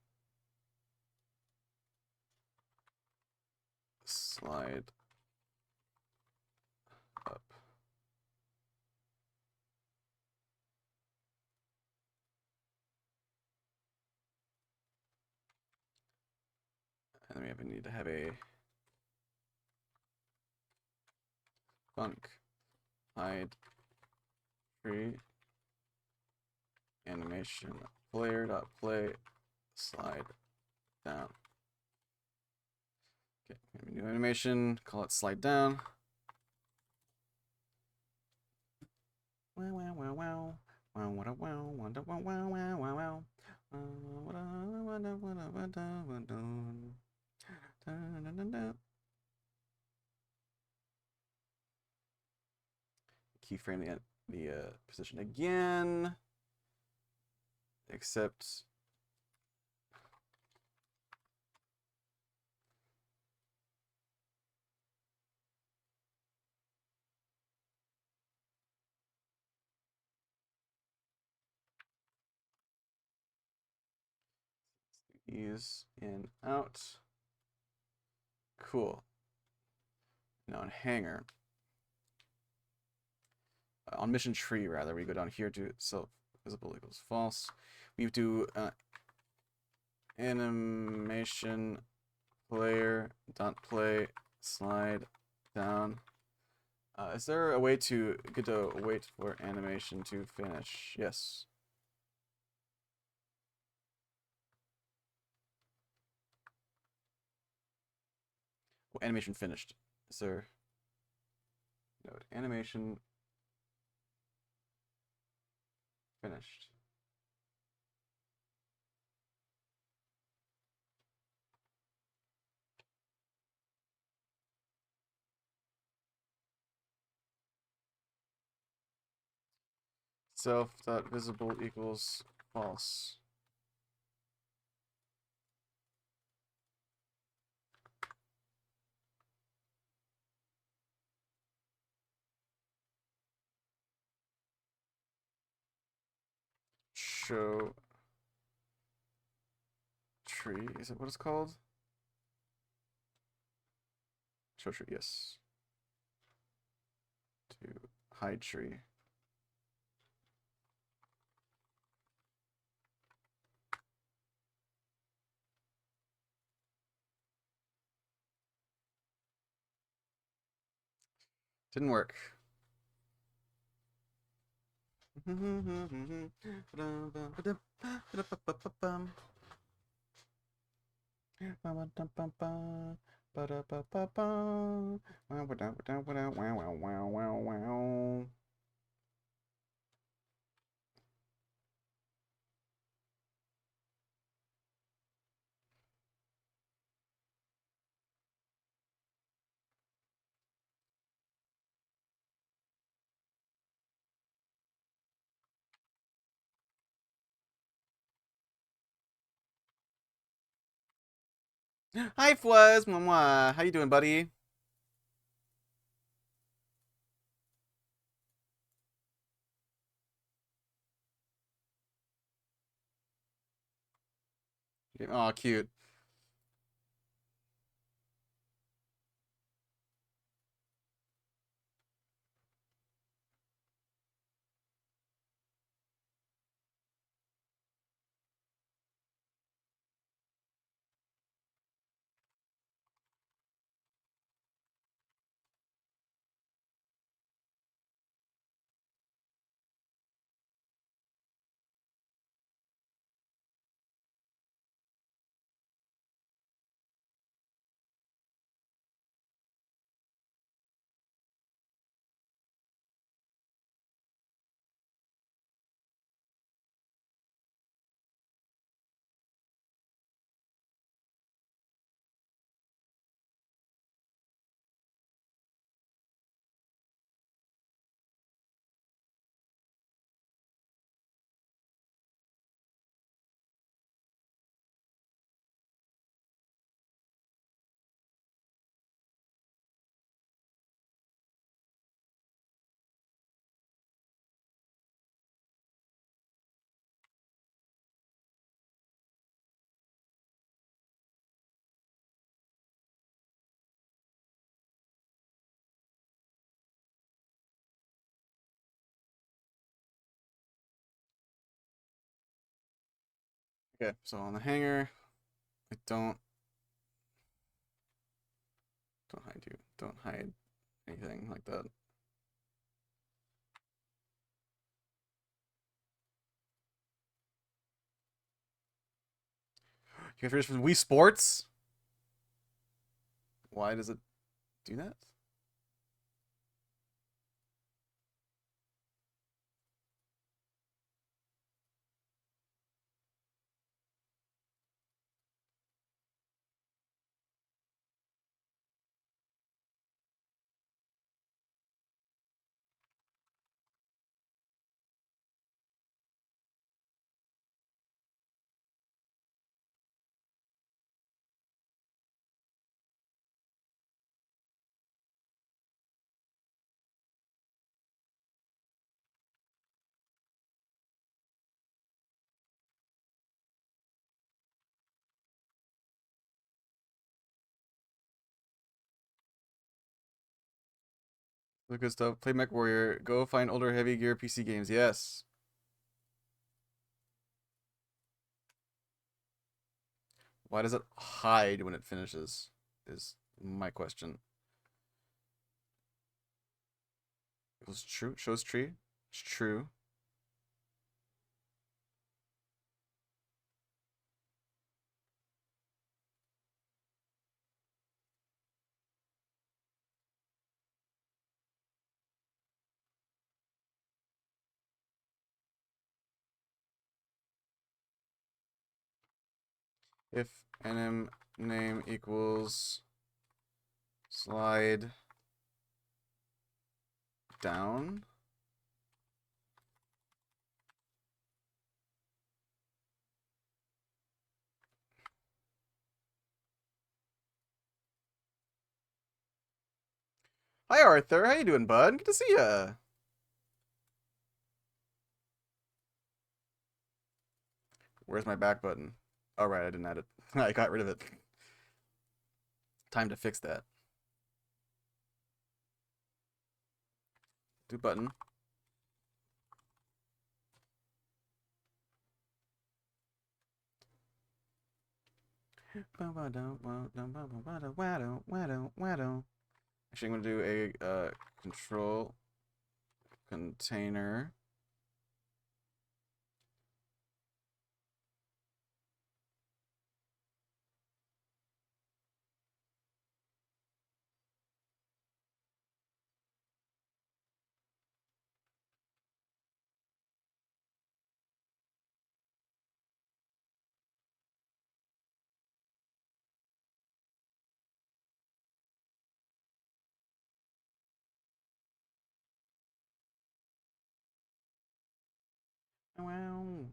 Slide up. And then we need to have a func hide tree animation player dot play slide down. Okay, new animation, call it slide down. Wow wow wow wow. Wow wow wow wow wow wow wow wow wow. Keyframe the position again. Except ease in out. Cool. Now in hanger. On mission tree rather, we go down here to self visible equals false. We do animation player dot play slide down. Is there a way to get to wait for animation to finish? Yes. Oh, animation finished. Is there node animation finished? Self.visible equals false. Show tree, is it what it's called? Show tree, yes. To hide tree. Didn't work. Hi, Fuzz. Mwah. How you doing, buddy? Oh, cute. Okay, so on the hanger, I don't hide you. Don't hide anything like that. You can finish from Wii Sports? Why does it do that? Look good stuff. Play Mech Warrior. Go find older heavy gear PC games. Yes. Why does it hide when it finishes? Is my question. It was true. Shows tree. It's true. If nm name equals slide down. Hi Arthur, how you doing, bud? Good to see ya. Where's my back button? Oh right, I didn't add it. I got rid of it. Time to fix that. Do button. Actually, I'm gonna do a control container. Wow.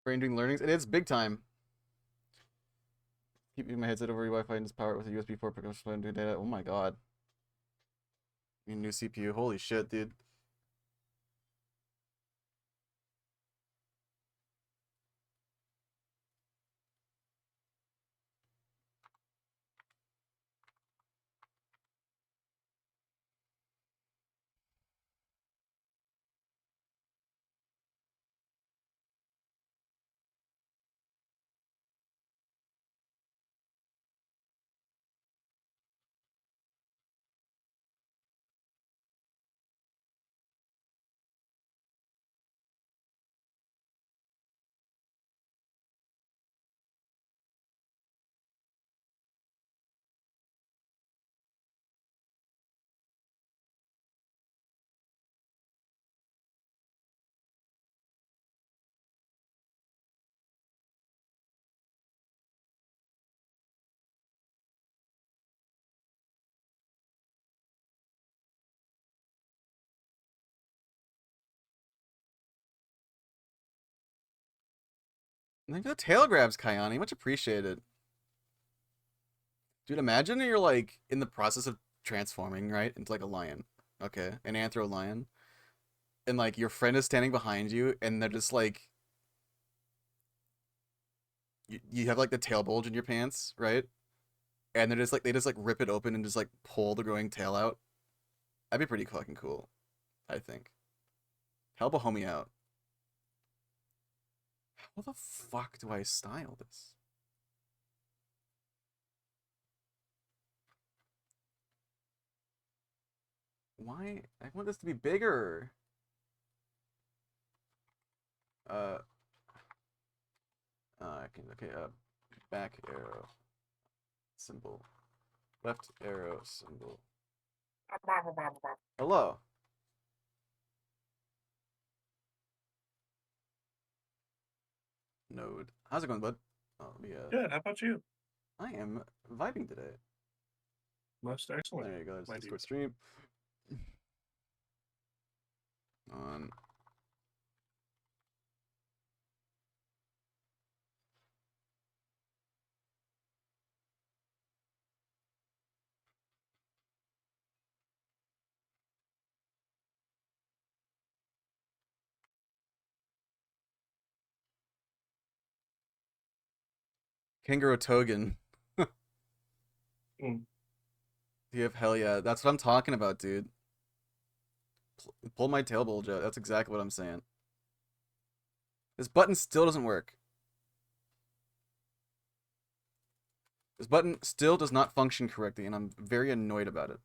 Brain doing learnings. It is big time. Keeping my headset over your Wi-Fi and just power it with a USB 4 progressive and do data. Oh my god. New CPU. Holy shit, dude. Thank you for the tail grabs, Kayani. Much appreciated. Dude, imagine you're like in the process of transforming, right, into like a lion. Okay, an anthro lion. And like your friend is standing behind you and they're just like you have like the tail bulge in your pants, right? And they're just like they just like rip it open and just like pull the growing tail out. That'd be pretty fucking cool, I think. Help a homie out. How the fuck do I style this? Why? I want this to be bigger. Uh, I can, okay, back arrow symbol. Left arrow symbol. Hello. Node. How's it going, bud? Oh, let me, Good. How about you? I am vibing today. Most excellent. There you go. There's my Discord dude. stream. On. Kangaroo Togen. Mm. You have hell yeah. That's what I'm talking about, dude. Pull my tail bulge out. That's exactly what I'm saying. This button still doesn't work. This button still does not function correctly, and I'm very annoyed about it.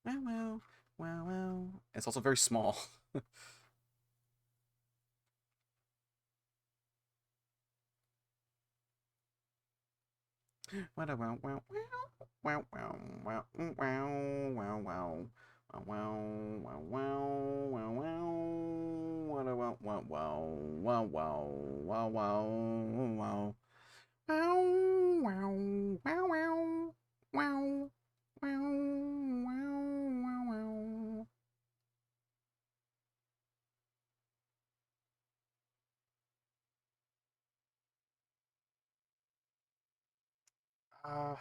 Wow, wow, wow, wow. It's also very small. Wow, wow, wow, wow, wow, wow, wow, wow, wow, wow. Wow, wow, wow, wow, wow, wow, wow, wow, wow, wow, wow, wow, wow. Wow, wow, wow, wow, wow, wow, wow, wow. Uh,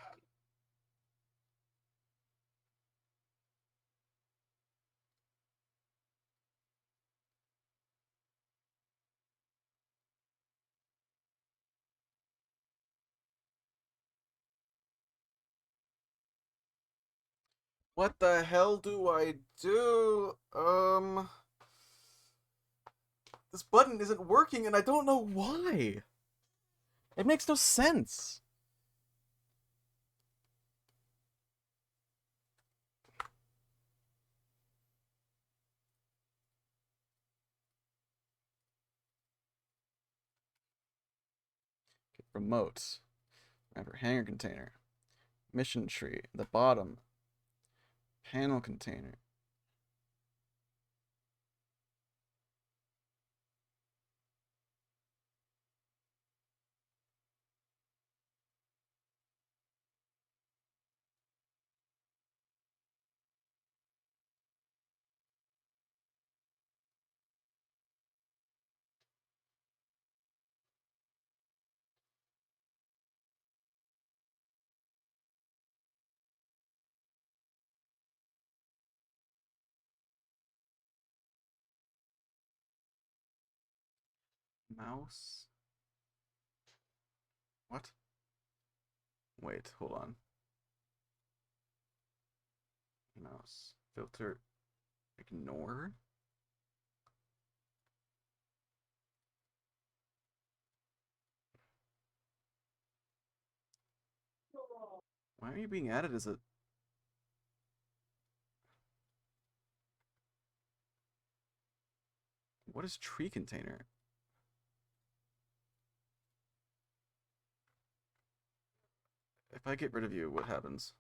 what the hell do I do? This button isn't working and I don't know why. It makes no sense. Okay, remote. Remember, hanger container. Mission tree. The bottom. Panel container. Mouse. What? Wait, hold on. Mouse. Filter. Ignore? Why are you being added as a... What is tree container? If I get rid of you, what happens?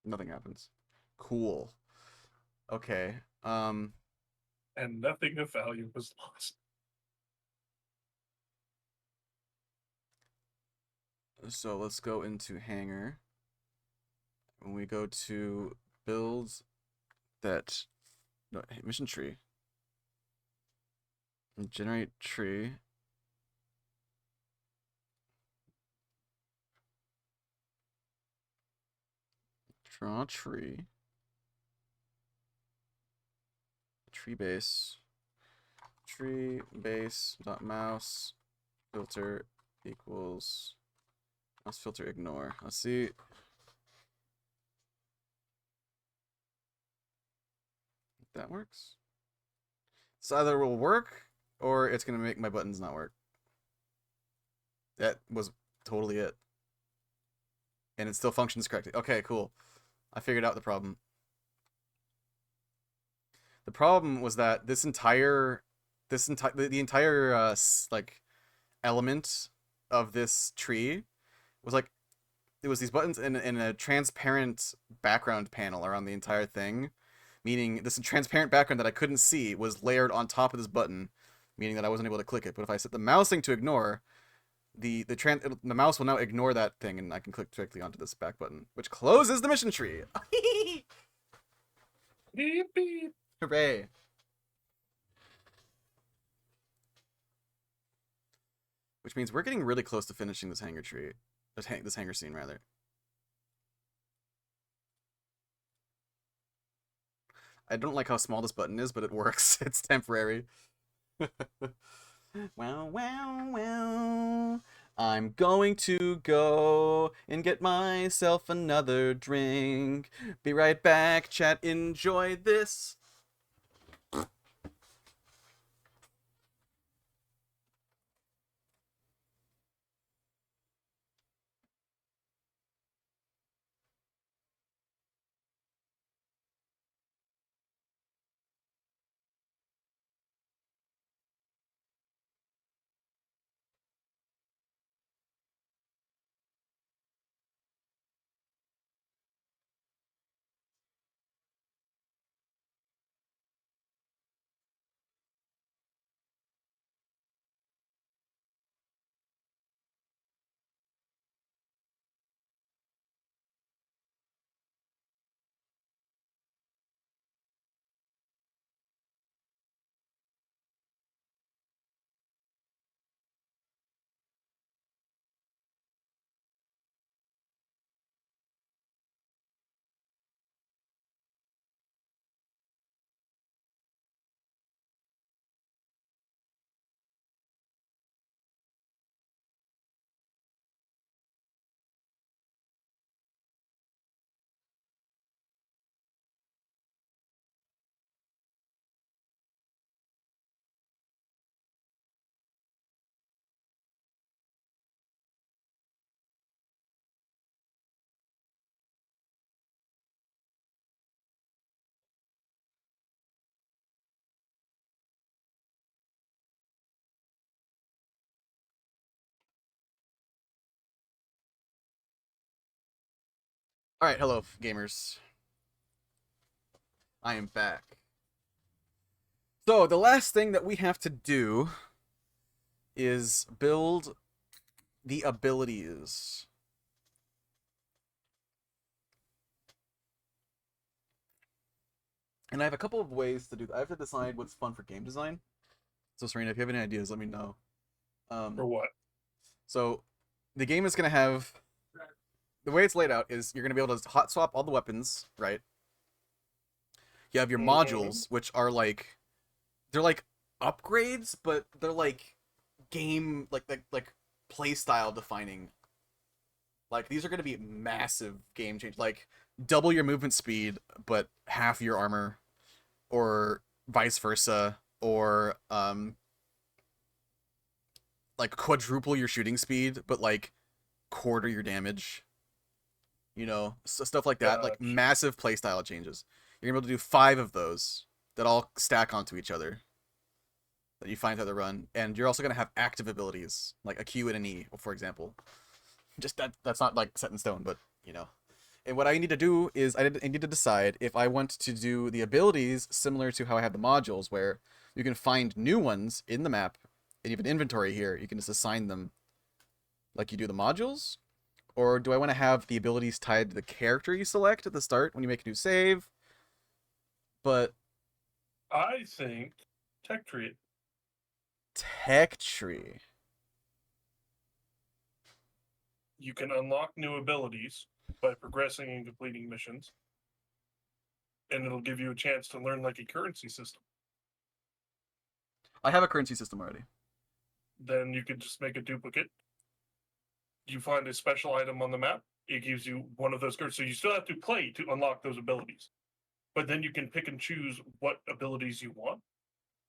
Nothing happens. Cool. Okay. and nothing of value was lost. So let's go into Hangar. When we go to build that mission tree, and generate tree. Draw tree. Tree base. Tree base dot mouse filter equals mouse filter ignore. Let's see. If that works. So either will work or it's gonna make my buttons not work. That was totally it. And it still functions correctly. Okay, cool. I figured out the problem. The problem was that the entire like element of this tree was like it was these buttons in a transparent background panel around the entire thing, meaning this transparent background that I couldn't see was layered on top of this button, meaning that I wasn't able to click it. But if I set the mouse thing to ignore, the mouse will now ignore that thing, and I can click directly onto this back button, which closes the mission tree. Yippee! Hooray! Which means we're getting really close to finishing this hangar tree, this hangar scene rather. I don't like how small this button is, but it works. It's temporary. Wow, wow, wow. I'm going to go and get myself another drink. Be right back, chat. Enjoy this. All right, hello, gamers. I am back. So the last thing that we have to do is build the abilities. And I have a couple of ways to do that. I have to decide what's fun for game design. So Serena, if you have any ideas, let me know. For what? So the game is going to have... The way it's laid out is you're going to be able to hot swap all the weapons, right? You have your modules, which are like... They're like upgrades, but they're like game... Like play style defining. Like, these are going to be massive game change. Like, double your movement speed, but half your armor. Or vice versa. Or, like, quadruple your shooting speed, but, like, quarter your damage. You know, so stuff like that. Like, massive playstyle changes. You're going to be able to do 5 of those that all stack onto each other. That you find how to run. And you're also going to have active abilities, like a Q and an E, for example. Just that's not like set in stone, but you know, And what I need to do is I need to decide if I want to do the abilities similar to how I have the modules, where you can find new ones in the map, and you have an inventory here. You can just assign them like you do the modules. Or do I want to have the abilities tied to the character you select at the start when you make a new save? But I think tech tree. tech tree. You can unlock new abilities by progressing and completing missions, and it'll give you a chance to learn like a currency system. I have a currency system already. Then you could just make a duplicate. You find a special item on the map. It gives you one of those cards. So you still have to play to unlock those abilities. But then you can pick and choose what abilities you want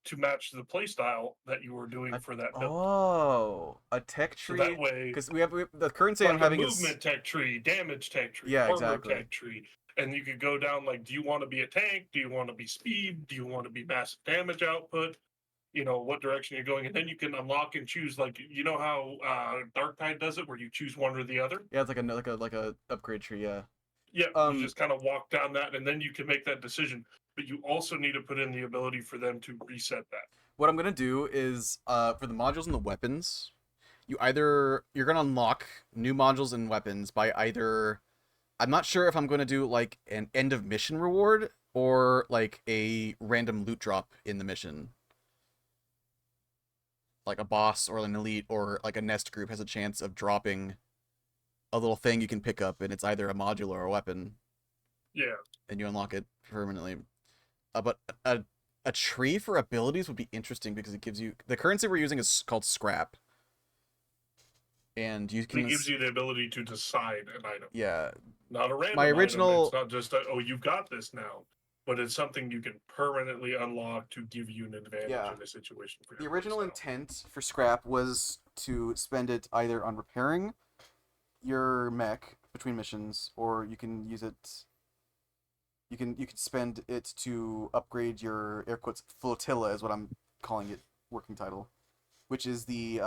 to match the play style that you were doing for that build. Oh, a tech So tree. that way, Because we have the currency like I'm having a is movement tech tree, damage tech tree, Yeah, armor exactly. tech tree. And you could go down like, do you want to be a tank? Do you want to be speed? Do you want to be massive damage output? You know, what direction you're going. And then you can unlock and choose, like, you know how Dark Tide does it, where you choose one or the other? Yeah, it's like a upgrade tree, yeah. Yeah, you just kind of walk down that, and then you can make that decision. But you also need to put in the ability for them to reset that. What I'm gonna do is, for the modules and the weapons, you're gonna unlock new modules and weapons by either, I'm not sure if I'm gonna do like an end of mission reward or like a random loot drop in the mission. Like a boss or an elite or like a nest group has a chance of dropping a little thing you can pick up, and it's either a module or a weapon. Yeah. And you unlock it permanently. But a tree for abilities would be interesting because it gives you, the currency we're using is called scrap, and you can. It gives you the ability to decide an item. Yeah. Not a random. My original. Item. It's not just oh, you've got this now, but it's something you can permanently unlock to give you an advantage in a situation. For the original intent for scrap was to spend it either on repairing your mech between missions, or you can use it. You can spend it to upgrade your air quotes flotilla is what I'm calling it, working title, which is the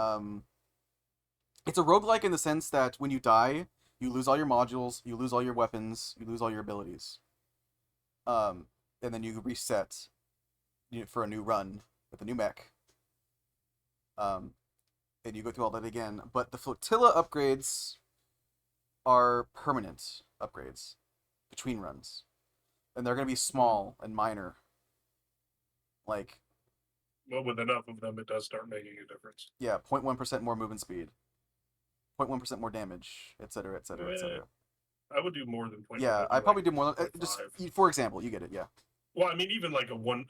it's a roguelike in the sense that when you die, you lose all your modules, you lose all your weapons, you lose all your abilities. And then you reset for a new run with a new mech. And you go through all that again. But the flotilla upgrades are permanent upgrades between runs. And they're going to be small and minor. Like... Well, with enough of them, it does start making a difference. Yeah, 0.1% more movement speed. 0.1% more damage, etc., etc., etc. I would do more than 20. Yeah, I'd probably do more than... Just, for example, you get it, yeah. Well, I mean, even like a 1%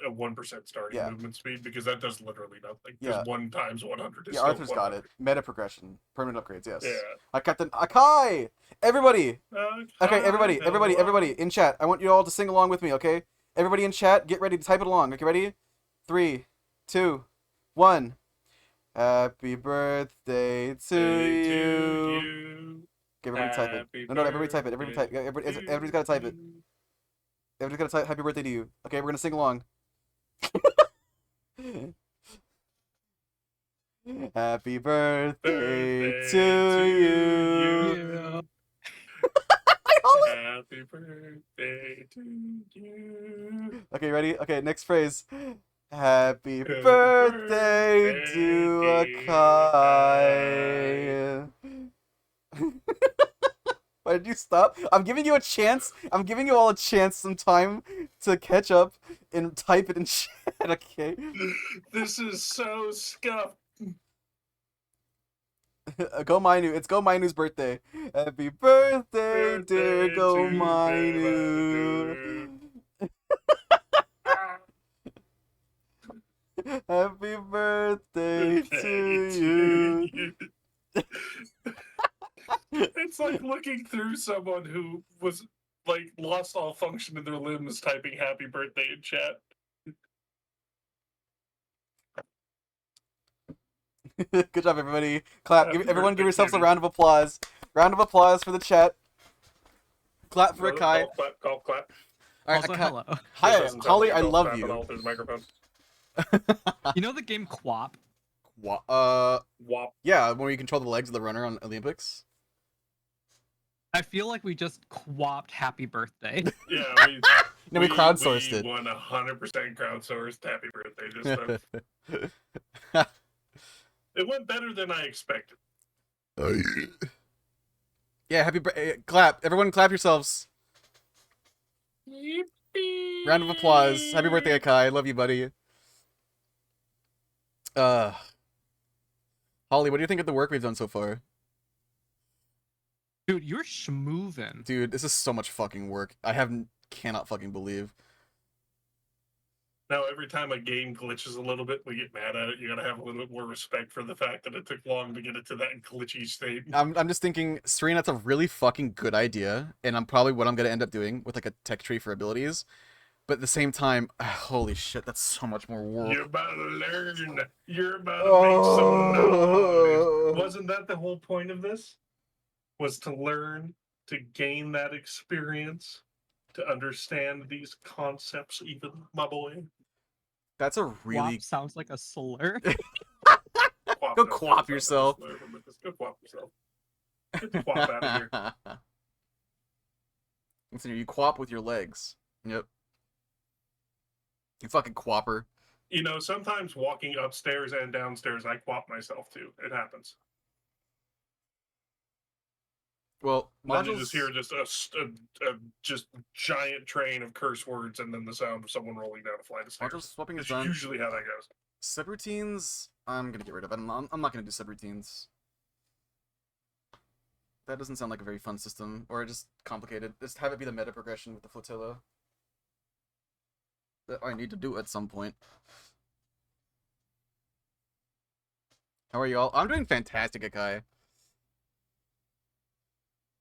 starting movement speed, because that does literally nothing. Because 1 times 100 is yeah, still Arthur's 100. got it. Meta progression. Permanent upgrades, yes. Yeah. I Captain Akai! Everybody! Okay, everybody, in chat. I want you all to sing along with me, okay? Everybody in chat, get ready to type it along. Okay, ready? 3, 2, 1. Happy birthday to you. Okay, everybody type it. No, everybody type it. Everybody type. Everybody's got to type it. Everybody's got to type happy birthday to you. Okay, we're going to sing along. Happy birthday to you. Happy birthday to you. Okay, ready? Okay, next phrase. Happy birthday to Akai. Why did you stop? I'm giving you a chance. I'm giving you all a chance, some time to catch up and type it in chat, okay? This is so scuffed. Go Mainu. It's Go Mainu's birthday. Happy birthday, dear Go Mainu. Happy birthday to you. It's like looking through someone who was like lost all function in their limbs typing happy birthday in chat. Good job, everybody. Clap. Everyone give yourselves a round of applause. Round of applause for the chat. Clap for Akai. Golf clap. All right, Also, Akai. hello. Hi, Holly, I love you. All through the microphone. You know the game Quap? Wop. Yeah, where you control the legs of the runner on Olympics. I feel like we just quapped happy birthday. Yeah, No, we crowdsourced it. We 100% crowdsourced Happy Birthday. Just it went better than I expected. Yeah, happy birthday. Clap. Everyone clap yourselves. Yippee! Round of applause. Happy birthday, Akai. I love you, buddy. Holly, what do you think of the work we've done so far? Dude, you're schmoovin'. Dude, this is so much fucking work. Cannot fucking believe. Now, every time a game glitches a little bit, we get mad at it. You gotta have a little bit more respect for the fact that it took long to get it to that glitchy state. I'm just thinking, Serena, that's a really fucking good idea, and I'm probably what I'm gonna end up doing with like a tech tree for abilities. But at the same time, holy shit, that's so much more work. You're about to learn. You're about to make some noise. Wasn't that the whole point of this? Was to learn, to gain that experience, to understand these concepts even, my boy. That's a really... Quap sounds like a slur. Go quap yourself. Go quap yourself. Get the quap out of here. Listen, you quap with your legs. Yep. You fucking quapper. You know, sometimes walking upstairs and downstairs, I quap myself too. It happens. Well, Then you just hear just a just giant train of curse words, and then the sound of someone rolling down a flight of stairs. module swapping is That's done. usually how that goes. Subroutines, I'm gonna get rid of. I'm not gonna do subroutines. That doesn't sound like a very fun system, or just complicated. Just have it be the meta progression with the flotilla. That I need to do at some point. How are you all? I'm doing fantastic, Akai.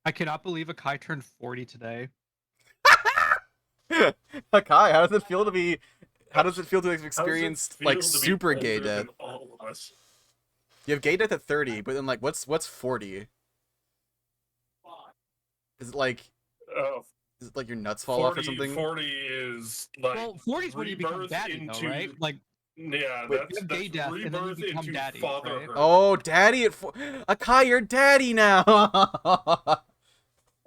I cannot believe Akai turned 40 today. Akai, how does it feel to be? How does it feel to have How does it experienced feel like to be super gay older death? than all of us? You have gay death at 30, but then like, what's 40? Is it like your nuts fall off or something? 40 is like Well, 40 is when you become rebirth daddy, though, right? Like, Yeah, Wait, that's you have gay death, and then you rebirth become into daddy, fatherhood. right? Oh, daddy at Akai, you're daddy now.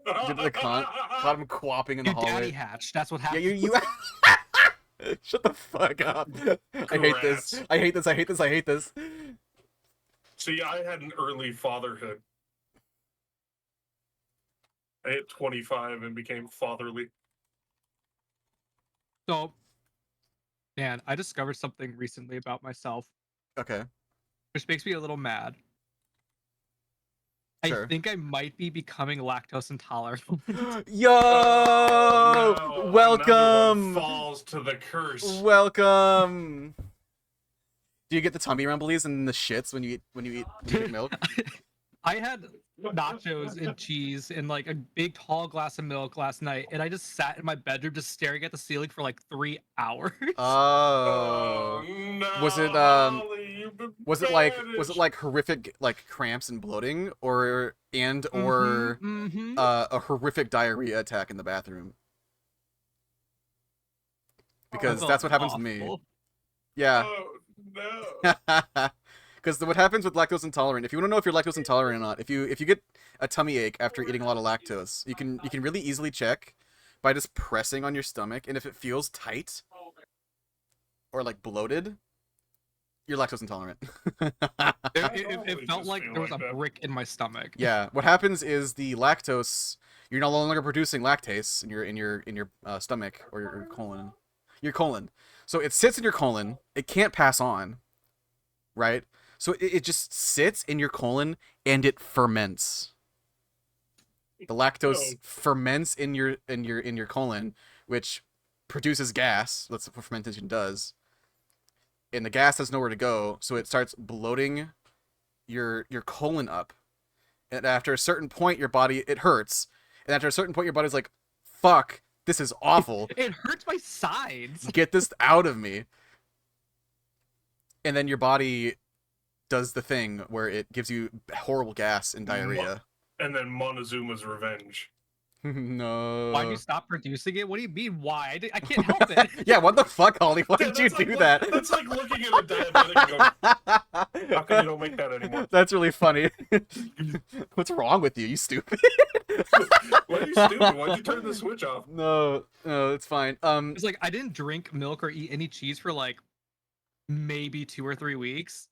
Get to the con. Caught him quapping in the you daddy hallway. hatched. That's what Yeah, happened. you. Shut the fuck up. I hate this. Congrats. I hate this. I hate this. I hate this. See, I had an early fatherhood. I hit 25 and became fatherly. So, man, I discovered something recently about myself, Okay. which makes me a little mad. Sure. I think I might be becoming lactose intolerant. Yo! Oh, no, another one Welcome. falls to the curse. Welcome. Do you get the tummy rumblies and the shits when you eat milk? I had nachos and cheese and like a big tall glass of milk last night, and I just sat in my bedroom just staring at the ceiling for like 3 hours. Oh. no, Was it, Holly, you've been Was it banished. like horrific like cramps and bloating or Mhm. a horrific diarrhea attack in the bathroom? Because That that's what felt happens to me. awful. Yeah. Oh, no. Because what happens with lactose intolerant, if you want to know if you're lactose intolerant or not, if you get a tummy ache after eating a lot of lactose, you can really easily check by just pressing on your stomach, and if it feels tight or like bloated, you're lactose intolerant. It Probably felt just like feel there was like a that. brick in my stomach. Yeah, what happens is the lactose, you're no longer producing lactase in your stomach or your colon. Your colon. So it sits in your colon. It can't pass on, right? So it just sits in your colon and it ferments. The lactose Oh. ferments in your colon, which produces gas. That's what fermentation does. And the gas has nowhere to go, so it starts bloating your colon up. And after a certain point, your body it hurts. And after a certain point, your body's like, "Fuck, this is awful. It hurts my sides. Get this out of me." And then your body does the thing where it gives you horrible gas and diarrhea. And then Montezuma's revenge. No. Why'd you stop producing it? What do you mean, why? I can't help it. Yeah, what the fuck, Holly? Why Yeah, did you that's like do look- that? That's like looking at a diabetic and going, how come you don't make that anymore? That's really funny. What's wrong with you? You stupid. Why are you stupid? Why'd you turn the switch off? No, it's fine. It's like I didn't drink milk or eat any cheese for like maybe 2 or 3 weeks.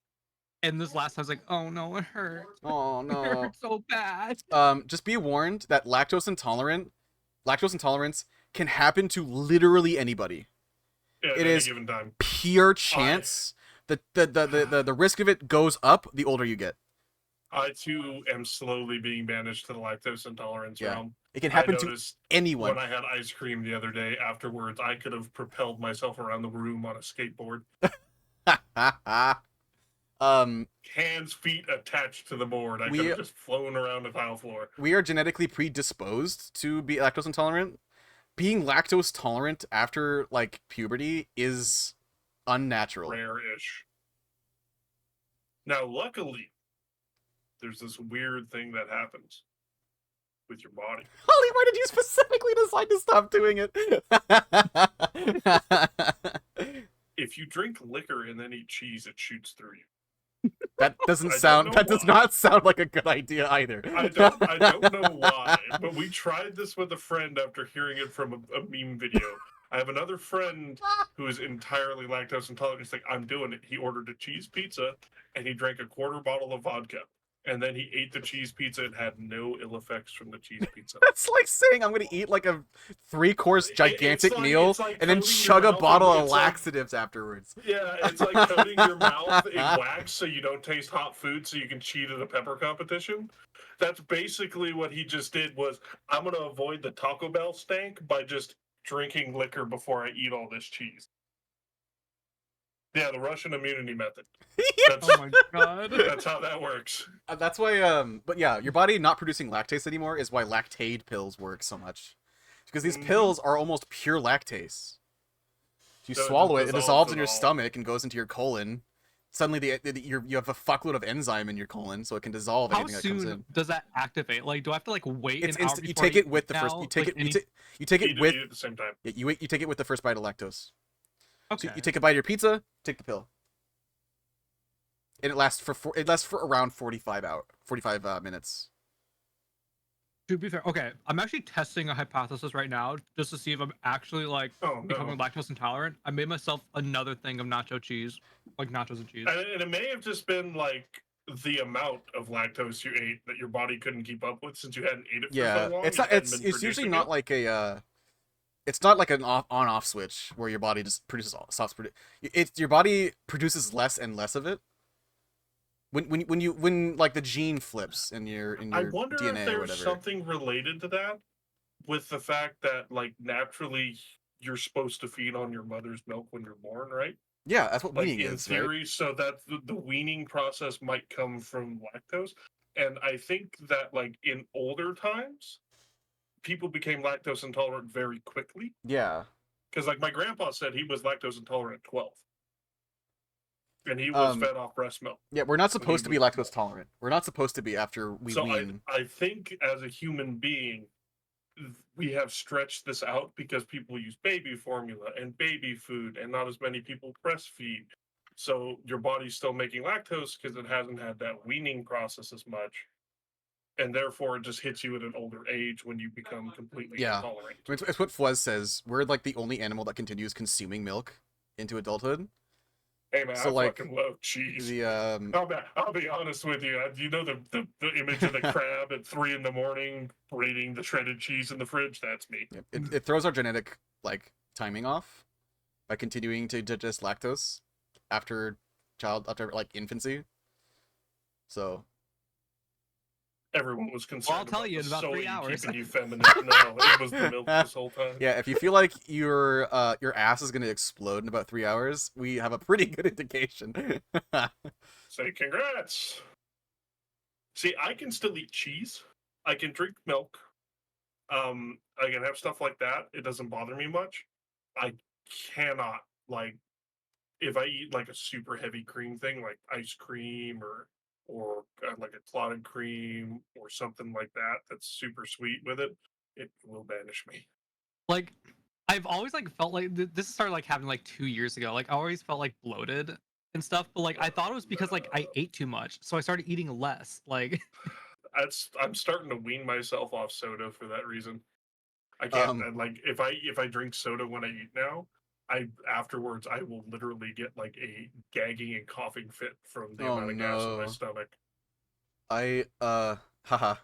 And this last time I was like, oh no, it hurt. Oh It no. hurt so bad. Just be warned that lactose intolerance can happen to literally anybody. Yeah, It at any is given time. Pure chance. The risk of it goes up the older you get. I too am slowly being banished to the lactose intolerance Yeah. realm. It can I happen to noticed anyone. when I had ice cream the other day afterwards, I could have propelled myself around the room on a skateboard. Hands, feet attached to the board. I could have just flown around the tile floor. We are genetically predisposed to be lactose intolerant. Being lactose tolerant after like puberty is unnatural. Rare-ish. Now, luckily, there's this weird thing that happens with your body. Holly, why did you specifically decide to stop doing it? If you drink liquor and then eat cheese, it shoots through you. That doesn't I don't sound. know That does why. not sound like a good idea either. I don't know why, but we tried this with a friend after hearing it from a meme video. I have another friend who is entirely lactose intolerant. He's like, I'm doing it. He ordered a cheese pizza and he drank a quarter bottle of vodka. And then he ate the cheese pizza and had no ill effects from the cheese pizza. That's like saying I'm gonna eat like a 3-course gigantic meal it's like and then coating your chug a mouth bottle in- of it's like- laxatives afterwards. Yeah, it's like coating your mouth in wax so you don't taste hot food so you can cheat at a pepper competition. That's basically what he just did was, I'm going to avoid the Taco Bell stank by just drinking liquor before I eat all this cheese. Yeah, the Russian immunity method. That's, Oh my god. that's how that works. That's why. But yeah, your body not producing lactase anymore is why Lactaid pills work so much, because these Mhm. pills are almost pure lactase. If you So it swallow just it, it dissolves in it your all. stomach and goes into your colon. Suddenly, you have a fuckload of enzyme in your colon, so it can dissolve How anything that comes soon in. does that activate? Like, do I have to like wait It's an hour instant. You before take I it with eat the first. now? You take Like, it. any- You take Eat it it, with. eat it at the same time. You take it with the first bite of lactose. Okay. So you take a bite of your pizza, take the pill, and it lasts for around 45 minutes. To be fair, okay, I'm actually testing a hypothesis right now just to see if I'm actually like Oh, becoming no. lactose intolerant. I made myself another thing of nacho cheese, like nachos and cheese. And it may have just been like the amount of lactose you ate that your body couldn't keep up with since you hadn't ate it for Yeah, so long. it's you not. hadn't It's been usually producing not it. like a. It's not like an on-off switch where your body just stops producing. It's your body produces less and less of it. When like the gene flips in your I wonder DNA if or there's whatever. something related to that with the fact that like naturally you're supposed to feed on your mother's milk when you're born, right? Yeah, that's what Like weaning in is, right? theory, so that the weaning process might come from lactose. And I think that like in older times, people became lactose intolerant very quickly. Yeah. Because like my grandpa said he was lactose intolerant at 12. And he was fed off breast milk. Yeah, we're not supposed to be was lactose tolerant. We're not supposed to be after we So wean. I think as a human being, we have stretched this out because people use baby formula and baby food, and not as many people breastfeed. So your body's still making lactose because it hasn't had that weaning process as much. And therefore, it just hits you at an older age when you become completely Yeah. intolerant. It's what Fwaz says. We're like the only animal that continues consuming milk into adulthood. Hey man, So, I like, fucking love cheese. The I'll be honest with you. You know the image of the crab at 3 a.m. raiding the shredded cheese in the fridge? That's me. it throws our genetic like timing off by continuing to digest lactose after like infancy. So Everyone was concerned. I'll tell you in about 3 soy hours. Keeping you feminine. No, it was the milk this whole time. yeah, if you feel like your ass is gonna explode in about 3 hours, we have a pretty good indication. Say congrats. See, I can still eat cheese. I can drink milk. I can have stuff like that. It doesn't bother me much. I cannot like if I eat like a super heavy cream thing, like ice cream or like a clotted cream or something like that that's super sweet with it, it will banish me. Like, I've always like felt like this started like happening like 2 years ago. Like, I always felt like bloated and stuff, but like I thought it was because like I ate too much, so I started eating less. Like, I'm starting to wean myself off soda for that reason. I can't and, like if I drink soda when I eat now, I afterwards I will literally get like a gagging and coughing fit from the Oh amount of gas in my no. stomach. Haha.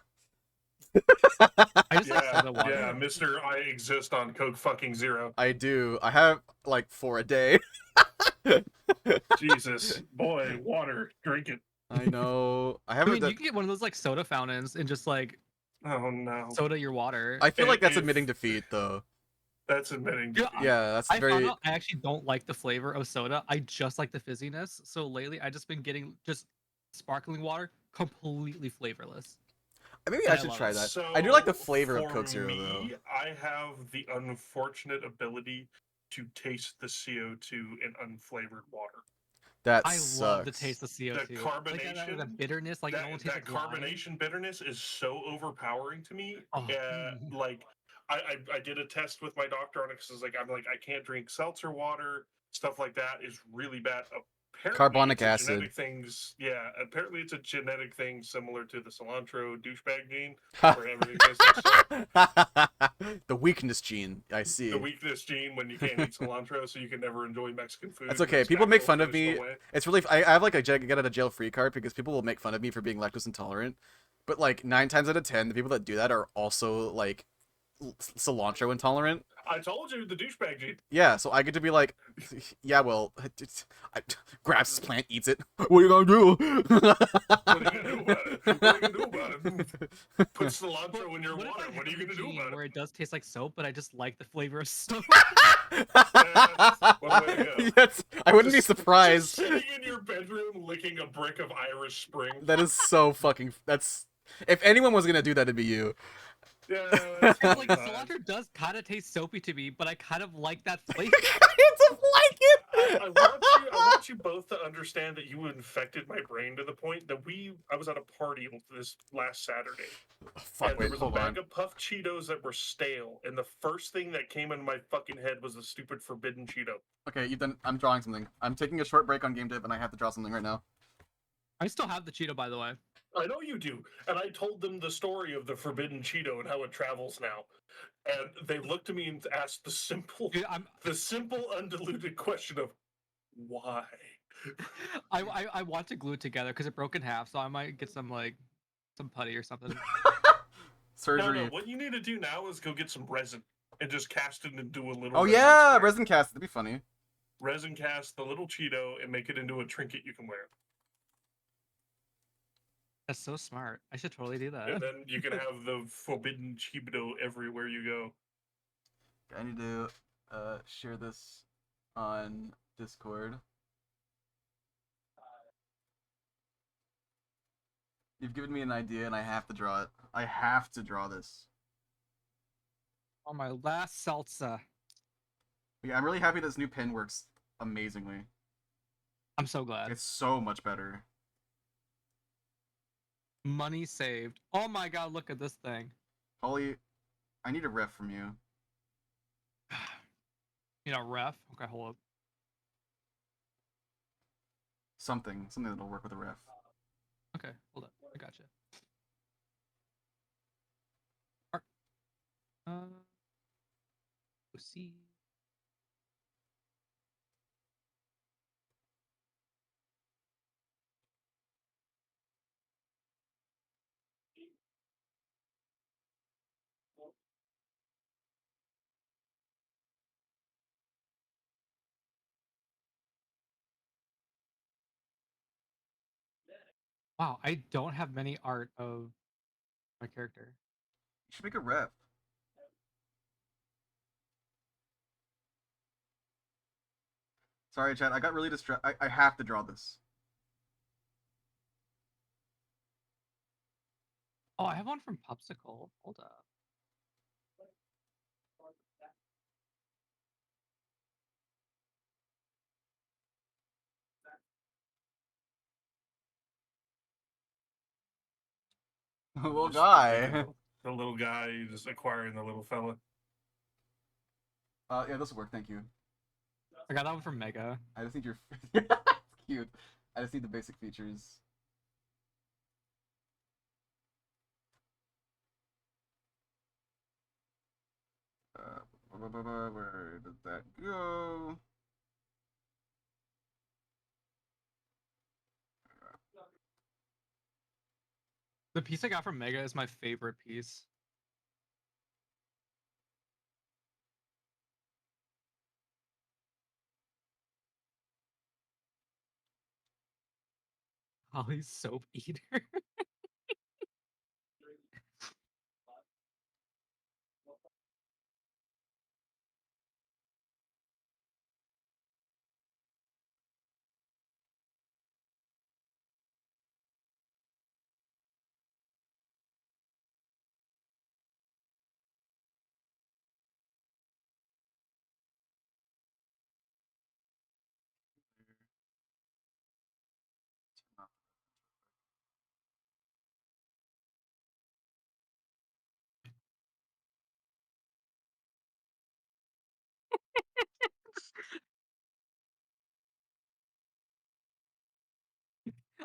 I just like Yeah, soda water. yeah, Mister, I exist on Coke fucking Zero. I do. I have like 4 a day. Jesus, boy, water, drink it. I know. I I haven't mean, done. you can get one of those like soda fountains and just like Oh no, soda your water. I feel like that's if- admitting defeat, though. that's admitting Yeah, defeat. Yeah, that's I found very. out I actually don't like the flavor of soda. I just like the fizziness. So lately, I just been getting just sparkling water, completely flavorless. Maybe and I I should love try it. that. So I do like the flavor of for Coke Zero, me, though. I have the unfortunate ability to taste the CO2 in unflavored water. That I sucks. love the taste of CO2. The Like the carbonation, bitterness, like no one that tastes like lime. carbonation bitterness is so overpowering to me. Oh. Like I did a test with my doctor on it because I'm like I can't drink seltzer water. Stuff like that is really bad. Apparently Carbonic it's a acid. genetic things. Yeah, apparently it's a genetic thing similar to the cilantro douchebag gene, where everything tastes like soap. The weakness gene. I see. The weakness gene when you can't eat cilantro, so you can never enjoy Mexican food. That's when okay. it's People make natural fun of finished me. away. It's really. I have like a get out of jail free card because people will make fun of me for being lactose intolerant. But like 9 times out of 10, the people that do that are also like cilantro intolerant. I told you the douchebag gene. Yeah, so I get to be like, yeah, well, grabs his plant, eats it. What are you gonna do? What are you gonna do about it? What are you gonna do about it? Put cilantro in your What if water. I What are you have a gonna do gene about where it? it does taste like soap, but I just like the flavor of soap? One way to go. Yes, I wouldn't be Just surprised. sitting in your bedroom licking a brick of Irish Spring. That is so fucking. That's. If anyone was gonna do that, it'd be you. Yeah, Like that's cilantro does kind of taste soapy to me, but I kind of like that flavor. Kind of like it. I want you both to understand that you infected my brain to the point that I was at a party this last Saturday. Fuck, And there wait, was a hold bag on. of puffed Cheetos that were stale, and the first thing that came in my fucking head was the stupid forbidden Cheeto. Okay, Ethan, I'm drawing something. I'm taking a short break on Game Tip, and I have to draw something right now. I still have the Cheeto, by the way. I know you do, and I told them the story of the forbidden Cheeto and how it travels now, and they looked at me and asked the simple, Dude, undiluted question of why. I want to glue it together because it broke in half, so I might get some putty or something. Surgery. No, what you need to do now is go get some resin and just cast it into a little. Oh resin yeah, spray. resin cast. That'd be funny. Resin cast the little Cheeto and make it into a trinket you can wear. That's so smart. I should totally do that. And then you can have the forbidden Cheeto everywhere you go. I need to share this on Discord. You've given me an idea, and I have to draw it. I have to draw this. On my last salsa. Yeah, I'm really happy this new pen works amazingly. I'm so glad. It's so much better. Money saved. Oh my god, look at this thing. Holly, I need a ref from you. You know, ref. Okay, hold up. Something that'll work with a ref. Okay, hold up. I got you. Let's see. Wow, I don't have many art of my character. You should make a ref. Sorry, chat. I got really distracted. I have to draw this. Oh, I have one from Popsicle. Hold up. Little Just guy. The little guy just acquiring the little fella. Yeah, this will work. Thank you. I got that one from Mega. I just need your. Cute. I just need the basic features. Where did that go? The piece I got from Mega is my favorite piece. Holly's soap eater.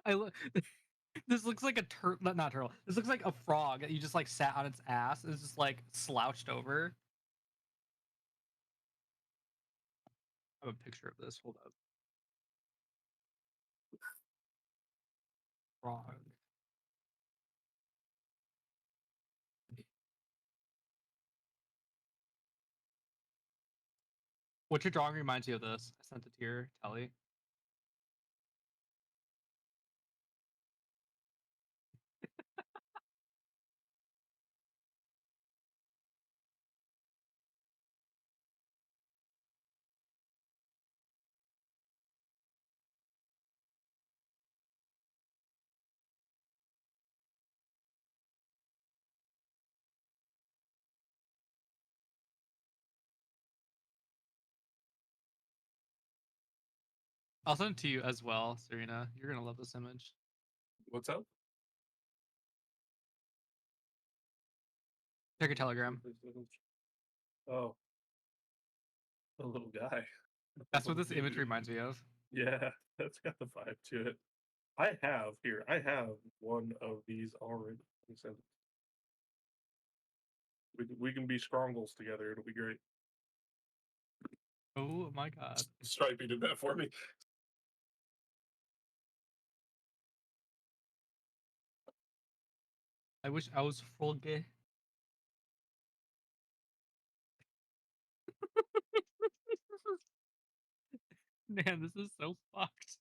I look. This looks like a not turtle. This looks like a frog that you just like sat on its ass. It's just like slouched over. I have a picture of this. Hold up. Frog. What your drawing reminds you of this? I sent it to your telly. I'll send it to you as well, Serena. You're gonna love this image. What's up? Check your telegram. Oh, the little guy. That's what this Little image dude. reminds me of. Yeah, that's got the vibe to it. I have one of these already. We can be Scrongles together. It'll be great. Oh my god. Stripey did that for me. I wish I was full gay. Man, this is so fucked.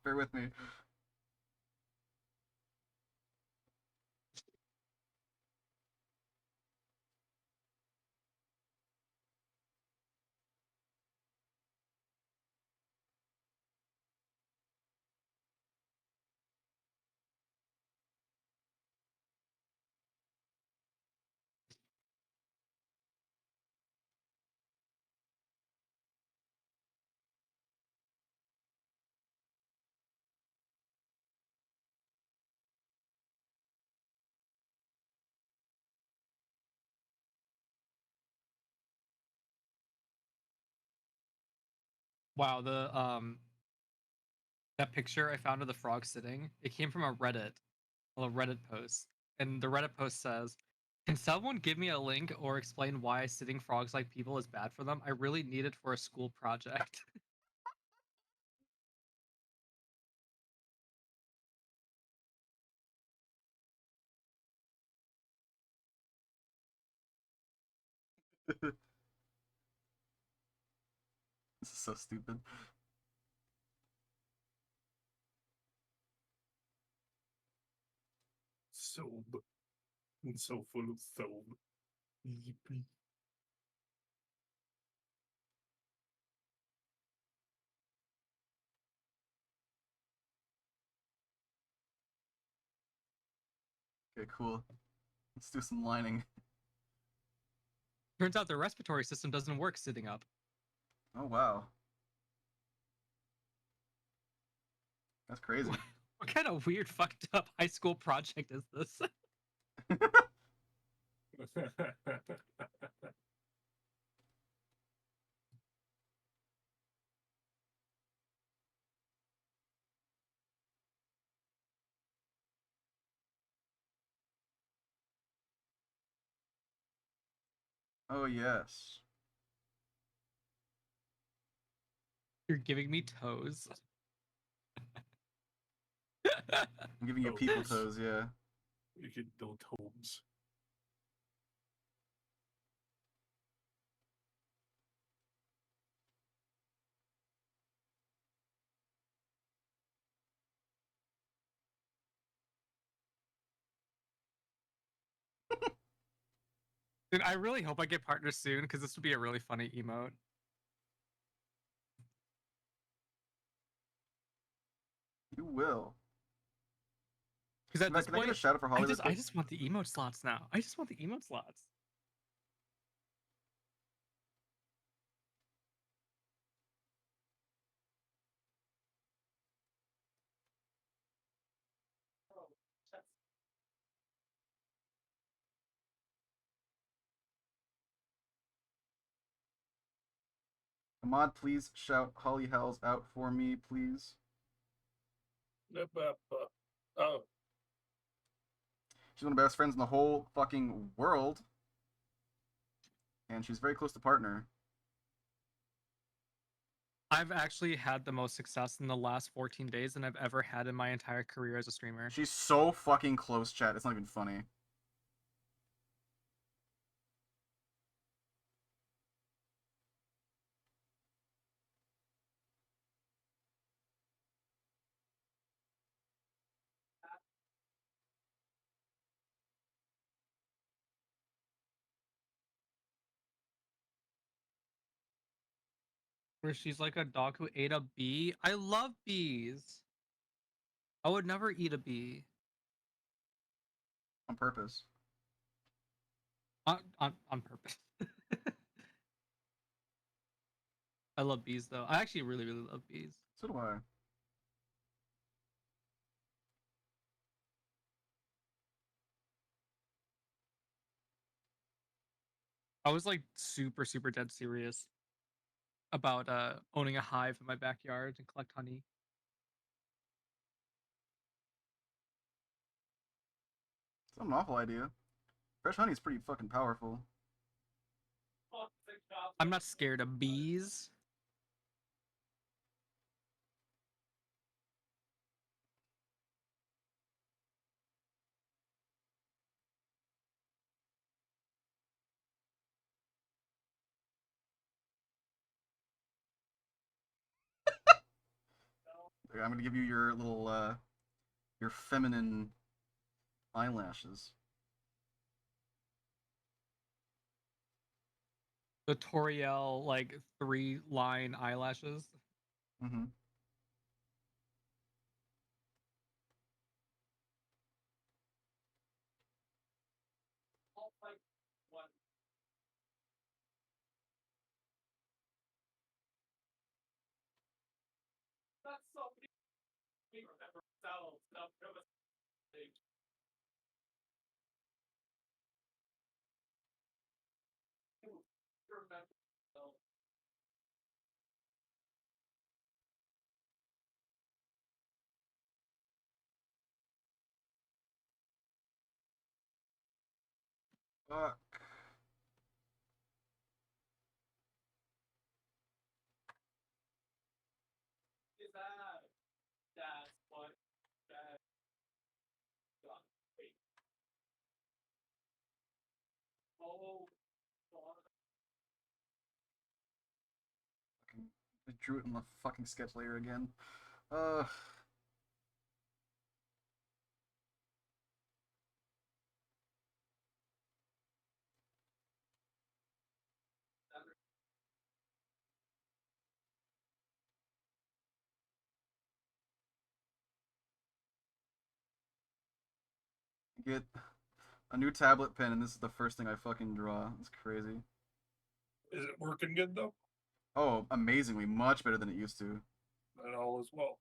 Bear with me. Wow, that picture I found of the frog sitting, it came from a Reddit post. And the Reddit post says, "Can someone give me a link or explain why sitting frogs like people is bad for them? I really need it for a school project." This is so stupid. Soap. It's so full of soap. Yippee. Okay, cool. Let's do some lining. Turns out their respiratory system doesn't work sitting up. Oh wow. That's crazy. What kind of weird, fucked up high school project is this? Oh yes. You're giving me toes. I'm giving you people toes, yeah. You get no tomes. Dude, I really hope I get partners soon because this would be a really funny emote. You will. Because at this Can I get a point, shout out for Holly? real I quick? just want the emote slots now. I just want the emote slots. Ahmad, please shout Holly Hells out for me, please. Oh, She's one of the best friends in the whole fucking world. And she's very close to partner. I've actually had the most success in the last 14 days than I've ever had in my entire career as a streamer. She's so fucking close, chat. It's not even funny. Where she's like a dog who ate a bee. I love bees. I would never eat a bee. On purpose. On purpose. I love bees though. I actually really, really love bees. So do I. I was like super, super dead serious about owning a hive in my backyard and collect honey. It's not an awful idea. Fresh honey is pretty fucking powerful. I'm not scared of bees. I'm gonna give you your little your feminine eyelashes. The Toriel like 3-line eyelashes. Mm-hmm. Fuck. I drew it in the fucking sketch layer again. Uh. Get a new tablet pen, and this is the first thing I fucking draw. It's crazy. is it working good though? Oh, amazingly, much better than it used to. And all as well.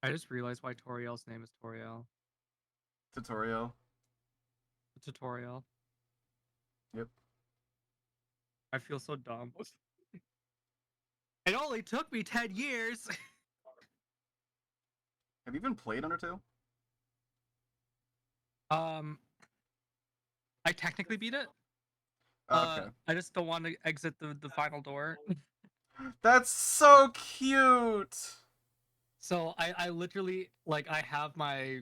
I just realized why Toriel's name is Toriel. Tutorial. The tutorial. Yep. I feel so dumb. It only took me 10 years. Have you even played Undertale? I technically beat it. Okay. I just don't want to exit the final door. That's so cute. So I literally like I have my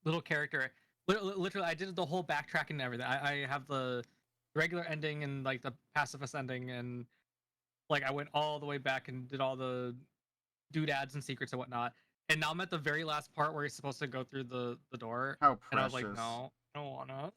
little character. Literally, I did the whole backtracking and everything. I have the regular ending and like the pacifist ending, and like I went all the way back and did all the doodads and secrets and whatnot. And now I'm at the very last part where you're supposed to go through the door. How And I was like, precious. no, I don't wanna.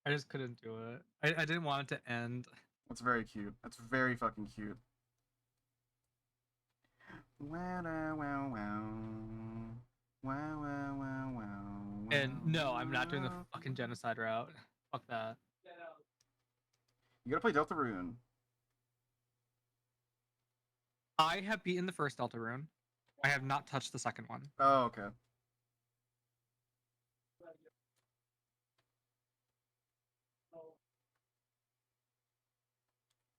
I just couldn't do it. I didn't want it to end. That's very cute. That's very fucking cute. Wow, wow, wow, wow. Wow, wow, wow, wow. And no, I'm not doing the wow. fucking genocide route. Fuck that. You gotta play Deltarune. I have beaten the first Deltarune. I have not touched the second one. Oh, okay.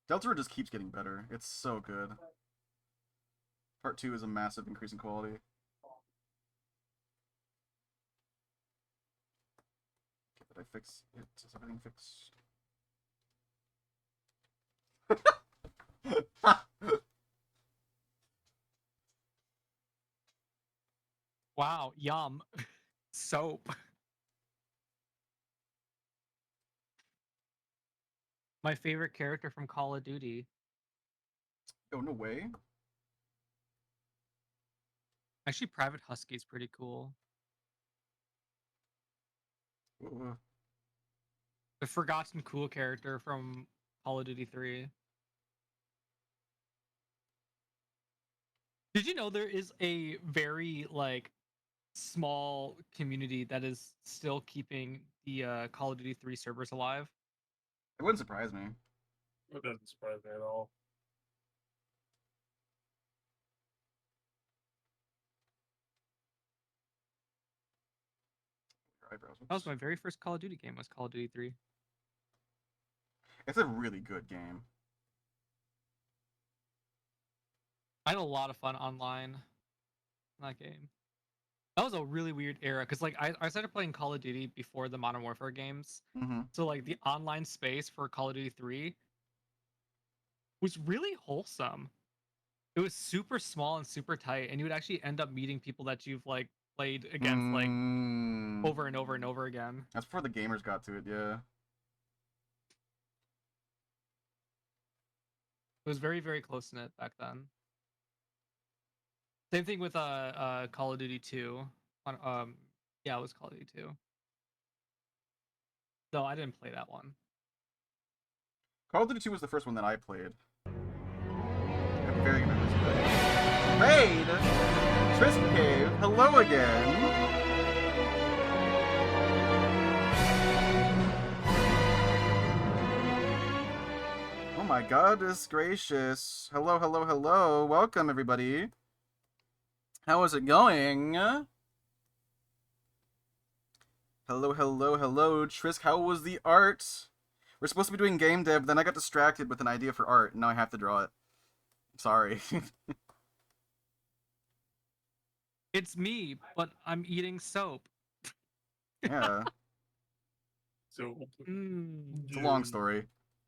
Deltarune just keeps getting better. It's so good. Part 2 is a massive increase in quality. Okay, did I fix it? Is everything fixed? Wow, yum. Soap. My favorite character from Call of Duty. Oh, no way. Actually, Private Husky is pretty cool. Uh, The forgotten cool character from Call of Duty 3. Did you know there is a very like small community that is still keeping the Call of Duty 3 servers alive? It wouldn't surprise me. It doesn't surprise me at all. Your eyebrows. That was my very first Call of Duty game. Was Call of Duty 3. It's a really good game. I had a lot of fun online in that game. That was a really weird era because like I started playing Call of Duty before the Modern Warfare games. Mm-hmm. So like the online space for Call of Duty 3 was really wholesome. It was super small and super tight, and you would actually end up meeting people that you've like played against like over and over and over again. That's before the gamers got to it, yeah. It was very, very close knit back then. Same thing with Call of Duty 2. On yeah, it was Call of Duty 2. No, I didn't play that one. Call of Duty 2 was the first one that I played. I have very good memories of that. Raid! Trisk Cave, hello again! Oh my goodness gracious. Hello, hello, hello. Welcome, everybody. How is it going? Hello, hello, hello. Trisk, how was the art? We're supposed to be doing game dev, then I got distracted with an idea for art, and now I have to draw it. Sorry. It's me, but I'm eating soap. Yeah, So it's a long story.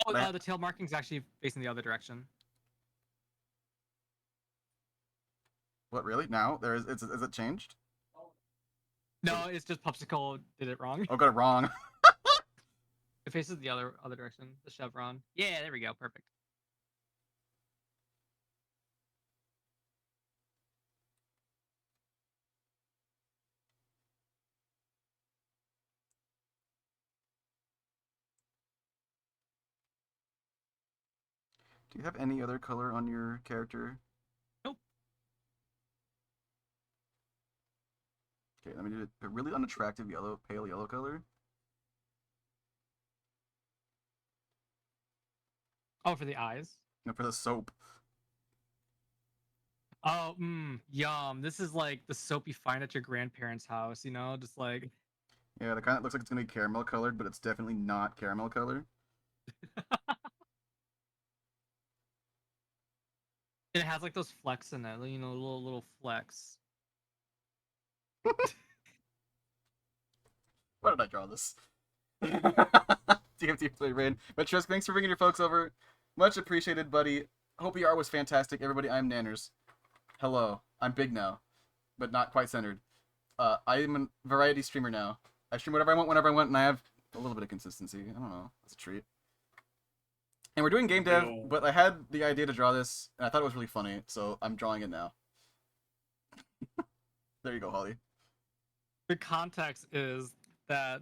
Oh, Man. the tail marking's actually facing the other direction. What, really? Now? Is it changed? No, it's just Popsicle did it wrong. Oh, got it wrong. It faces the other direction, the chevron. Yeah, there we go. Perfect. Do you have any other color on your character? Nope. Okay, let me do a really unattractive yellow, pale yellow color. Oh, for the eyes. No, for the soap. Oh, yum. This is like the soap you find at your grandparents' house, you know? Just like Yeah, the kind of looks like it's gonna be caramel colored, but it's definitely not caramel color. it has like those flecks in it, you know, little flecks. Why did I draw this? TFT play rain. But Trusk, thanks for bringing your folks over. Much appreciated, buddy. Hope your art was fantastic. Everybody, I'm Nanners. Hello. I'm big now, but not quite centered. I am a variety streamer now. I stream whatever I want, whenever I want, and I have a little bit of consistency. I don't know. It's a treat. And we're doing game dev, Yo. but I had the idea to draw this, and I thought it was really funny, so I'm drawing it now. There you go, Holly. The context is that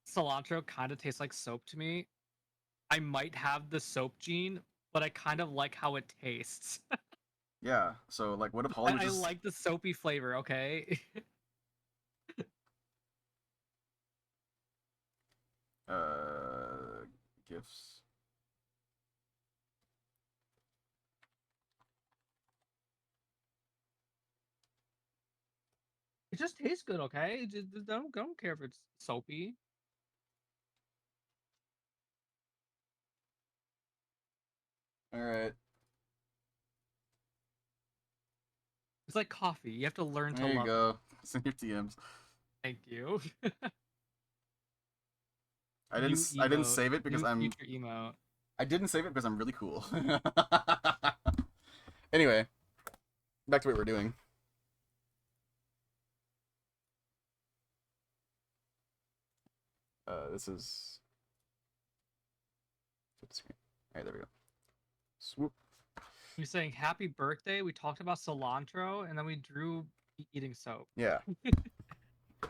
cilantro kind of tastes like soap to me. I might have the soap gene, but I kind of like how it tastes. Yeah, so, like, what if Holly was I just... like the soapy flavor, okay? Gifts. It just tastes good, okay? Just don't care if it's soapy. Alright. It's like coffee. You have to learn to There you love it. go. Send your TMs. Thank you. I New didn't emote. save it because New I'm future emote. I didn't save it because I'm really cool. Anyway, back to what we're doing. This is flip the screen. Alright, there we go. Swoop. You're saying happy birthday. We talked about cilantro, and then we drew eating soap. Yeah.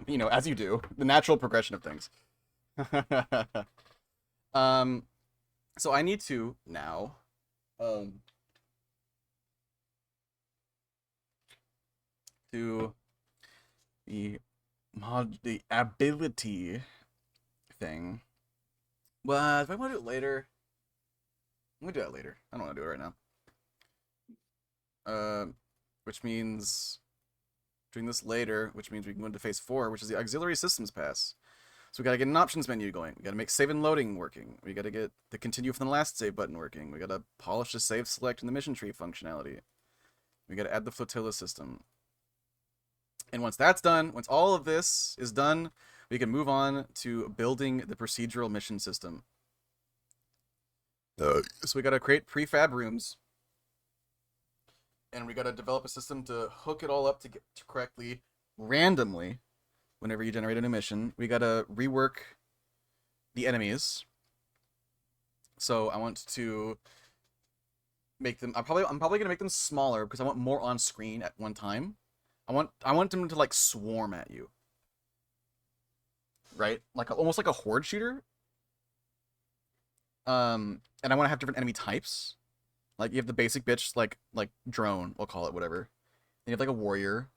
You know, as you do. The natural progression of things. So I need to now do the ability thing. Well, if I want to do it later, I'm gonna do that later. I don't want to do it right now. Which means doing this later, which means we can go into phase 4, which is the auxiliary systems pass. So we gotta get an options menu going. We gotta make save and loading working. We gotta get the continue from the last save button working. We gotta polish the save select and the mission tree functionality. We gotta add the flotilla system. And once that's done, once all of this is done, we can move on to building the procedural mission system. So we gotta create prefab rooms. And we gotta develop a system to hook it all up to get to correctly, randomly, whenever you generate a new mission. We gotta rework the enemies. So I want to make them. I'm probably gonna make them smaller because I want more on screen at one time. I want them to like swarm at you, right? Like almost like a horde shooter. And I want to have different enemy types. Like you have the basic bitch, like drone, we'll call it whatever. Then you have like a warrior,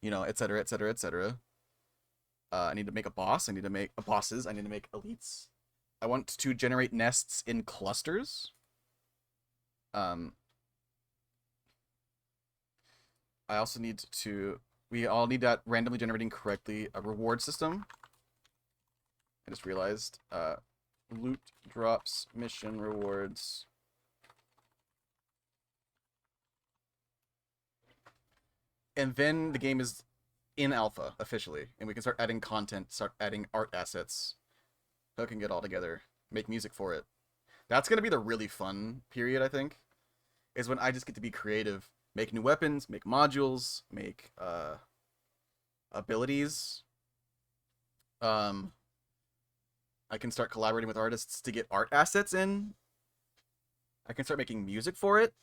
you know, etc., etc., etc. I need to make a boss. I need to make bosses. I need to make elites. I want to generate nests in clusters. I also need to. We all need that randomly generating correctly a reward system. I just realized. Loot drops mission rewards. And then the game is in alpha officially, and we can start adding content, start adding art assets, hooking it all together, make music for it. That's gonna be the really fun period, I think, is when I just get to be creative, make new weapons, make modules, make abilities. I can start collaborating with artists to get art assets in. I can start making music for it,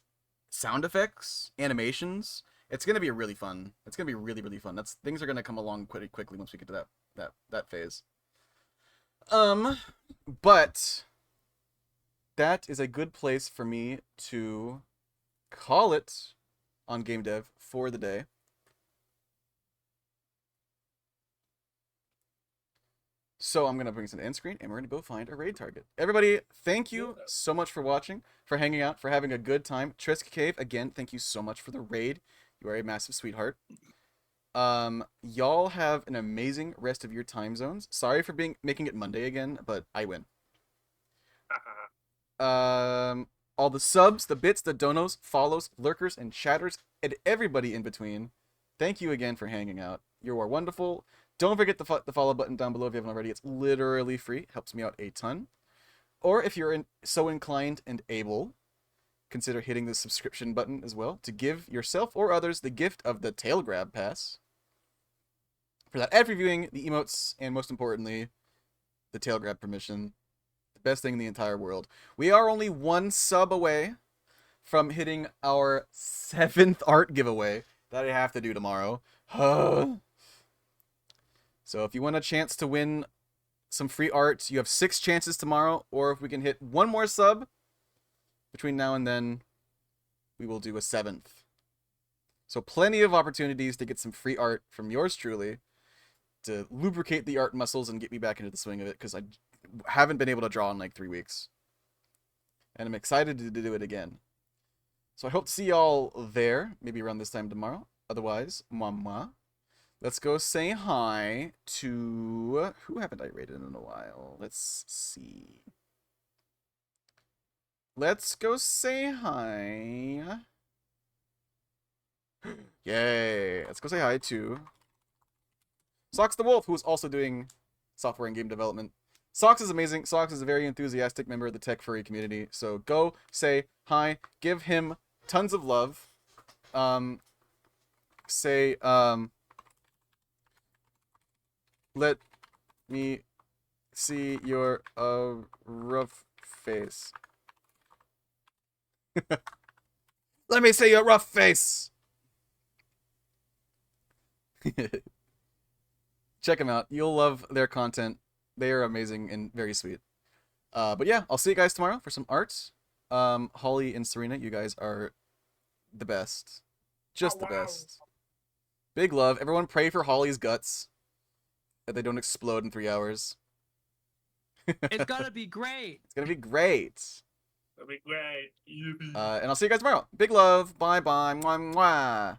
sound effects, animations. It's gonna be really fun. It's gonna be really, really fun. Things are gonna come along pretty quickly once we get to that phase. But that is a good place for me to call it on game dev for the day. So I'm gonna bring this to the end screen, and we're gonna go find a raid target. Everybody, thank you Yeah. so much for watching, for hanging out, for having a good time. Trisk Cave, again, thank you so much for the raid. You are a massive sweetheart. Y'all have an amazing rest of your time zones. Sorry for making it Monday again, but I win. All the subs, the bits, the donos, follows, lurkers, and chatters, and everybody in between, thank you again for hanging out. You are wonderful. Don't forget the follow button down below if you haven't already. It's literally free. It helps me out a ton. Or if you're so inclined and able, consider hitting the subscription button as well to give yourself or others the gift of the Tail Grab Pass. For that ad reviewing, the emotes, and most importantly, the Tail Grab permission. The best thing in the entire world. We are only 1 sub away from hitting our 7th art giveaway that I have to do tomorrow. So if you want a chance to win some free art, you have 6 chances tomorrow, or if we can hit 1 more sub between now and then, we will do a 7th. So plenty of opportunities to get some free art from yours truly, to lubricate the art muscles and get me back into the swing of it, because I haven't been able to draw in like 3 weeks. And I'm excited to do it again. So I hope to see y'all there, maybe around this time tomorrow. Otherwise, mwah. Let's go say hi to... Who haven't I rated in a while? Let's see. Let's go say hi. Yay. Let's go say hi to Socks the Wolf, who is also doing software and game development. Socks is amazing. Socks is a very enthusiastic member of the tech furry community. So go say hi. Give him tons of love. Let me see your rough face. Let me see your rough face. Check them out. You'll love their content. They are amazing and very sweet. But yeah, I'll see you guys tomorrow for some art. Holly and Serena, you guys are the best. Just the best. Big love. Everyone pray for Holly's guts, that they don't explode in 3 hours. It's gonna be great. It's gonna be great. That'd be great. And I'll see you guys tomorrow. Big love. Bye bye. Mwah mwah.